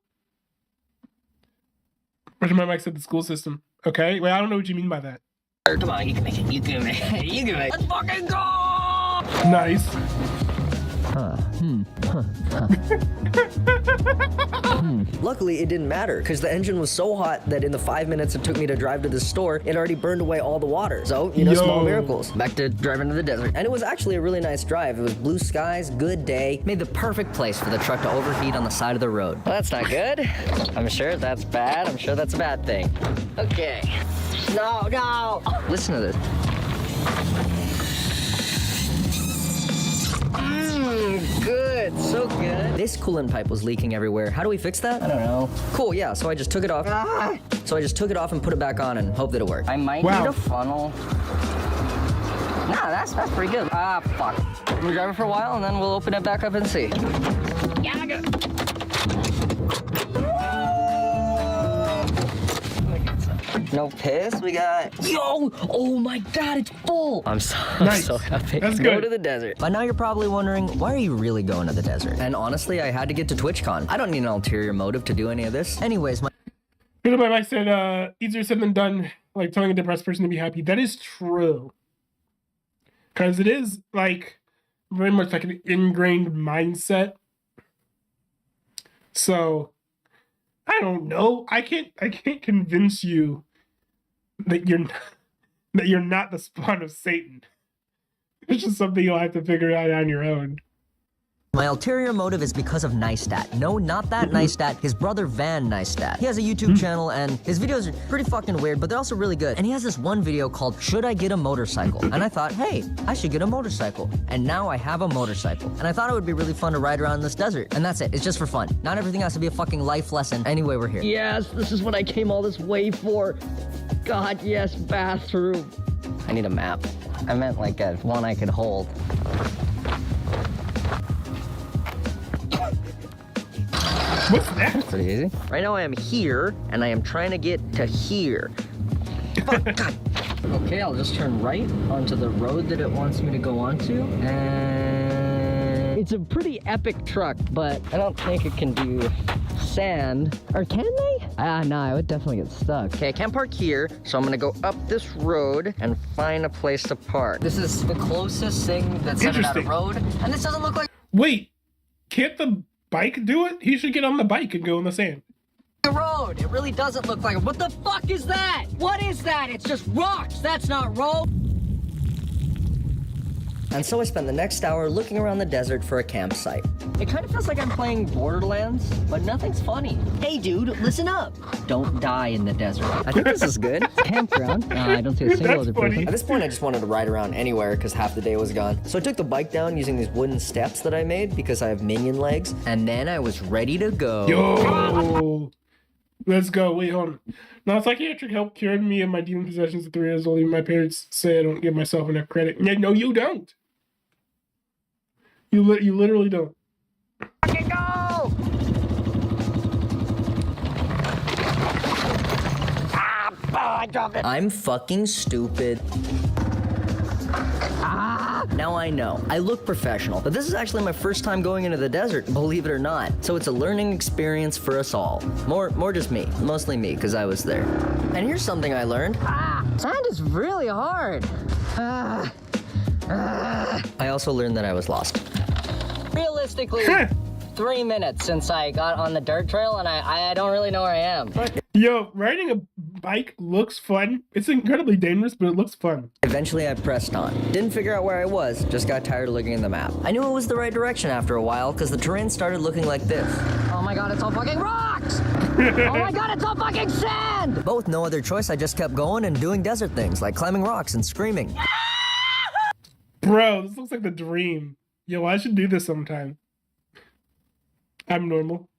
My mic said the school system. Okay, wait, I don't know what you mean by that. Come on, you can make it. You can make it. You can make it. Let's fucking go! Nice. Luckily, it didn't matter, because the engine was so hot that in the 5 minutes it took me to drive to the store, it already burned away all the water. So, you know, small miracles. Back to driving to the desert. And it was actually a really nice drive. It was blue skies, good day. Made the perfect place for the truck to overheat on the side of the road. Well, that's not good. I'm sure that's bad. I'm sure that's a bad thing. Okay. No. Listen to this. Good, so good. This coolant pipe was leaking everywhere. How do we fix that? I don't know. Cool, yeah, so I just took it off. So I just took it off and put it back on and hope that it worked. I might need a funnel. Nah, that's pretty good. Ah, fuck. We'll drive it for a while and then we'll open it back up and see. Yeah, good. No piss. We got. Yo! Oh my God, it's full. I'm so happy. That's Go good. to the desert. By now you're probably wondering, why are you really going to the desert? And honestly, I had to get to TwitchCon. I don't need an ulterior motive to do any of this. Anyways, my. My wife said, easier said than done, like telling a depressed person to be happy. That is true. Because it is like very much like an ingrained mindset. So I don't know. I can't convince you that you're not the spawn of Satan. It's just something you'll have to figure out on your own. My ulterior motive is because of Neistat. No, not that Neistat, his brother Van Neistat. He has a YouTube channel and his videos are pretty fucking weird, but they're also really good. And he has this one video called, Should I Get a Motorcycle? And I thought, hey, I should get a motorcycle. And now I have a motorcycle. And I thought it would be really fun to ride around this desert. And that's it, it's just for fun. Not everything has to be a fucking life lesson. Anyway, we're here. Yes, this is what I came all this way for. God, yes, bathroom. I need a map. I meant like a one I could hold. What's that? Pretty easy. Right now I am here, and I am trying to get to here. Fuck, God. Okay, I'll just turn right onto the road that it wants me to go onto, and it's a pretty epic truck, but I don't think it can do sand. Or can they? No, I would definitely get stuck. Okay, I can't park here, so I'm gonna go up this road and find a place to park. This is the closest thing that's at a road, and this doesn't look like— Wait, can't the bike do it? He should get on the bike and go in the sand. The road. It really doesn't look like it. What the fuck is that? What is that? It's just rocks. That's not road. And so I spent the next hour looking around the desert for a campsite. It kind of feels like I'm playing Borderlands, but nothing's funny. Hey dude, listen up. Don't die in the desert. I think this is good. Campground. I don't see a single other person. At this point, I just wanted to ride around anywhere because half the day was gone. So I took the bike down using these wooden steps that I made because I have minion legs, and then I was ready to go. Yo! Let's go. Wait, hold on. Now, psychiatric help cured me of my demon possessions at 3 years old. Even my parents say I don't give myself enough credit. Yeah, no, you don't. You literally don't. Fucking go! I dropped it. I'm fucking stupid. Now I know. I look professional, but this is actually my first time going into the desert, believe it or not. So it's a learning experience for us all. More just me. Mostly me, because I was there. And here's something I learned. Sand is really hard. I also learned that I was lost. Realistically, 3 minutes since I got on the dirt trail, and I don't really know where I am. Yo, riding a bike looks fun. It's incredibly dangerous, but it looks fun. Eventually, I pressed on. Didn't figure out where I was, just got tired of looking at the map. I knew it was the right direction after a while, because the terrain started looking like this. Oh my god, it's all fucking rocks! Oh my god, it's all fucking sand! But with no other choice, I just kept going and doing desert things, like climbing rocks and screaming. Bro, this looks like the dream. Yo, I should do this sometime. I'm normal.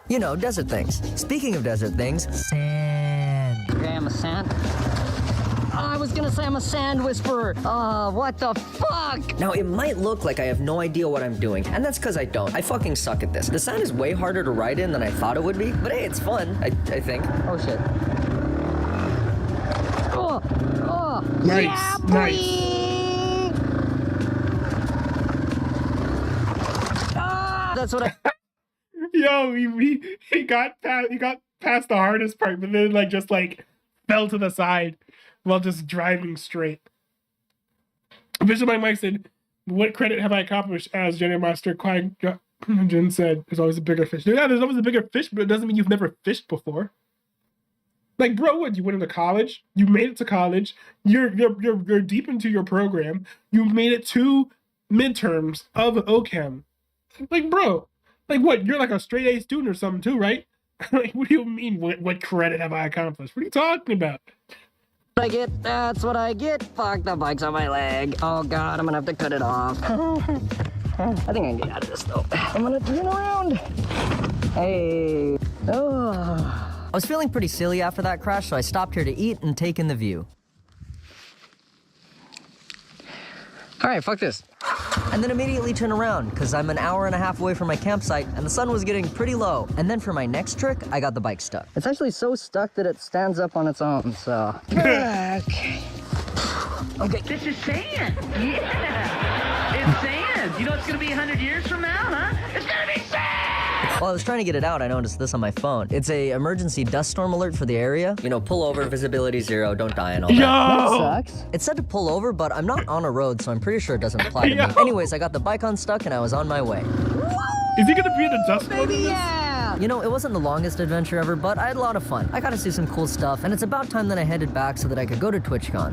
You know, desert things. Speaking of desert things, sand. Okay, I'm a sand. I was gonna say I'm a sand whisperer. What the fuck? Now, it might look like I have no idea what I'm doing, and that's because I don't. I fucking suck at this. The sand is way harder to ride in than I thought it would be, but hey, it's fun, I think. Oh, shit. Oh, nice, yeah, nice. That's what I... Yo, he got past the hardest part, but then just fell to the side while just driving straight. Bishop Mike said, "What credit have I accomplished?" As Jedi Master Qui-Gon said, "There's always a bigger fish." Yeah, there's always a bigger fish, but it doesn't mean you've never fished before. Like, bro, what? You went into college. You made it to college. You're deep into your program. You made it 2 midterms of OChem. Like, bro, like what? You're like a straight A student or something too, right? Like, what do you mean? What credit have I accomplished? What are you talking about? That's what I get. Fuck, the bike's on my leg. Oh god, I'm gonna have to cut it off. I think I can get out of this though. I'm gonna turn around. Hey. Oh. I was feeling pretty silly after that crash, so I stopped here to eat and take in the view. Alright, fuck this. And then immediately turn around, because I'm an hour and a half away from my campsite, and the sun was getting pretty low. And then for my next trick, I got the bike stuck. It's actually so stuck that it stands up on its own, so... Okay. Okay. This is sand. Yeah. It's sand. You know it's gonna be 100 years from now, huh? It's gonna be sand! While I was trying to get it out, I noticed this on my phone. It's a emergency dust storm alert for the area. You know, pull over, visibility 0, don't die and all that. That sucks. It said to pull over, but I'm not on a road, so I'm pretty sure it doesn't apply to me. Anyways, I got the bike unstuck and I was on my way. Is he gonna be in a dust storm? Baby, yeah! You know, it wasn't the longest adventure ever, but I had a lot of fun. I got to see some cool stuff, and it's about time that I headed back so that I could go to TwitchCon.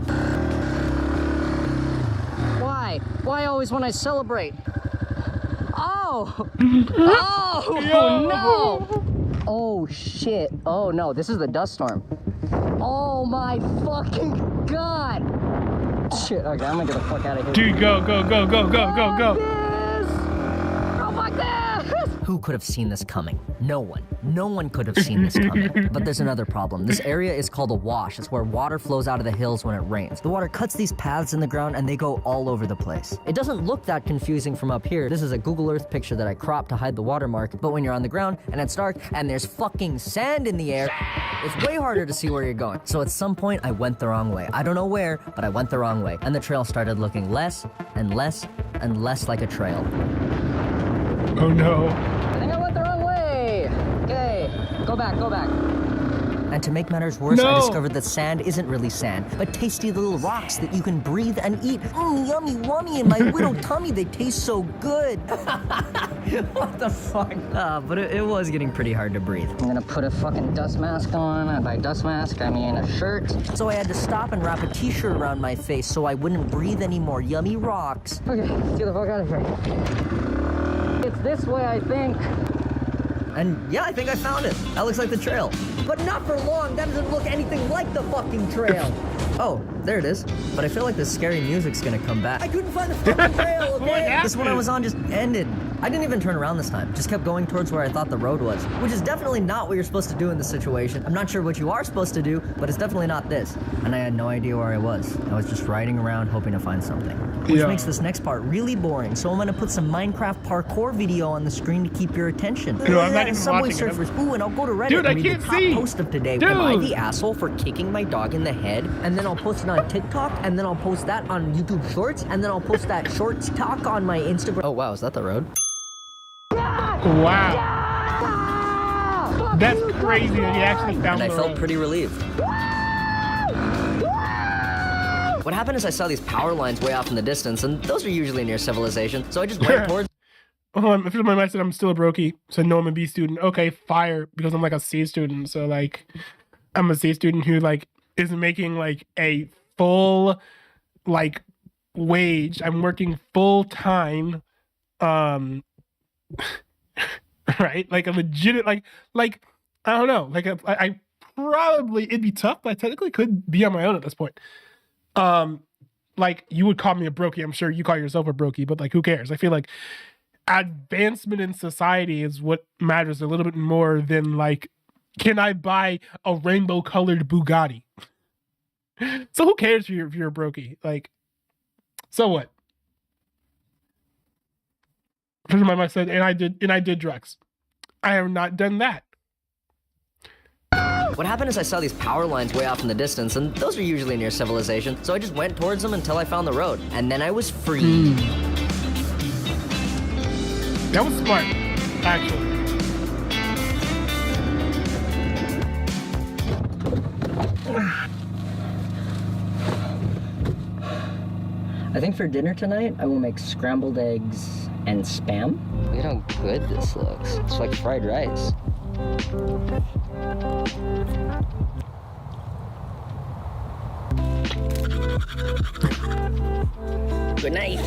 Why? Why always when I celebrate? Oh! Oh, no! Oh, shit. Oh, no, this is the dust storm. Oh, my fucking God! Shit, okay, I'm gonna get the fuck out of here. Dude, go. Oh, fuck this! Who could have seen this coming? No one. No one could have seen this coming. But there's another problem. This area is called a wash. It's where water flows out of the hills when it rains. The water cuts these paths in the ground and they go all over the place. It doesn't look that confusing from up here. This is a Google Earth picture that I cropped to hide the watermark, but when you're on the ground and it's dark and there's fucking sand in the air, it's way harder to see where you're going. So at some point I went the wrong way. I don't know where, but I went the wrong way. And the trail started looking less and less and less like a trail. Oh no. I think I went the wrong way. Okay, go back. And to make matters worse, I discovered that sand isn't really sand, but tasty little rocks that you can breathe and eat. Yummy wummy in my little tummy. They taste so good. What the fuck? But it was getting pretty hard to breathe. I'm gonna put a fucking dust mask on. And by dust mask, I mean a shirt. So I had to stop and wrap a t-shirt around my face so I wouldn't breathe any more yummy rocks. Okay, let's get the fuck out of here. It's this way, I think. And yeah, I think I found it. That looks like the trail. But not for long. That doesn't look anything like the fucking trail. Oh, there it is. But I feel like the scary music's gonna come back. I couldn't find the fucking trail, okay? This one I was on just ended. I didn't even turn around this time. Just kept going towards where I thought the road was, which is definitely not what you're supposed to do in this situation. I'm not sure what you are supposed to do, but it's definitely not this. And I had no idea where I was. I was just riding around hoping to find something. Which makes this next part really boring, so I'm gonna put some Minecraft parkour video on the screen to keep your attention. No, I'm not even Subway watching Surfers. Ooh, and I'll go to Reddit Dude, and I read can't the top see. post of today. Dude. Am I the asshole for kicking my dog in the head? And then I'll post it on TikTok, and then I'll post that on YouTube Shorts, and then I'll post that Shorts talk on my Instagram. Oh wow, is that the road? Wow. That's crazy that he actually found And I the felt road. pretty relieved. What happened is I saw these power lines way off in the distance, and those are usually near civilization, so I just went towards. Oh, I feel my mind said I'm still a brokey. So no, I'm a B student. Okay, fire, because I'm like a C student. So like, I'm a C student who like is making like a full like wage. I'm working full time. Right, like a legit like I don't know, like I probably it'd be tough, but I technically could be on my own at this point. Like you would call me a brokey. I'm sure you call yourself a brokey, but like who cares? I feel like advancement in society is what matters a little bit more than like, can I buy a rainbow colored Bugatti? So who cares if you're a brokey? Like, so what? My mom said, and I did drugs. I have not done that. What happened is I saw these power lines way off in the distance, and those are usually near civilization, so I just went towards them until I found the road, and then I was free. That was smart, actually. I think for dinner tonight, I will make scrambled eggs and Spam. Look at how good this looks. It's like fried rice. Good night.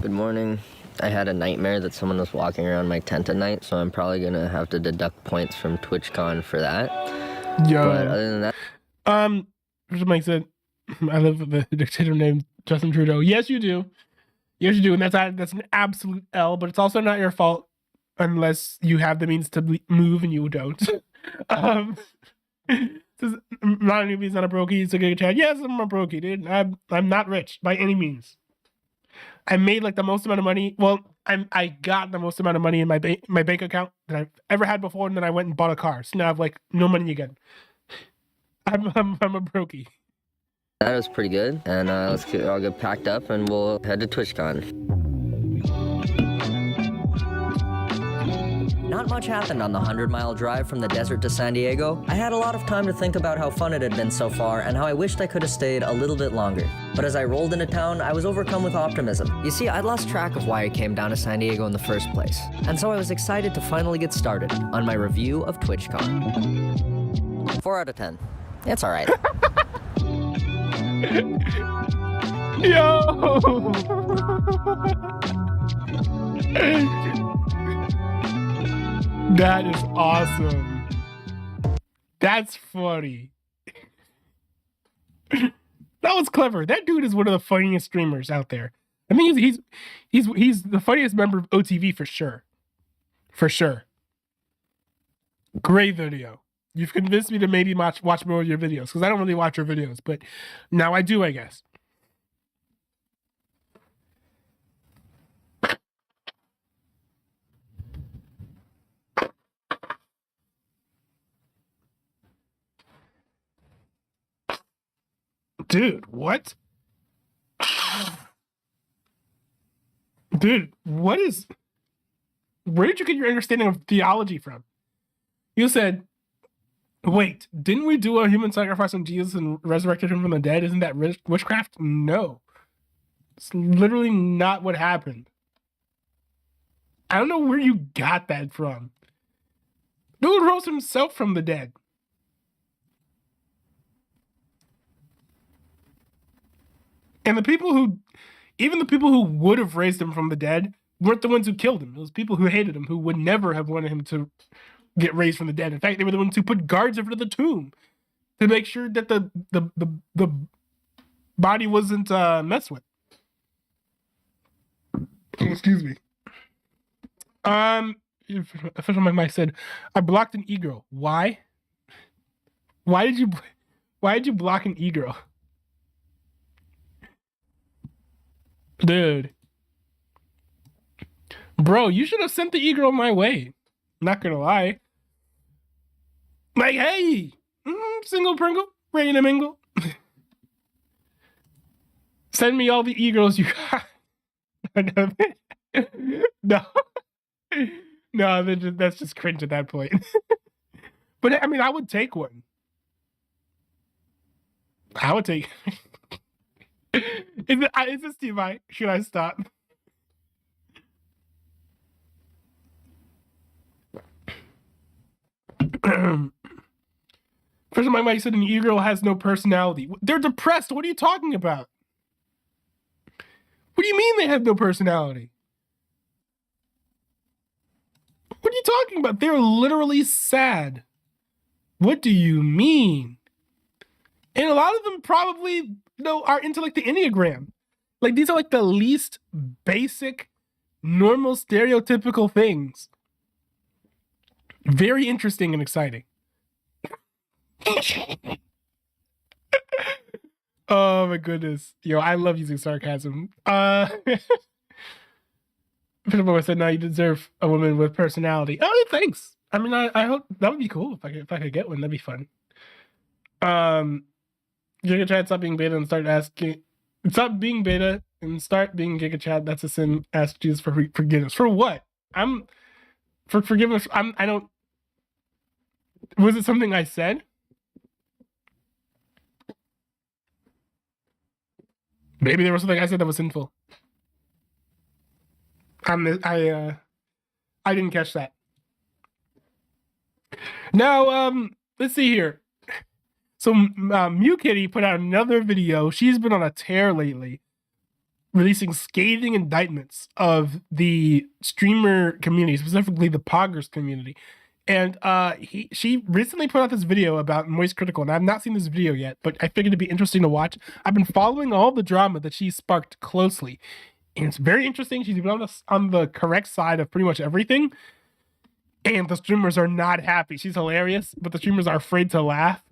Good morning. I had a nightmare that someone was walking around my tent at night, so I'm probably gonna have to deduct points from TwitchCon for that. Yo. But other than that, Mr. Mike said, I live with a dictator named Justin Trudeau. Yes, you do. Yes, you do, and that's an absolute L. But it's also not your fault unless you have the means to move and you don't. Says, not a newbie, he's not a brokey, he's a Giga Chad. Yes, I'm a brokey, dude. I'm not rich by any means. I made like the most amount of money. Well, I got the most amount of money in my bank account that I've ever had before, and then I went and bought a car. So now I have like no money again. I'm a brokey. that was pretty good. And I'll get packed up and we'll head to TwitchCon. Not much happened on the 100-mile drive from the desert to San Diego. I had a lot of time to think about how fun it had been so far and how I wished I could have stayed a little bit longer. But as I rolled into town, I was overcome with optimism. You see, I'd lost track of why I came down to San Diego in the first place. And so I was excited to finally get started on my review of TwitchCon. 4 out of 10. It's all right. Yo! That is awesome. That's funny. That was clever. That dude is one of the funniest streamers out there. I mean, he's the funniest member of OTV for sure. For sure. Great video. You've convinced me to maybe watch more of your videos, because I don't really watch your videos, but now I do, I guess. Dude, what? Dude, what is... Where did you get your understanding of theology from? You said, wait, didn't we do a human sacrifice on Jesus and resurrected him from the dead? Isn't that witchcraft? No. It's literally not what happened. I don't know where you got that from. Dude rose himself from the dead. And even the people who would have raised him from the dead weren't the ones who killed him. It was people who hated him, who would never have wanted him to get raised from the dead. In fact, they were the ones who put guards over the tomb to make sure that the body wasn't messed with. Excuse me. Official Mike said, I blocked an e-girl. Why? Why did you block an e-girl? Dude. Bro, you should have sent the e-girl my way. Not gonna lie. Like, hey, single Pringle, ready to mingle. Send me all the e-girls you got. No, that's just cringe at that point. But I mean, I would take one. I would take... Is this T-Vi? Should I stop? First of all, Mike said an e-girl has no personality. They're depressed. What are you talking about? What do you mean they have no personality? What are you talking about? They're literally sad. What do you mean? And a lot of them probably are into like the Enneagram. Like these are like the least basic, normal, stereotypical things. Very interesting and exciting. Oh my goodness. Yo, I love using sarcasm. People said, no, you deserve a woman with personality. Oh, thanks. I mean, I hope that would be cool if I could get one. That'd be fun. Giga Chad, stop being beta and start asking. Stop being beta and start being Giga Chad. That's a sin. Ask Jesus for forgiveness. For what? For forgiveness. I don't. Was it something I said? Maybe there was something I said that was sinful. I didn't catch that. Now, let's see here. So, Mew Kitty put out another video. She's been on a tear lately. releasing scathing indictments of the streamer community, specifically the Poggers community. And she recently put out this video about Moist Critical, and I've not seen this video yet, but I figured it'd be interesting to watch. I've been following all the drama that she sparked closely, and it's very interesting. She's been on the correct side of pretty much everything, and the streamers are not happy. She's hilarious, but the streamers are afraid to laugh.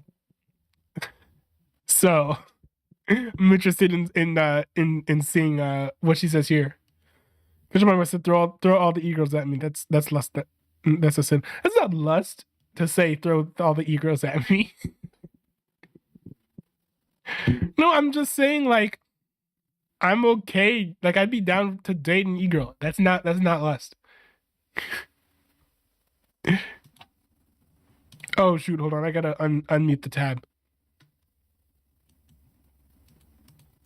So I'm interested in seeing what she says here. Which one wants to throw all the e-girls at me? That's lust. That's a sin. That's not lust to say throw all the e-girls at me. No, I'm just saying, like, I'm okay. Like, I'd be down to date an e-girl. That's not lust. Oh shoot, hold on. I gotta unmute the tab.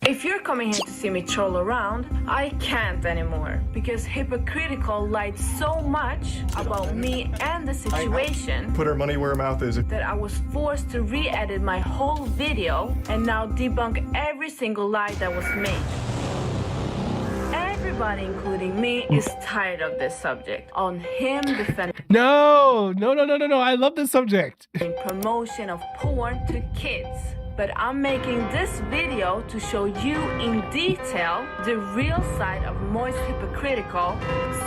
If you're coming here to see me troll around, I can't anymore because Hypocritical lied so much about me and the situation. Put her money where her mouth is. That I was forced to re-edit my whole video and now debunk every single lie that was made. Everybody, including me, is tired of this subject. On him defending. No. I love this subject. Promotion of porn to kids. But I'm making this video to show you in detail the real side of Moist Hypocritical.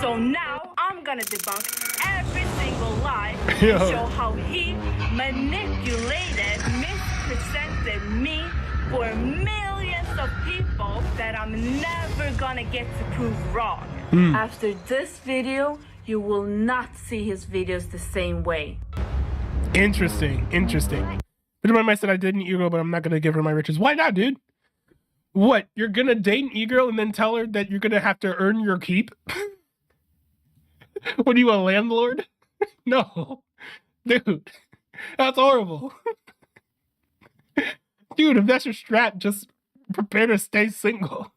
So now I'm gonna debunk every single lie and show how he manipulated, misrepresented me for millions of people that I'm never gonna get to prove wrong. After this video, you will not see his videos the same way. Interesting. Which one might said I did an e-girl, but I'm not gonna give her my riches. Why not, dude? What? You're gonna date an e-girl and then tell her that you're gonna have to earn your keep? What are you, a landlord? No. Dude. That's horrible. Dude, if that's your strat, just prepare to stay single.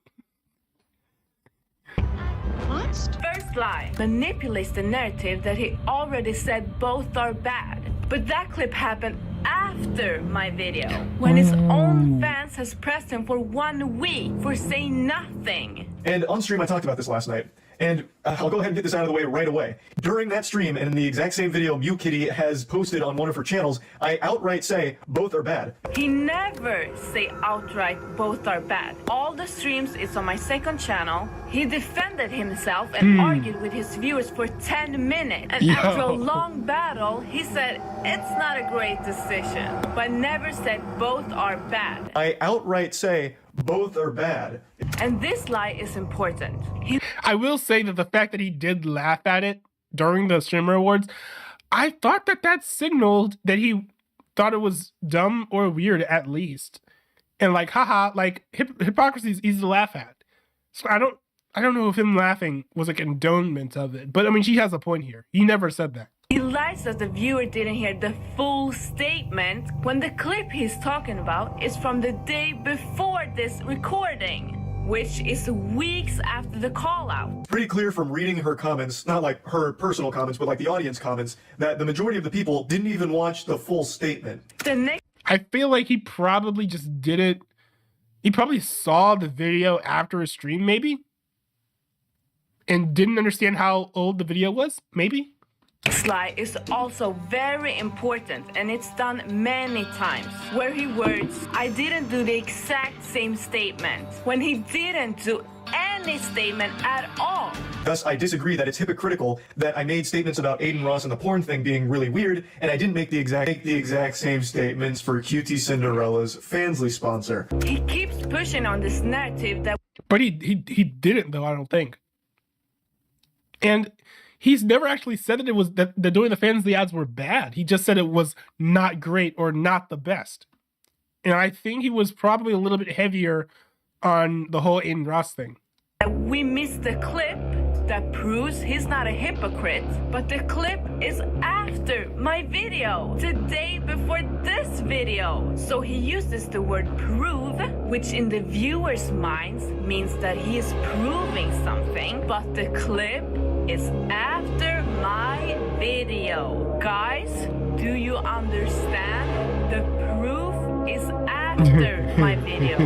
What? First lie manipulates the narrative that he already said both are bad. But that clip happened after my video, when his own fans has pressed him for 1 week for saying nothing. And on stream, I talked about this last night. And I'll go ahead and get this out of the way right away. During that stream, and in the exact same video Mew Kitty has posted on one of her channels, I outright say both are bad. He never say outright both are bad. All the streams is on my second channel. He defended himself and argued with his viewers for 10 minutes. And after a long battle, he said it's not a great decision, but never said both are bad. I outright say both are bad. And this lie is important. I will say that the fact that he did laugh at it during the streamer awards, I thought that signaled that he thought it was dumb or weird at least. And like, haha, like hypocrisy is easy to laugh at. So I don't know if him laughing was a condonement of it, but I mean, she has a point here. He never said that. He lies that the viewer didn't hear the full statement when the clip he's talking about is from the day before this recording, which is weeks after the call out. Pretty clear from reading her comments, not like her personal comments, but like the audience comments, that the majority of the people didn't even watch the full statement. I feel like he probably just did it. He probably saw the video after a stream, maybe, and didn't understand how old the video was, maybe. This lie is also very important, and it's done many times, where he words, I didn't do the exact same statement, when he didn't do any statement at all. Thus, I disagree that it's hypocritical that I made statements about Aiden Ross and the porn thing being really weird, and I didn't make the exact same statements for QT Cinderella's Fansly sponsor. He keeps pushing on this narrative that... But he didn't, though, I don't think. And he's never actually said that it was that doing the Fansly ads were bad. He just said it was not great or not the best. And I think he was probably a little bit heavier on the whole Aiden Ross thing. We missed the clip that proves he's not a hypocrite, but the clip is after my video, the day before this video. So he uses the word prove, which in the viewer's minds means that he is proving something, but the clip is after my video. Guys, do you understand? The proof is after my video.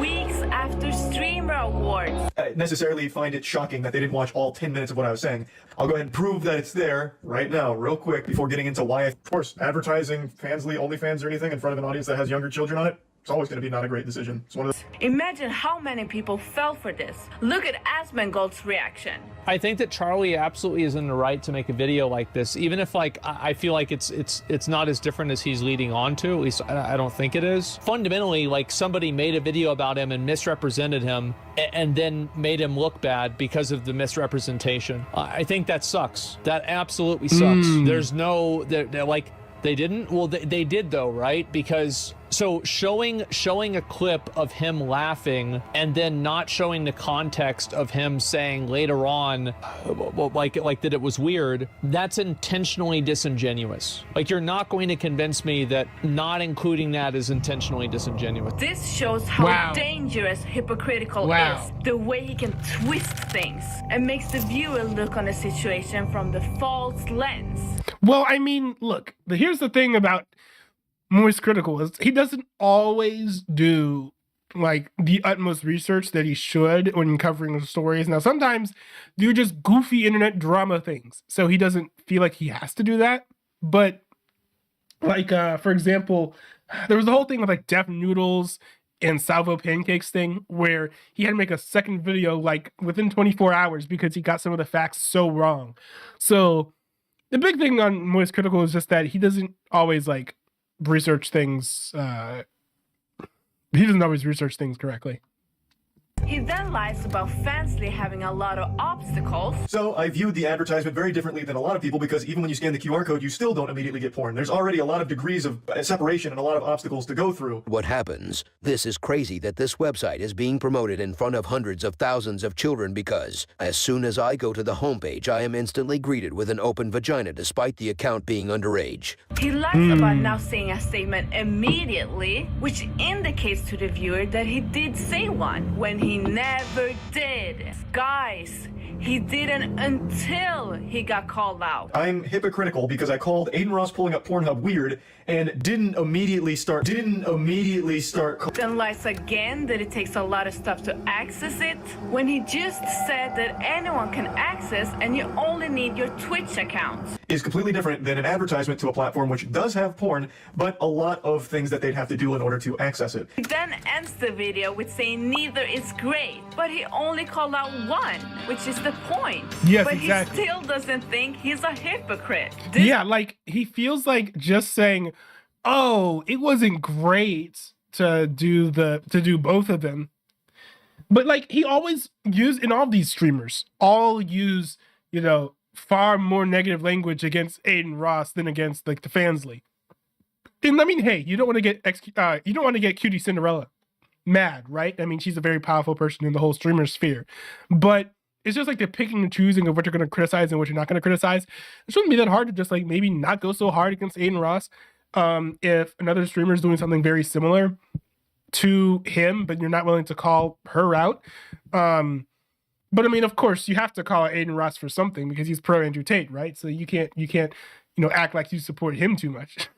Weeks after Streamer Awards. words. Necessarily find it shocking that they didn't watch all 10 minutes of what I was saying. I'll go ahead and prove that it's there right now, real quick, before getting into why. Of course, advertising Fansly, OnlyFans, or anything in front of an audience that has younger children on it, it's always going to be not a great decision. It's one of the... Imagine how many people fell for this. Look at Asmongold's reaction. I think that Charlie absolutely is in the right to make a video like this, even if like I feel like it's not as different as he's leading on to. At least I don't think it is. Fundamentally, like somebody made a video about him and misrepresented him, and then made him look bad because of the misrepresentation. I think that sucks. That absolutely sucks. There's no, they're like, they didn't. Well, they did though, right? Because. So showing a clip of him laughing and then not showing the context of him saying later on, like that it was weird, that's intentionally disingenuous. Like, you're not going to convince me that not including that is intentionally disingenuous. This shows how dangerous hypocritical is. The way he can twist things and makes the viewer look on a situation from the false lens. Well, I mean, look, here's the thing about Moist Critical is he doesn't always do like the utmost research that he should when covering the stories. Now, sometimes they're just goofy internet drama things, so he doesn't feel like he has to do that. But like, for example, there was the whole thing with like Deaf Noodles and Salvo Pancakes thing where he had to make a second video like within 24 hours because he got some of the facts so wrong. So the big thing on Moist Critical is just that he doesn't always like research things. He doesn't always research things correctly. He then lies about Fansly having a lot of obstacles. So I viewed the advertisement very differently than a lot of people, because even when you scan the QR code, you still don't immediately get porn. There's already a lot of degrees of separation and a lot of obstacles to go through. What happens? This is crazy that this website is being promoted in front of hundreds of thousands of children, because as soon as I go to the homepage, I am instantly greeted with an open vagina despite the account being underage. He lies about now saying a statement immediately, which indicates to the viewer that he did say one when he never did. Guys, he didn't until he got called out. I'm hypocritical because I called Aiden Ross pulling up Pornhub weird and didn't immediately start. Then lies again that it takes a lot of stuff to access it, when he just said that anyone can access and you only need your Twitch account. Is completely different than an advertisement to a platform which does have porn, but a lot of things that they'd have to do in order to access it. He then ends the video with saying neither is great, but he only called out one, which is the point. Yes, but exactly. He still doesn't think he's a hypocrite. Yeah, like he feels like just saying, oh, it wasn't great to do both of them. But like he always in all these streamers, all use, you know, far more negative language against Aiden Ross than against like the Fansly. And I mean, hey, you don't want to get Cutie Cinderella mad, right? I mean, she's a very powerful person in the whole streamer sphere. But it's just like they're picking and choosing of what you're going to criticize and what you're not going to criticize. It shouldn't be that hard to just like maybe not go so hard against Aiden Ross. If another streamer is doing something very similar to him, but you're not willing to call her out. But I mean, of course, you have to call out Aiden Ross for something because he's pro Andrew Tate, right? So you can't, act like you support him too much.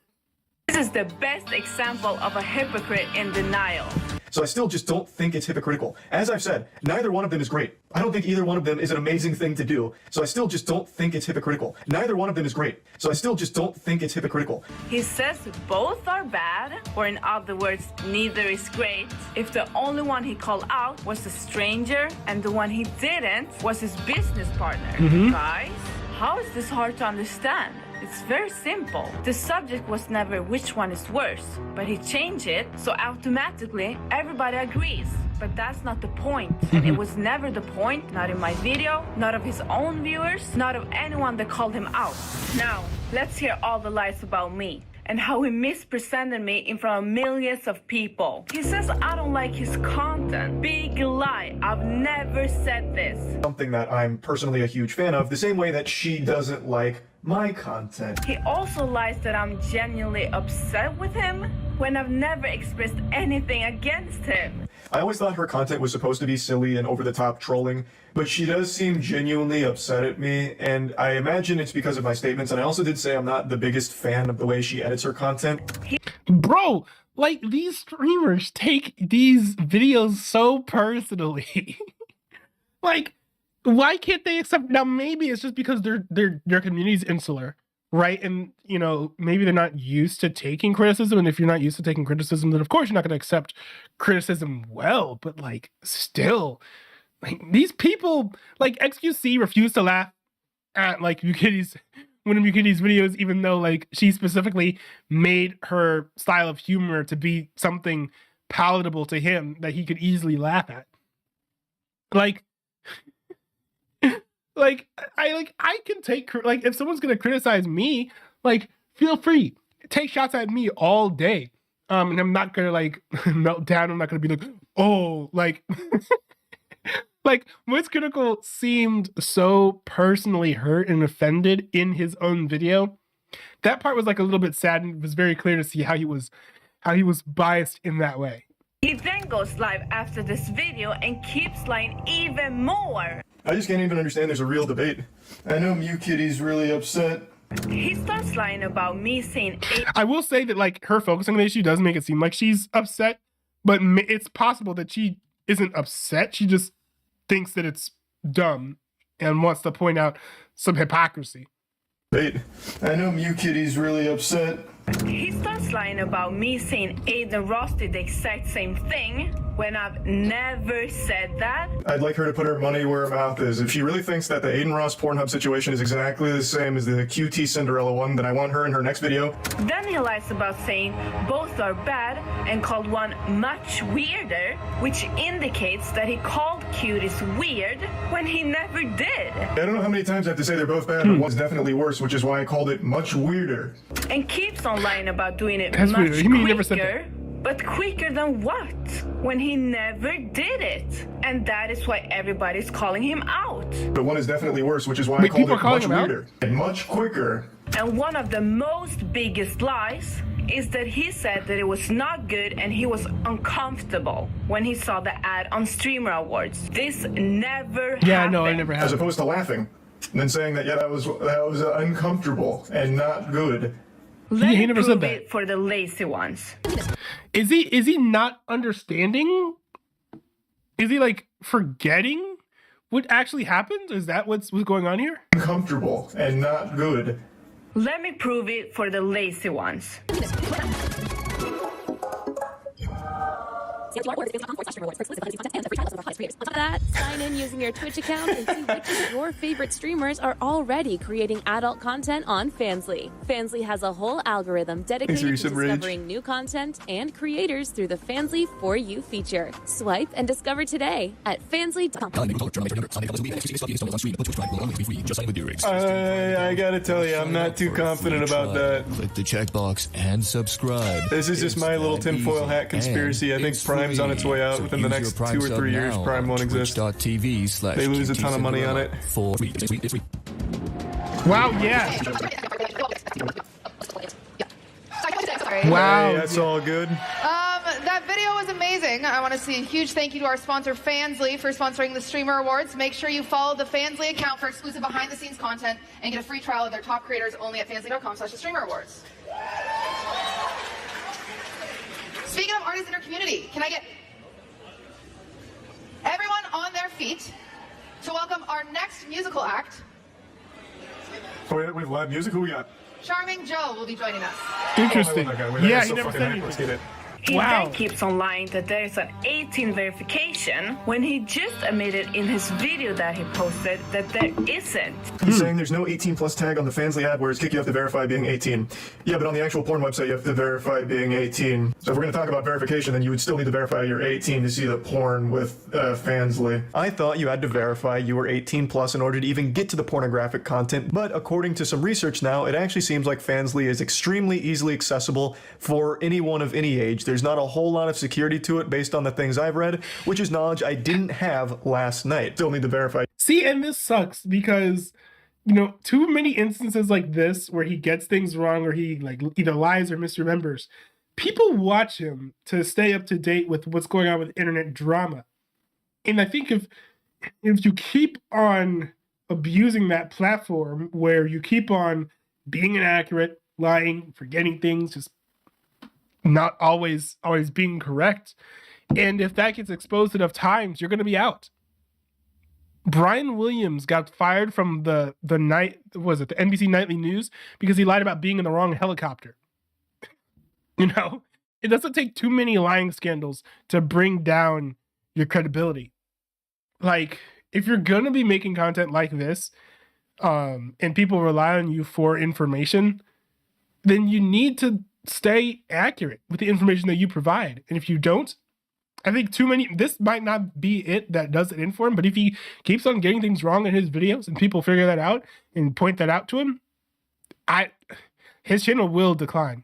This is the best example of a hypocrite in denial. So I still just don't think it's hypocritical. As I've said, neither one of them is great. I don't think either one of them is an amazing thing to do. So I still just don't think it's hypocritical. Neither one of them is great. So I still just don't think it's hypocritical. He says both are bad, or in other words, neither is great, if the only one he called out was a stranger and the one he didn't was his business partner. Guys, how is this hard to understand? It's very simple. The subject was never which one is worse, but he changed it, so automatically everybody agrees. But that's not the point. And it was never the point, not in my video, not of his own viewers, not of anyone that called him out. Now, let's hear all the lies about me and how he mispresented me in front of millions of people. He says I don't like his content. Big lie. I've never said this. Something that I'm personally a huge fan of, the same way that she doesn't like my content. He also lies that I'm genuinely upset with him when I've never expressed anything against him. I always thought her content was supposed to be silly and over-the-top trolling, but she does seem genuinely upset at me, and I imagine it's because of my statements, and I also did say I'm not the biggest fan of the way she edits her content. Bro, like, these streamers take these videos so personally. Like, why can't they accept? Now, maybe it's just because their community's insular, right? And you know, maybe they're not used to taking criticism. And if you're not used to taking criticism, then of course you're not going to accept criticism well. But like, still, like these people, like XQC refused to laugh at like Mukitty's one of Mukitty's videos, even though like she specifically made her style of humor to be something palatable to him that he could easily laugh at. Like I can take like if someone's gonna criticize me, like feel free, take shots at me all day, and I'm not gonna like melt down. I'm not gonna be like, oh, like like Moist Critical seemed so personally hurt and offended in his own video. That part was like a little bit sad, and it was very clear to see how he was biased in that way. He then goes live after this video and keeps lying even more. I just can't even understand there's a real debate. I know Mukitty's really upset. He starts lying about me saying I will say that like her focusing on the issue does make it seem like she's upset, but it's possible that she isn't upset. She just thinks that it's dumb and wants to point out some hypocrisy. Wait, I know Mukitty's really upset. He starts lying about me saying Aiden Ross did the exact same thing when I've never said that. I'd like her to put her money where her mouth is. If she really thinks that the Aiden Ross Pornhub situation is exactly the same as the QT Cinderella one, then I want her in her next video. Then he lies about saying both are bad and called one much weirder, which indicates that he called Cuties weird when he never did. I don't know how many times I have to say they're both bad, but one's definitely worse, which is why I called it much weirder. And keeps on lying about doing it That's much weird. You mean he never said quicker. that? But quicker than what? When he never did it. And that is why everybody's calling him out. But one is definitely worse, which is why I Wait, called people it are calling much him out? weirder and much quicker. And one of the most biggest lies is that he said that it was not good and he was uncomfortable when he saw the ad on Streamer Awards. This never happened. No, I never have. As opposed to laughing and then saying that, yeah, that was uncomfortable and not good. Let He me never prove said that. it for the lazy ones. Is he not understanding? Is he like forgetting what actually happened? Is that what's going on here? Uncomfortable and not good. Let me prove it for the lazy ones. On top of that, sign in using your Twitch account and see which of your favorite streamers are already creating adult content on Fansly. Fansly has a whole algorithm dedicated to discovering new content and creators through the Fansly For You feature. Swipe and discover today at fansly.com. I gotta tell you, I'm not too confident about that. Click the checkbox and subscribe. This is just my little tinfoil hat conspiracy. I think Prime's on its way out within the next 2 or 3 years. Prime won't exist. They lose a ton of money on it. Wow, yeah. Wow, hey, that's all good. That video was amazing. I want to say a huge thank you to our sponsor, Fansly, for sponsoring the Streamer Awards. Make sure you follow the Fansly account for exclusive behind-the-scenes content and get a free trial of their top creators only at fansly.com/thestreamerawards. Speaking of artists in our community, can I get everyone on their feet to welcome our next musical act? Oh, we have live music? Who we got? Charming Joe will be joining us. Interesting. Yeah, he so never fucking said hyped. Let's anything. get it. He Wow. then keeps on lying that there is an 18 verification when he just admitted in his video that he posted that there isn't. He's saying there's no 18 plus tag on the Fansly ad, whereas Kick you have to verify being 18. Yeah, but on the actual porn website you have to verify being 18. So if we're going to talk about verification, then you would still need to verify you're 18 to see the porn with Fansly. I thought you had to verify you were 18 plus in order to even get to the pornographic content, but according to some research now, it actually seems like Fansly is extremely easily accessible for anyone of any age. There's not a whole lot of security to it based on the things I've read, which is knowledge I didn't have last night. Still need to verify. See, and this sucks because, you know, too many instances like this where he gets things wrong or he like either lies or misremembers. People watch him to stay up to date with what's going on with internet drama. And I think if you keep on abusing that platform where you keep on being inaccurate, lying, forgetting things, just not always being correct, and if that gets exposed enough times, you're going to be out. Brian Williams got fired from the NBC Nightly News because he lied about being in the wrong helicopter. You know, it doesn't take too many lying scandals to bring down your credibility. Like, if you're gonna be making content like this, and people rely on you for information, then you need to stay accurate with the information that you provide. And if you don't, I think this might not be it that does it in for him, but if he keeps on getting things wrong in his videos and people figure that out and point that out to him, his channel will decline.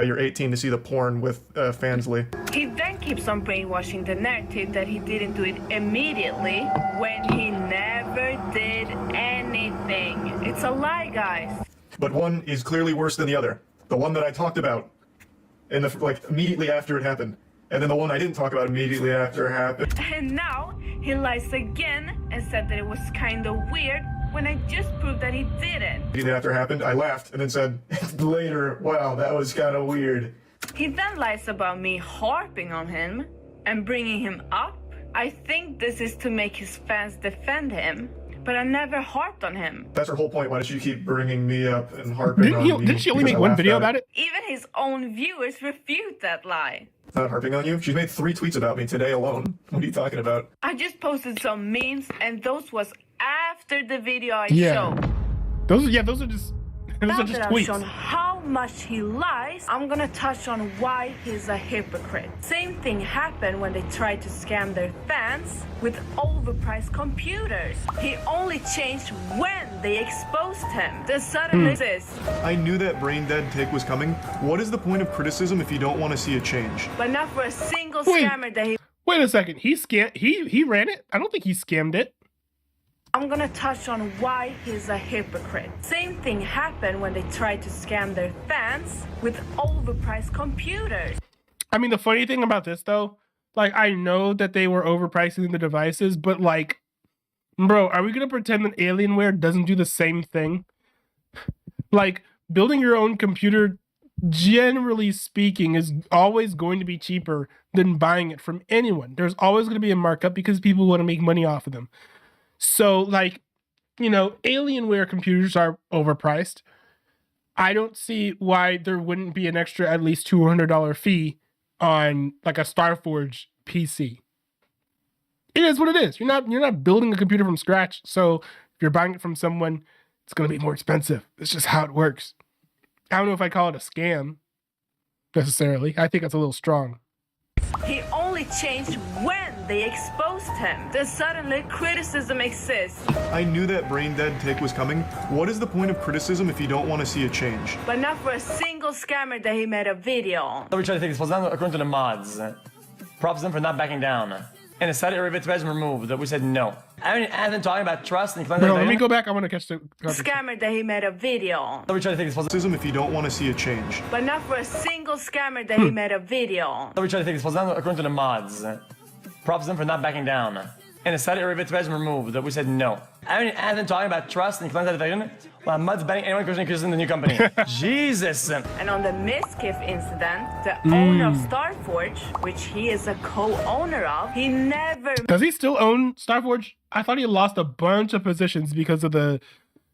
You're 18 to see the porn with Fansley. He then keeps on brainwashing the narrative that he didn't do it immediately when he never did anything. It's a lie, guys. But one is clearly worse than the other. The one that I talked about immediately after it happened. And then the one I didn't talk about immediately after it happened. And now he lies again and said that it was kind of weird when I just proved that he did it. Immediately after it happened, I laughed and then said later, wow, that was kind of weird. He then lies about me harping on him and bringing him up. I think this is to make his fans defend him, but I never harped on him. That's her whole point. Why does she keep bringing me up and harping on me? Didn't she only make one video about it? Even his own viewers refute that lie. Not harping on you. She's made 3 tweets about me today alone. What are you talking about? I just posted some memes, and those was after the video I showed. Those are just Now that I've tweets. shown how much he lies, I'm gonna touch on why he's a hypocrite. Same thing happened when they tried to scam their fans with overpriced computers. He only changed when they exposed him. The suddenly exists. I knew that brain dead take was coming. What is the point of criticism if you don't want to see a change? But not for a single scammer that he... Wait a second. He ran it? I don't think he scammed it. I'm gonna touch on why he's a hypocrite. Same thing happened when they tried to scam their fans with overpriced computers. I mean, the funny thing about this, though, like, I know that they were overpricing the devices, but, like, bro, are we gonna pretend that Alienware doesn't do the same thing? Like, building your own computer, generally speaking, is always going to be cheaper than buying it from anyone. There's always going to be a markup because people want to make money off of them. So, like, you know, Alienware computers are overpriced. I don't see why there wouldn't be an extra at least $200 fee on, like, a Starforge PC. It is what it is. You're not building a computer from scratch. So if you're buying it from someone, it's going to be more expensive. It's just how it works. I don't know if I call it a scam necessarily. I think that's a little strong. He only changed when they exposed him. Then suddenly criticism exists. I knew that brain dead take was coming. What is the point of criticism if you don't want to see a change? But not for a single scammer that he made a video on. So we try to take this down according to the mods. Props them for not backing down. And instead it was removed. We said no. I mean, I've been talking about trust and... Bro, let me go back. I want to catch the... Scammer that he made a video on. So we try to take this criticism if you don't want to see a change. But not for a single scammer that he made a video on. So we try to take this down according to the mods. Props them for not backing down. And instead it was removed. We said no. I mean, I've been talking about trust and... Well, mods banning anyone questioning in the new company. Jesus. And on the Miskiff incident, the owner of Starforge, which he is a co-owner of, he never... Does he still own Starforge? I thought he lost a bunch of positions because of the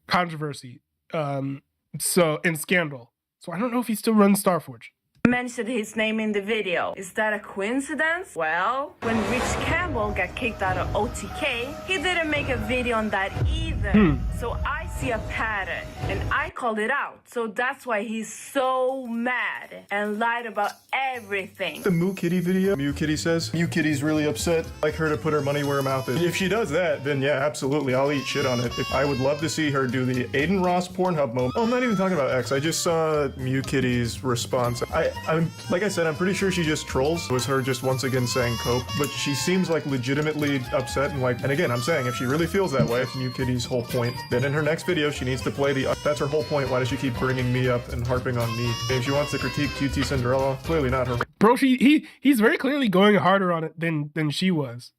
controversy, and scandal. So I don't know if he still runs Starforge. Mentioned his name in the video. Is that a coincidence? Well, when Rich Campbell got kicked out of OTK, he didn't make a video on that either. So I see a pattern, and I called it out. So that's why he's so mad and lied about everything. The Moo Kitty video, Mew Kitty says, Mew Kitty's really upset. I'd like her to put her money where her mouth is. If she does that, then yeah, absolutely, I'll eat shit on it. I would love to see her do the Aiden Ross Pornhub moment. Oh, I'm not even talking about X. I just saw Mew Kitty's response. I'm like I said, I'm pretty sure she just trolls. It was her just once again saying cope, but she seems like legitimately upset and again, I'm saying if she really feels that way, it's Mew Kitty's whole point, then in her next video, she needs to play that's her whole point. Why does she keep bringing me up and harping on me? If she wants to critique QT Cinderella, clearly not her. Bro, he's very clearly going harder on it than she was.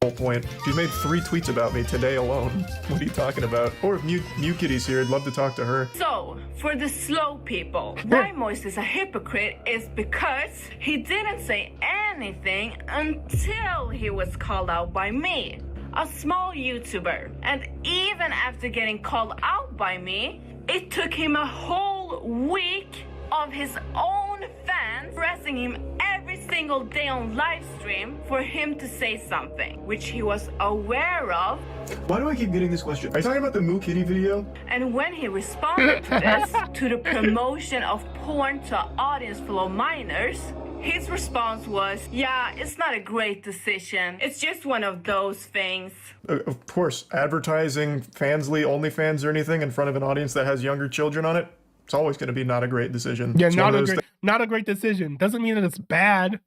Whole point. She's made 3 tweets about me today alone. What are you talking about? Or if Mew Kitty's here, I'd love to talk to her. So, for the slow people, why Moist is a hypocrite is because he didn't say anything until he was called out by me. a small YouTuber. And even after getting called out by me, it took him a whole week of his own fans pressing him every single day on live stream for him to say something, which he was aware of. Why do I keep getting this question? Are you talking about the Moo Kitty video? And when he responded to this, to the promotion of porn to an audience full of minors, his response was, yeah, it's not a great decision. It's just one of those things. Of course, advertising Fansly, OnlyFans or anything in front of an audience that has younger children on it, it's always going to be not a great decision. Yeah, it's not a great decision. Doesn't mean that it's bad.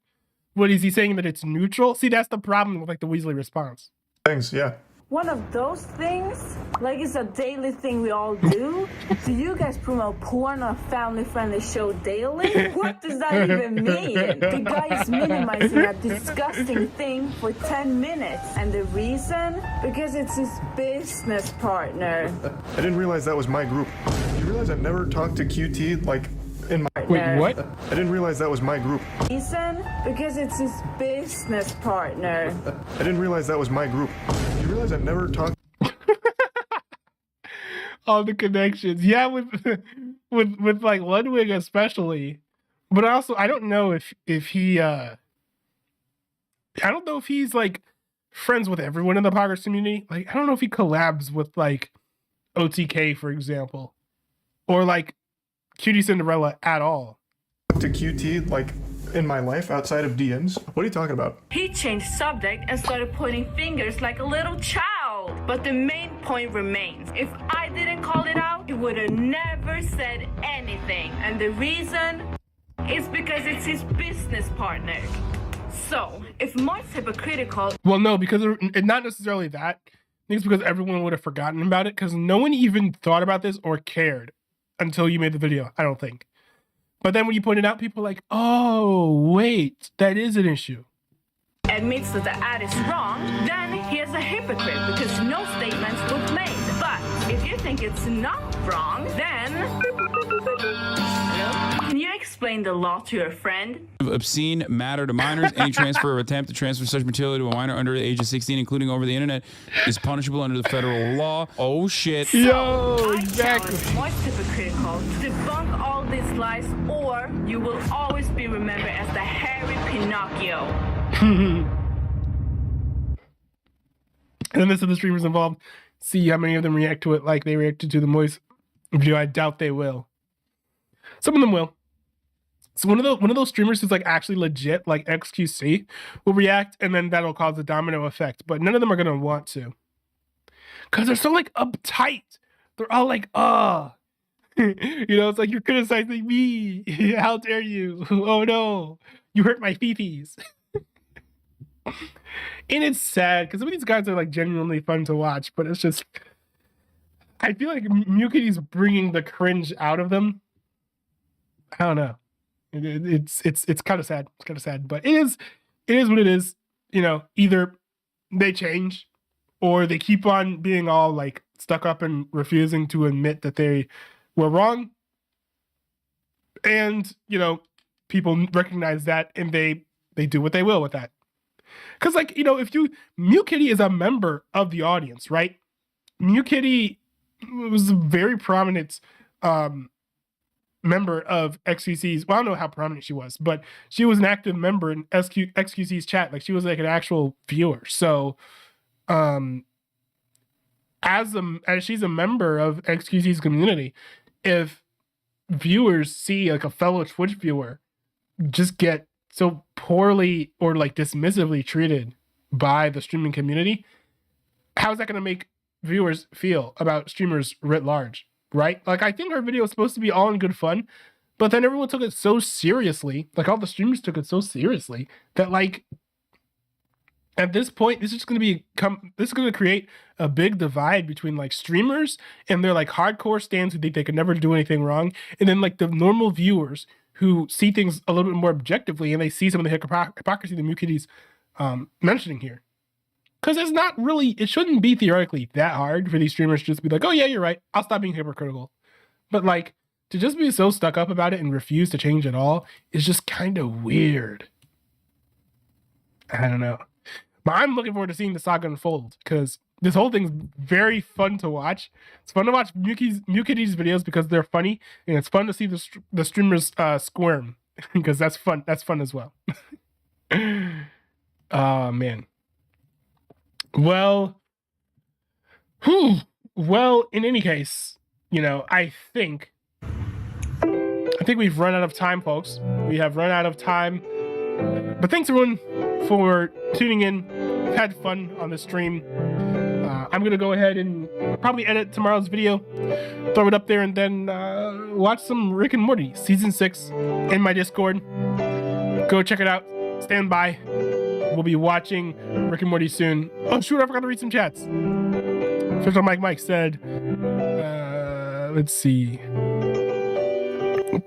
What is he saying, that it's neutral? See, that's the problem with like the Weasley response. Things, yeah. One of those things, like it's a daily thing we all do. Do you guys promote porn on a family-friendly show daily? What does that even mean? The guy is minimizing a disgusting thing for 10 minutes. And the reason? Because it's his business partner. I didn't realize that was my group. You realize I've never talked to QT like in my... Wait, what? I didn't realize that was my group. Reason? Because it's his business partner. I didn't realize that was my group. You realize I've never talked... All the connections. Yeah, with like Ludwig especially. But also, I don't know if he I don't know if he's like friends with everyone in the Poggers community. Like, I don't know if he collabs with like OTK, for example, or like Cutie Cinderella at all. To QT like in my life outside of DMs? What are you talking about? He changed subject and started pointing fingers like a little child. But the main point remains. If I didn't call it out, he would have never said anything. And the reason is because it's his business partner. So, if Mark's hypocritical... Well, no, because it's not necessarily that. I think it's because everyone would have forgotten about it, because no one even thought about this or cared until you made the video, I don't think. But then when you point it out, people are like, oh, wait, that is an issue. Admits that the ad is wrong, then he is a hypocrite because no statements were made. But if you think it's not wrong, then... Can you explain the law to your friend? Obscene matter to minors. Any transfer or attempt to transfer such material to a minor under the age of 16, including over the internet, is punishable under the federal law. Oh, shit. Yo, exactly. More hypocritical to debunk all these lies, or you will always be remembered as the hairy Pinocchio. And then this is the streamers involved. See how many of them react to it like they reacted to the Moist video. I doubt they will. Some of them will. So one of those streamers who's like actually legit, like XQC, will react, and then that'll cause a domino effect. But none of them are gonna want to, cause they're so like uptight. They're all like, you know, it's like, you're criticizing me. How dare you? Oh no, you hurt my fifis. And it's sad because some of these guys are like genuinely fun to watch, but it's just, I feel like Mukitty's bringing the cringe out of them. I don't know. It's kind of sad. It's kind of sad, but it is what it is. You know, either they change or they keep on being all like stuck up and refusing to admit that they were wrong. And, you know, people recognize that and they do what they will with that. Because, like, you know, Mukitty is a member of the audience, right? Mukitty was a very prominent member of XQC's. Well, I don't know how prominent she was, but she was an active member in XQC's chat. Like, she was like an actual viewer. So, as she's a member of XQC's community, if viewers see like a fellow Twitch viewer just get so poorly or like dismissively treated by the streaming community, how is that going to make viewers feel about streamers writ large, right? Like, I think our video was supposed to be all in good fun, but then everyone took it so seriously, like all the streamers took it so seriously, that like at this point, this is going to create a big divide between like streamers and their like hardcore stans who think they could never do anything wrong, and then like the normal viewers who see things a little bit more objectively, and they see some of the hypocrisy that Mukitty's mentioning here. Because it's not really, it shouldn't be theoretically that hard for these streamers to just be like, oh yeah, you're right, I'll stop being hypocritical. But like, to just be so stuck up about it and refuse to change at all is just kind of weird. I don't know. But I'm looking forward to seeing the saga unfold because this whole thing's very fun to watch. It's fun to watch Mukitty's videos because they're funny, and it's fun to see the streamers squirm because that's fun. That's fun as well. Oh man. Well, in any case, you know, I think we've run out of time, folks. We have run out of time. But thanks everyone for tuning in. We've had fun on the stream. I'm gonna go ahead and probably edit tomorrow's video, throw it up there, and then watch some Rick and Morty season 6 in my Discord. Go check it out. Stand by. We'll be watching Rick and Morty soon. Oh shoot, I forgot to read some chats. Official Mike said, let's see.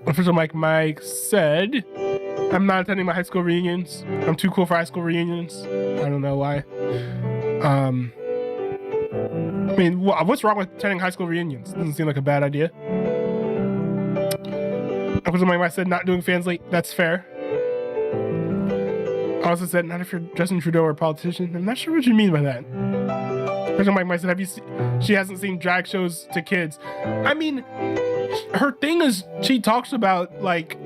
Official Mike said, I'm not attending my high school reunions. I'm too cool for high school reunions. I don't know why. I mean, what's wrong with attending high school reunions? Doesn't seem like a bad idea. Official Mike said, not doing Fansly. That's fair. I also said, not if you're Justin Trudeau or a politician. I'm not sure what you mean by that. Official Mike said, have you she hasn't seen drag shows to kids. I mean, her thing is she talks about like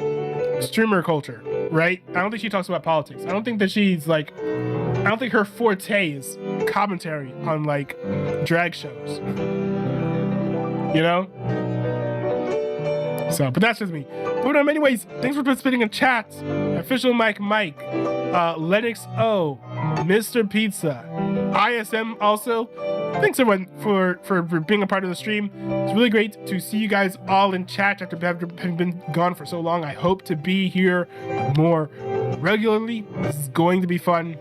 streamer culture, right? I don't think she talks about politics. I don't think that she's like, I don't think her forte is commentary on like drag shows, you know? So, but that's just me. But anyways, thanks for participating in chat. Official Mike, Lennox O, Mr. Pizza, ISM also. Thanks everyone for being a part of the stream. It's really great to see you guys all in chat after having been gone for so long. I hope to be here more regularly. This is going to be fun.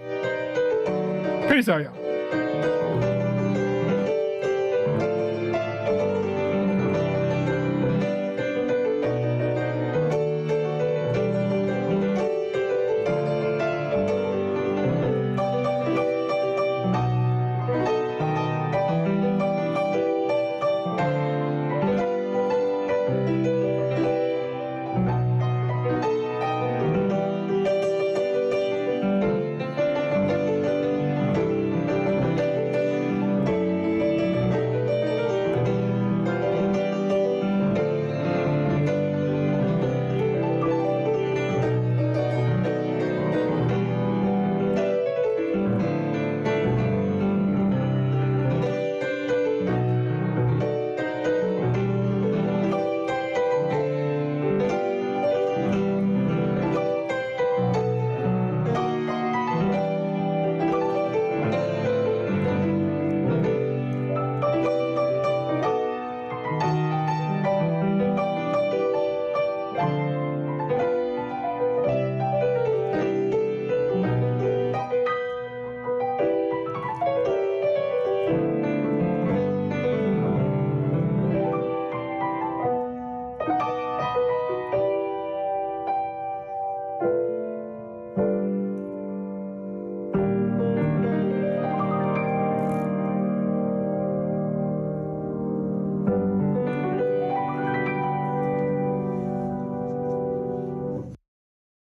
Peace out, y'all.